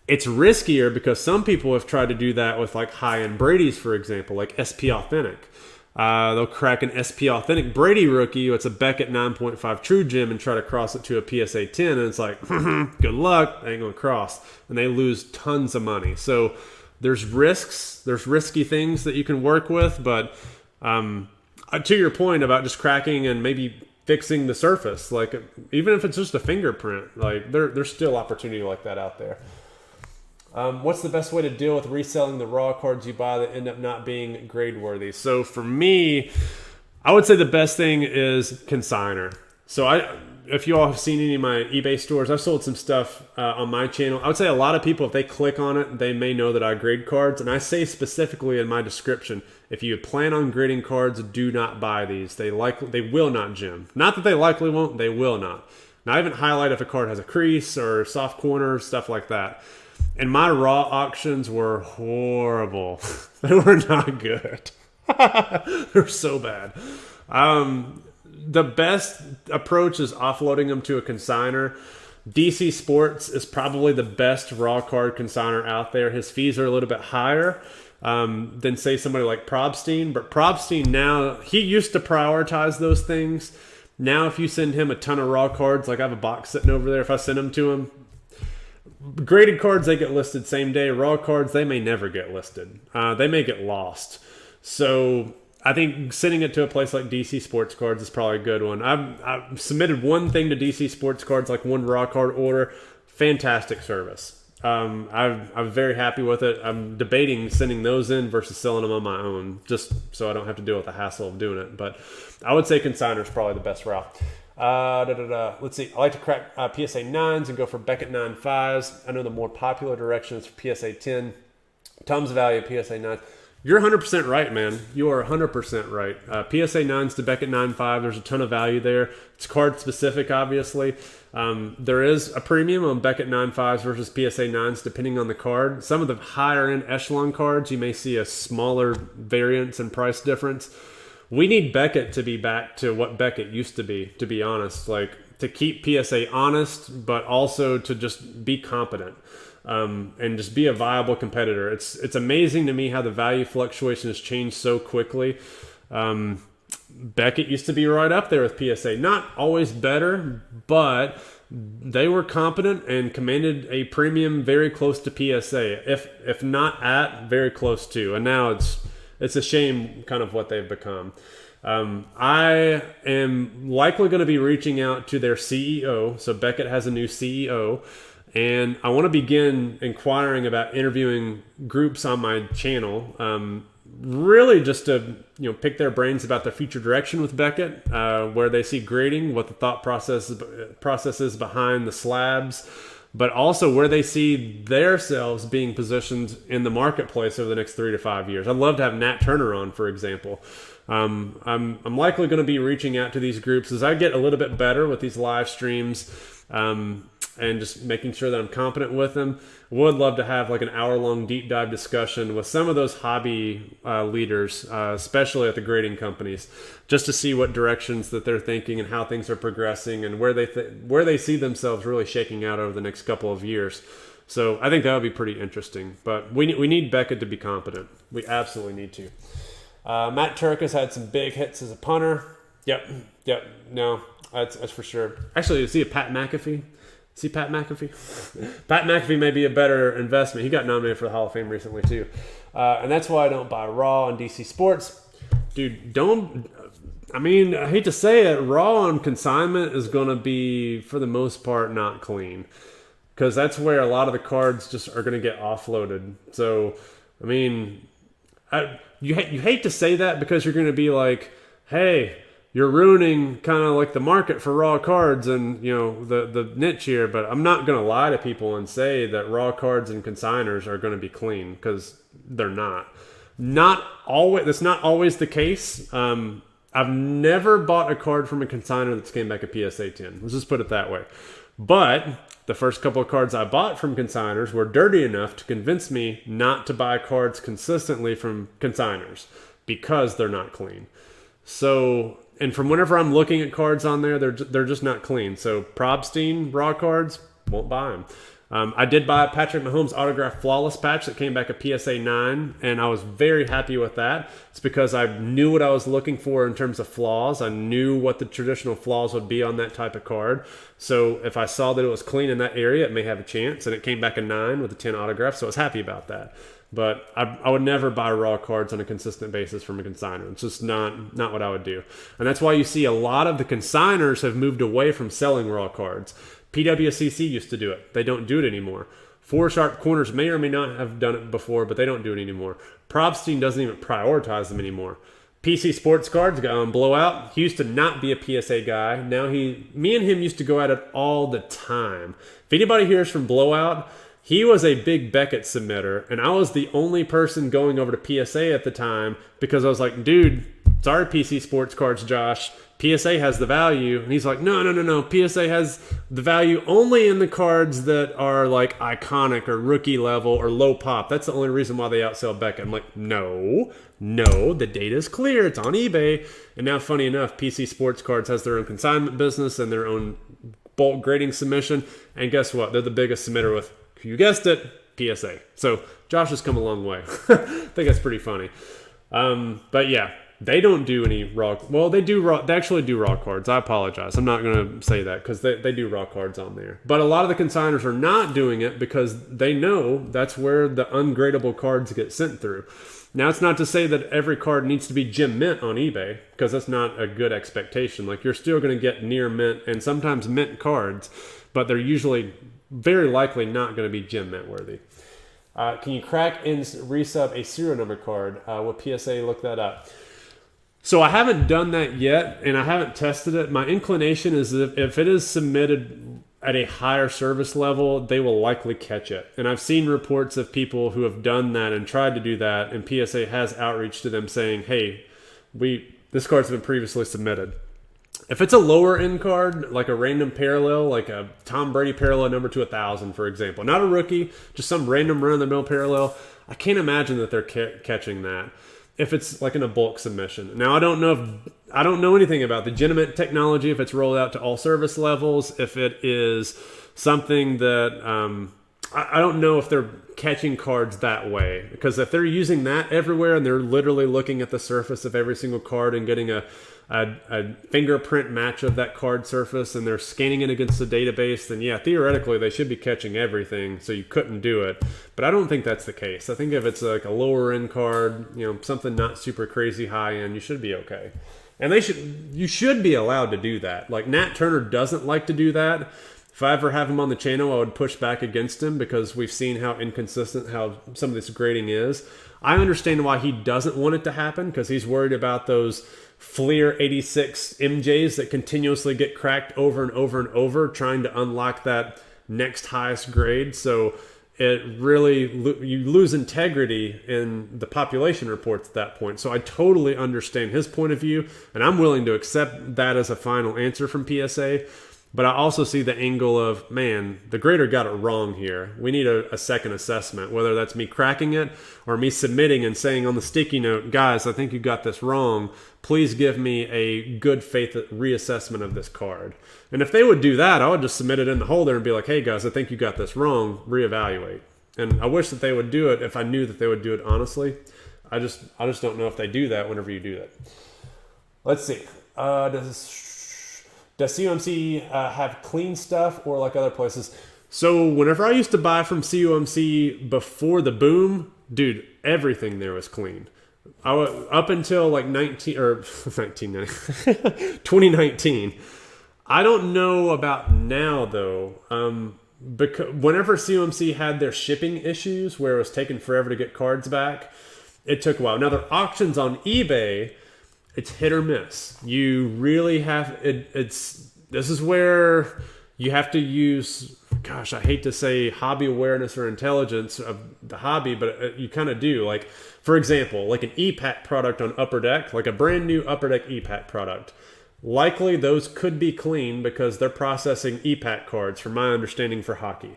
It's riskier because some people have tried to do that with like high-end Brady's, for example, like SP Authentic. They'll crack an SP Authentic Brady rookie. It's a Beckett 9.5 True Gem and try to cross it to a PSA 10. And it's like, good luck. Ain't going to cross. And they lose tons of money. So there's risks. There's risky things that you can work with. But to your point about just cracking and maybe fixing the surface, like even if it's just a fingerprint, like there's still opportunity like that out there. What's the best way to deal with reselling the raw cards you buy that end up not being grade worthy? So for me, I would say the best thing is consigner. So if you all have seen any of my eBay stores, I've sold some stuff on my channel. I would say a lot of people, if they click on it, they may know that I grade cards. And I say specifically in my description, if you plan on grading cards, do not buy these. They will not gem. Not that they likely won't, they will not. Now I haven't highlighted if a card has a crease or soft corner, stuff like that. And my raw auctions were horrible. They were not good. They're so bad. The best approach is offloading them to a consigner. DC Sports is probably the best raw card consigner out there. His fees are a little bit higher than, say, somebody like Probstein. But Probstein now, he used to prioritize those things. Now if you send him a ton of raw cards, like I have a box sitting over there, if I send them to him, graded cards, they get listed same day. Raw cards, they may never get listed. They may get lost. So I think sending it to a place like DC Sports Cards is probably a good one. I've submitted one thing to DC Sports Cards, like one raw card order. Fantastic service. I'm very happy with it. I'm debating sending those in versus selling them on my own, just so I don't have to deal with the hassle of doing it. But I would say consigner is probably the best route. Let's see. I like to crack PSA 9s and go for Beckett 9.5s. I know the more popular direction is for PSA 10. Tons of value PSA 9. You're 100% right, man. You are 100% right. PSA 9s to Beckett 9.5, there's a ton of value there. It's card specific, obviously. There is a premium on Beckett 9.5s versus PSA 9s depending on the card. Some of the higher end echelon cards, you may see a smaller variance and price difference. We need Beckett to be back to what Beckett used to be honest. Like, to keep PSA honest, but also to just be competent and just be a viable competitor. It's amazing to me how the value fluctuation has changed so quickly. Beckett used to be right up there with PSA. Not always better, but they were competent and commanded a premium very close to PSA, if not at, very close to. And now it's a shame kind of what they've become. I am likely going to be reaching out to their CEO. So Beckett has a new CEO. And I want to begin inquiring about interviewing groups on my channel. Really just to pick their brains about the future direction with Beckett, where they see grading, what the thought process is behind the slabs, but also where they see themselves being positioned in the marketplace over the next 3 to 5 years. I'd love to have Nat Turner on, for example. I'm likely going to be reaching out to these groups as I get a little bit better with these live streams. and just making sure that I'm competent with them. Would love to have like an hour-long deep dive discussion with some of those hobby leaders, especially at the grading companies, just to see what directions that they're thinking and how things are progressing and where they see themselves really shaking out over the next couple of years. So I think that would be pretty interesting. But we need Beckett to be competent. We absolutely need to. Matt Turk has had some big hits as a punter. Yep. No, that's for sure. Actually, you see a Pat McAfee. See Pat McAfee? Pat McAfee may be a better investment. He got nominated for the Hall of Fame recently too. And that's why I don't buy Raw on DC Sports. Dude, I hate to say it, Raw on Consignment is going to be, for the most part, not clean. Because that's where a lot of the cards just are going to get offloaded. So, you hate to say that because you're going to be like, hey, you're ruining kind of like the market for raw cards and, the niche here. But I'm not going to lie to people and say that raw cards and consigners are going to be clean, because they're not. That's not always the case. I've never bought a card from a consigner that's came back a PSA 10. Let's just put it that way. But the first couple of cards I bought from consigners were dirty enough to convince me not to buy cards consistently from consigners because they're not clean. So, and from whenever I'm looking at cards on there, they're just not clean. So Probstein raw cards, won't buy them. I did buy a Patrick Mahomes autographed flawless patch that came back a PSA 9, and I was very happy with that. It's because I knew what I was looking for in terms of flaws. I knew what the traditional flaws would be on that type of card. So if I saw that it was clean in that area, it may have a chance, and it came back a 9 with a 10 autograph, so I was happy about that. But I would never buy raw cards on a consistent basis from a consignor. It's just not what I would do. And that's why you see a lot of the consigners have moved away from selling raw cards. PWCC used to do it. They don't do it anymore. Four Sharp Corners may or may not have done it before, but they don't do it anymore. Probstein doesn't even prioritize them anymore. PC Sports Cards got on Blowout. He used to not be a PSA guy. Now me and him used to go at it all the time. If anybody hears from Blowout, he was a big Beckett submitter, and I was the only person going over to PSA at the time because I was like, dude, sorry PC Sports Cards, Josh. PSA has the value. And he's like, no. PSA has the value only in the cards that are like iconic or rookie level or low pop. That's the only reason why they outsell Beckett. I'm like, no, the data's clear. It's on eBay. And now, funny enough, PC Sports Cards has their own consignment business and their own bulk grading submission. And guess what? They're the biggest submitter with, you guessed it, PSA. So Josh has come a long way. I think that's pretty funny. But yeah. They don't do any raw. Well, they do raw. They actually do raw cards. I apologize. I'm not going to say that because they do raw cards on there. But a lot of the consigners are not doing it because they know that's where the ungradable cards get sent through. Now, it's not to say that every card needs to be gem mint on eBay, because that's not a good expectation. Like, you're still going to get near mint and sometimes mint cards, but they're usually very likely not going to be gem mint worthy. Can you crack and resub a serial number card? Will PSA look that up? So I haven't done that yet, and I haven't tested it. My inclination is that if it is submitted at a higher service level, they will likely catch it. And I've seen reports of people who have done that and tried to do that, and PSA has outreach to them saying, hey, this card's been previously submitted. If it's a lower end card, like a random parallel, like a Tom Brady parallel number to 1,000, for example, not a rookie, just some random run-of-the-mill parallel, I can't imagine that they're catching that. If it's like in a bulk submission. Now, I don't know anything about the Genimint technology, if it's rolled out to all service levels, if it is something that I don't know if they're catching cards that way, because if they're using that everywhere and they're literally looking at the surface of every single card and getting a fingerprint match of that card surface and they're scanning it against the database, then yeah, theoretically they should be catching everything, so you couldn't do it. But I don't think that's the case. I think if it's like a lower end card, something not super crazy high end, you should be okay. And you should be allowed to do that. Like, Nat Turner doesn't like to do that. If I ever have him on the channel, I would push back against him because we've seen how inconsistent how some of this grading is. I understand why he doesn't want it to happen, because he's worried about those Fleer 86 MJs that continuously get cracked over and over and over, trying to unlock that next highest grade. So it really, you lose integrity in the population reports at that point. So I totally understand his point of view, and I'm willing to accept that as a final answer from PSA. But I also see the angle of, man, the grader got it wrong here. We need a second assessment, whether that's me cracking it or me submitting and saying on the sticky note, guys, I think you got this wrong. Please give me a good faith reassessment of this card. And if they would do that, I would just submit it in the holder and be like, hey, guys, I think you got this wrong. Reevaluate. And I wish that they would do it if I knew that they would do it honestly. I just don't know if they do that whenever you do that. Let's see. Does CUMC have clean stuff or like other places? So whenever I used to buy from CUMC before the boom, dude, everything there was clean. Up until like 2019. I don't know about now though. Because whenever CUMC had their shipping issues where it was taking forever to get cards back, it took a while. Now their auctions on eBay, it's hit or miss. You really have this is where you have to use, gosh, I hate to say hobby awareness or intelligence of the hobby, but you kind of do. Like, for example, like an E-Pack product on Upper Deck, like a brand new Upper Deck E-Pack product. Likely those could be clean because they're processing E-Pack cards, from my understanding, for hockey.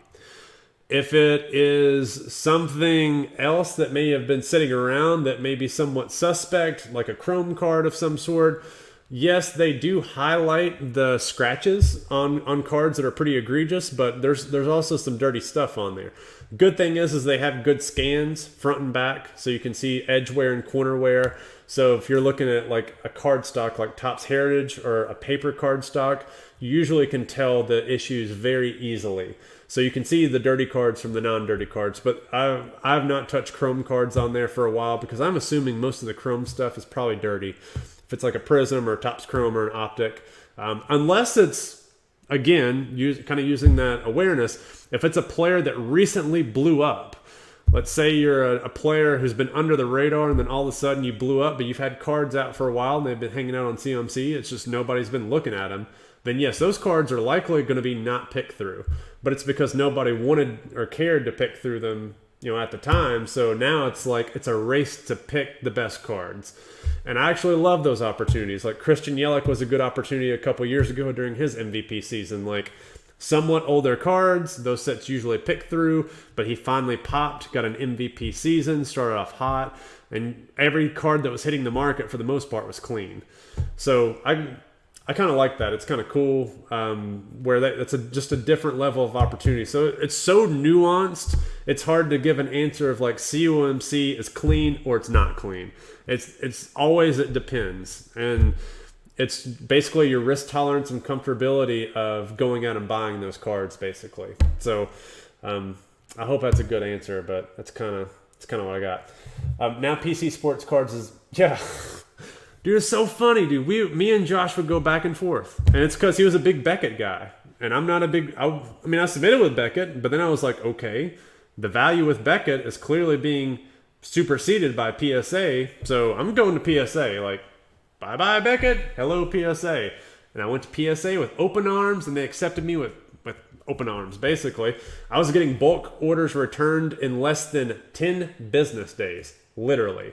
If it is something else that may have been sitting around that may be somewhat suspect, like a chrome card of some sort, yes, they do highlight the scratches on cards that are pretty egregious, but there's also some dirty stuff on there. Good thing is they have good scans front and back, so you can see edge wear and corner wear. So if you're looking at like a card stock like Topps Heritage or a paper card stock, you usually can tell the issues very easily. So you can see the dirty cards from the non-dirty cards, but I've not touched chrome cards on there for a while because I'm assuming most of the chrome stuff is probably dirty. If it's like a Prism or a Topps Chrome or an Optic, unless it's, again, kind of using that awareness, if it's a player that recently blew up. Let's say you're a player who's been under the radar and then all of a sudden you blew up, but you've had cards out for a while and they've been hanging out on CMC. It's just nobody's been looking at them. Then yes, those cards are likely going to be not picked through. But it's because nobody wanted or cared to pick through them, at the time. So now it's like it's a race to pick the best cards. And I actually love those opportunities. Like Christian Yelich was a good opportunity a couple years ago during his MVP season. Like, somewhat older cards, those sets usually pick through, but he finally popped, got an MVP season, started off hot, and every card that was hitting the market for the most part was clean. So I kind of like that. It's kind of cool where that's just a different level of opportunity. So it's so nuanced, it's hard to give an answer of like COMC is clean or it's not clean. It's always, it depends. And it's basically your risk tolerance and comfortability of going out and buying those cards, basically. So I hope that's a good answer, but that's kind of what I got. Now PC Sports Cards is, yeah. Dude, it's so funny, dude. Me and Josh would go back and forth. And it's because he was a big Beckett guy. And I'm not a big, I submitted with Beckett, but then I was like, okay, the value with Beckett is clearly being superseded by PSA. So I'm going to PSA, like, bye-bye, Beckett. Hello, PSA. And I went to PSA with open arms, and they accepted me with open arms, basically. I was getting bulk orders returned in less than 10 business days, literally.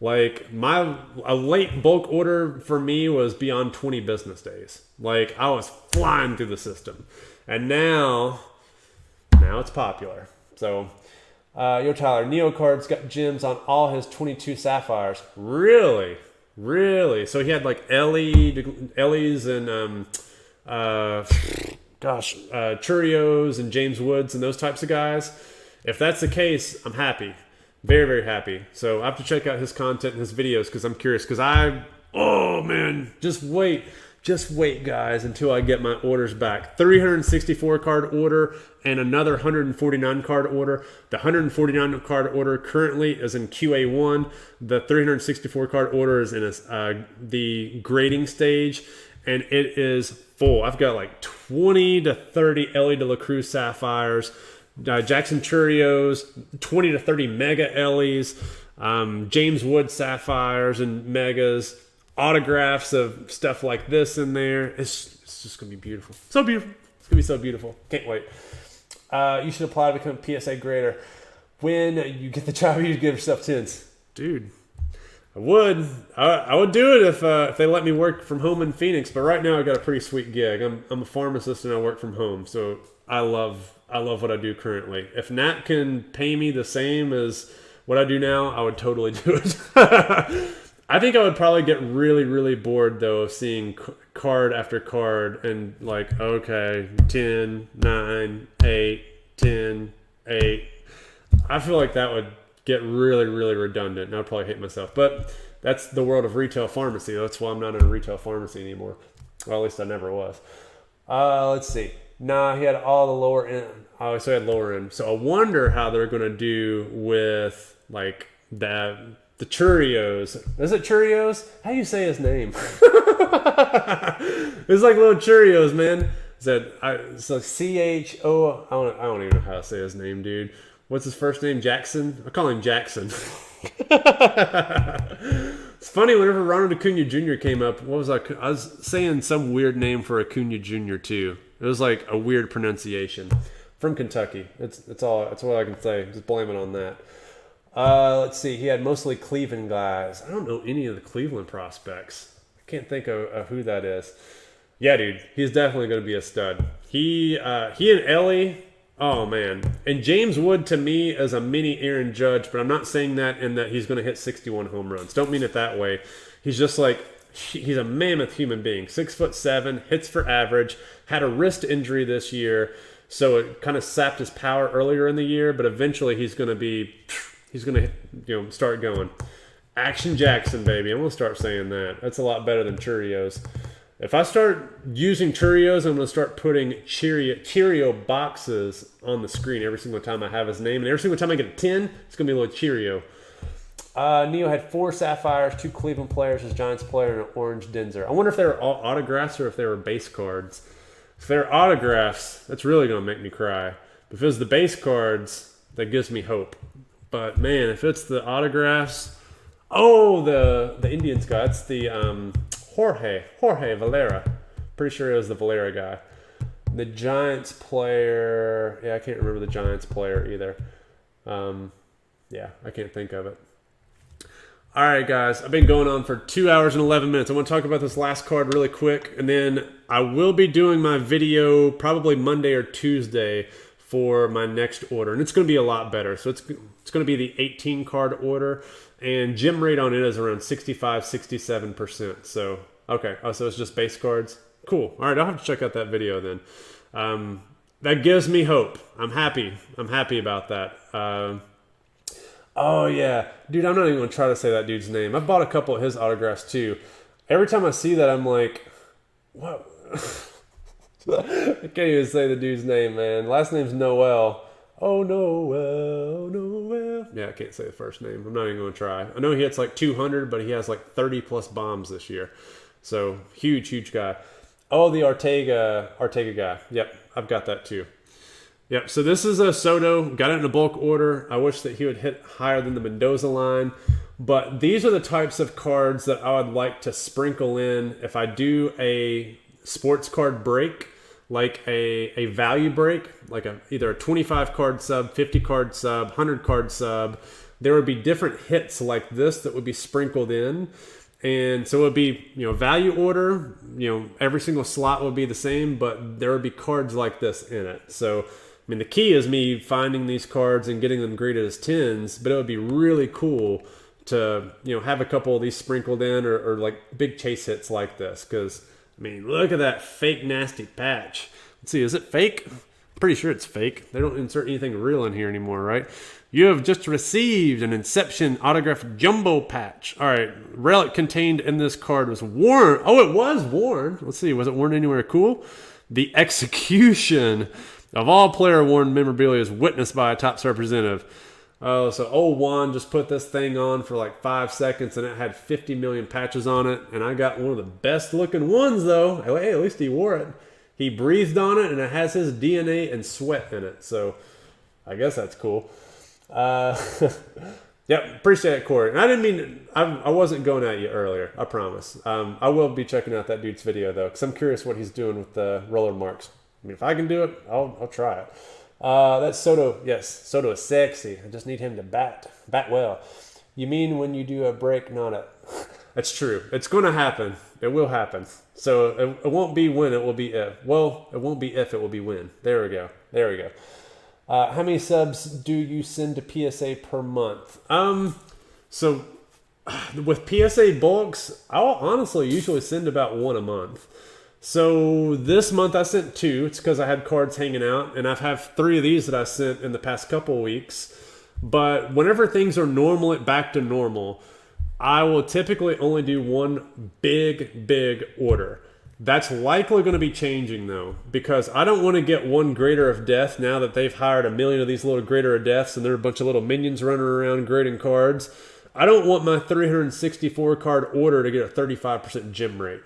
Like, a late bulk order for me was beyond 20 business days. Like, I was flying through the system. And now it's popular. So, Tyler, NeoCard's got gems on all his 22 Sapphires. Really? Really? So he had like Ellie's and Churios and James Woods and those types of guys. If that's the case, I'm happy. Very, very happy. So I have to check out his content and his videos because I'm curious. Because just wait, guys, until I get my orders back. 364 card order and another 149 card order. The 149 card order currently is in QA1. The 364 card order is in the grading stage, and it is full. I've got like 20 to 30 Ellie de la Cruz Sapphires, Jackson Churios, 20 to 30 Mega Ellies, James Wood Sapphires and Megas, autographs of stuff like this in there. It's just going to be beautiful. So beautiful. It's going to be so beautiful. Can't wait. You should apply to become a PSA grader. When you get the job, you give yourself 10s. Dude, I would do it if they let me work from home in Phoenix. But right now I got a pretty sweet gig. I'm a pharmacist and I work from home, so I love what I do currently. If Nat can pay me the same as what I do now, I would totally do it. I think I would probably get really, really bored though of seeing card after card and like, okay, 10, 9, 8, 10, 8. I feel like that would get really, really redundant, and I'd probably hate myself. But that's the world of retail pharmacy. That's why I'm not in a retail pharmacy anymore. Well, at least I never was. Let's see. Nah, he had all the lower end. Oh, so he had lower end. So I wonder how they're going to do with like the Cheerios. Is it Cheerios? How do you say his name? It's like little Cheerios, man. It's like C-H-O. I don't even know how to say his name, dude. What's his first name? Jackson? I call him Jackson. It's funny, whenever Ronald Acuna Jr. came up, what was I was saying some weird name for Acuna Jr. too. It was like a weird pronunciation. From Kentucky. It's what I can say. Just blame it on that. Let's see. He had mostly Cleveland guys. I don't know any of the Cleveland prospects. I can't think of who that is. Yeah, dude. He's definitely going to be a stud. He and Ellie... Oh, man. And James Wood, to me, is a mini Aaron Judge, but I'm not saying that in that he's going to hit 61 home runs. Don't mean it that way. He's just like, he's a mammoth human being. 6'7", hits for average, had a wrist injury this year, so it kind of sapped his power earlier in the year, but eventually he's going to start going. Action Jackson, baby. I'm going to start saying that. That's a lot better than Cheerios. If I start using Cheerios, I'm going to start putting Cheerio boxes on the screen every single time I have his name. And every single time I get a 10, it's going to be a little Cheerio. Neo had 4 Sapphires, 2 Cleveland players, his Giants player, and an orange Denzer. I wonder if they were all autographs or if they were base cards. If they're autographs, that's really going to make me cry. If it's the base cards, that gives me hope. But, man, if it's the autographs... Oh, the Indians guy. That's the... Jorge Valera. Pretty sure it was the Valera guy. The Giants player... Yeah, I can't remember the Giants player either. Yeah, I can't think of it. All right, guys. I've been going on for 2 hours and 11 minutes. I want to talk about this last card really quick, and then I will be doing my video probably Monday or Tuesday for my next order, and it's going to be a lot better. So it's going to be the 18 card order, and gem rate on it is around 65-67%. So okay, so it's just base cards. Cool. All right, I'll have to check out that video then. That gives me hope. I'm happy about that. Oh yeah, dude, I'm not even gonna try to say that dude's name. I bought a couple of his autographs too. Every time I see that, I'm like, what? I can't even say the dude's name, man. Last name's Noel. Oh, Noel. Yeah, I can't say the first name. I'm not even going to try. I know he hits like 200, but he has like 30 plus bombs this year. So, huge guy. Oh, the Ortega guy. Yep, I've got that too. Yep, so this is a Soto. Got it in a bulk order. I wish that he would hit higher than the Mendoza line. But these are the types of cards that I would like to sprinkle in if I do a sports card break, like a value break, like either a 25 card sub, 50 card sub, 100 card sub. There would be different hits like this that would be sprinkled in. And so it would be, value order, every single slot would be the same, but there would be cards like this in it. So, the key is me finding these cards and getting them graded as 10s, but it would be really cool to, have a couple of these sprinkled in or like big chase hits like this. Because, look at that fake nasty patch. Let's see, is it fake? I'm pretty sure it's fake. They don't insert anything real in here anymore, right? You have just received an Inception autographed jumbo patch. All right, relic contained in this card was worn. Oh, it was worn. Let's see, was it worn anywhere cool? The execution of all player-worn memorabilia is witnessed by a Topps representative. Oh, so old Juan just put this thing on for like 5 seconds, and it had 50 million patches on it, and I got one of the best-looking ones, though. Hey, at least he wore it. He breathed on it, and it has his DNA and sweat in it, so I guess that's cool. Yep, appreciate it, Corey. And I didn't mean, I wasn't going at you earlier, I promise. I will be checking out that dude's video, though, because I'm curious what he's doing with the roller marks. If I can do it, I'll try it. That's Soto. Yes, Soto is sexy. I just need him to bat well. You mean when you do a break, not a... That's true. It's going to happen. It will happen. So it won't be when, it will be if. Well, it won't be if, it will be when. There we go. There we go. How many subs do you send to PSA per month? So with PSA bulks, I'll honestly usually send about 1 a month. So this month I sent 2. It's because I had cards hanging out, and I've had 3 of these that I sent in the past couple of weeks. But whenever things are normal, back to normal, I will typically only do 1 big order. That's likely going to be changing though, because I don't want to get 1 grader of death now that they've hired a million of these little grader of deaths and there are a bunch of little minions running around grading cards. I don't want my 364 card order to get a 35% gem rate.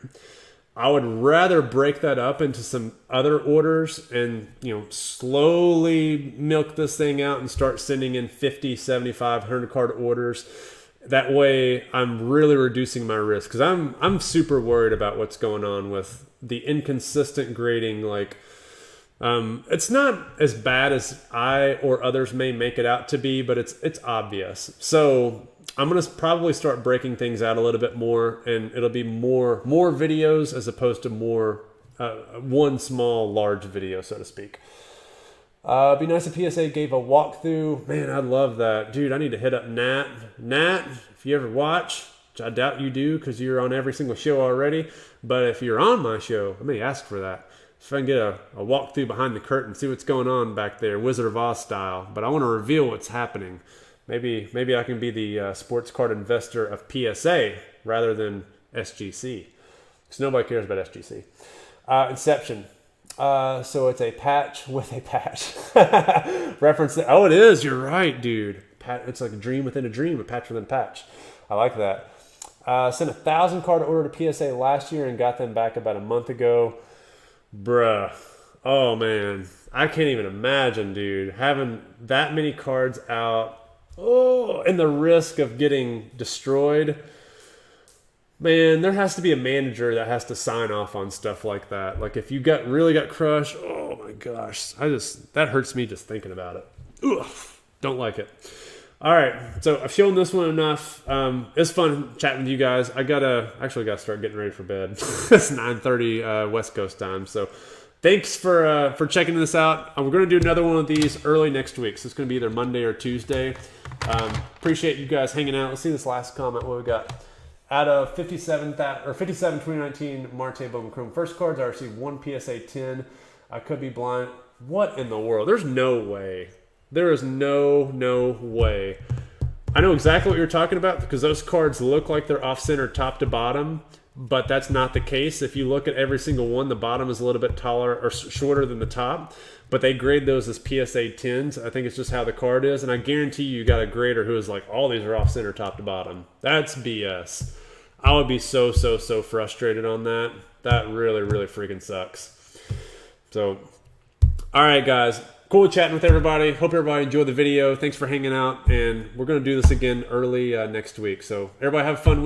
I would rather break that up into some other orders and, slowly milk this thing out and start sending in 50, 75, 100 card orders. That way I'm really reducing my risk, because I'm super worried about what's going on with the inconsistent grading. Like, it's not as bad as I or others may make it out to be, but it's obvious. So I'm going to probably start breaking things out a little bit more, and it'll be more videos as opposed to more one small large video, so to speak. It'd be nice if PSA gave a walkthrough. Man, I'd love that. Dude, I need to hit up Nat. Nat, if you ever watch, which I doubt you do because you're on every single show already, but if you're on my show, I may ask for that. If I can get a walkthrough behind the curtain, see what's going on back there, Wizard of Oz style. But I want to reveal what's happening. Maybe I can be the sports card investor of PSA rather than SGC, because nobody cares about SGC. Inception. So it's a patch with a patch. Reference that. Oh, it is. You're right, dude. It's like a dream within a dream, a patch within a patch. I like that. Sent 1,000 card order to PSA last year and got them back about a month ago. Bruh. Oh, man. I can't even imagine, dude, having that many cards out. Oh, and the risk of getting destroyed. Man, there has to be a manager that has to sign off on stuff like that. Like if you really got crushed, oh my gosh, that hurts me just thinking about it. Ugh, don't like it. All right, so I've shown this one enough. It's fun chatting with you guys. I gotta start getting ready for bed. It's 9:30 West Coast time. So thanks for checking this out. We're gonna do another one of these early next week. So it's gonna be either Monday or Tuesday. Appreciate you guys hanging out. Let's see this last comment. What we got? Out of 57 2019 Marte Bowman Chrome first cards, I received 1 PSA 10. I could be blind. What in the world? There's no way. There is no way. I know exactly what you're talking about, because those cards look like they're off-center top to bottom, but that's not the case. If you look at every single one, the bottom is a little bit taller or shorter than the top, but they grade those as PSA 10s. I think it's just how the card is, and I guarantee you got a grader who is like, all these are off-center top to bottom. That's BS. I would be so frustrated on that. That really freaking sucks. So, all right, guys. Cool chatting with everybody. Hope everybody enjoyed the video. Thanks for hanging out, and we're going to do this again early next week. So, everybody have a fun week.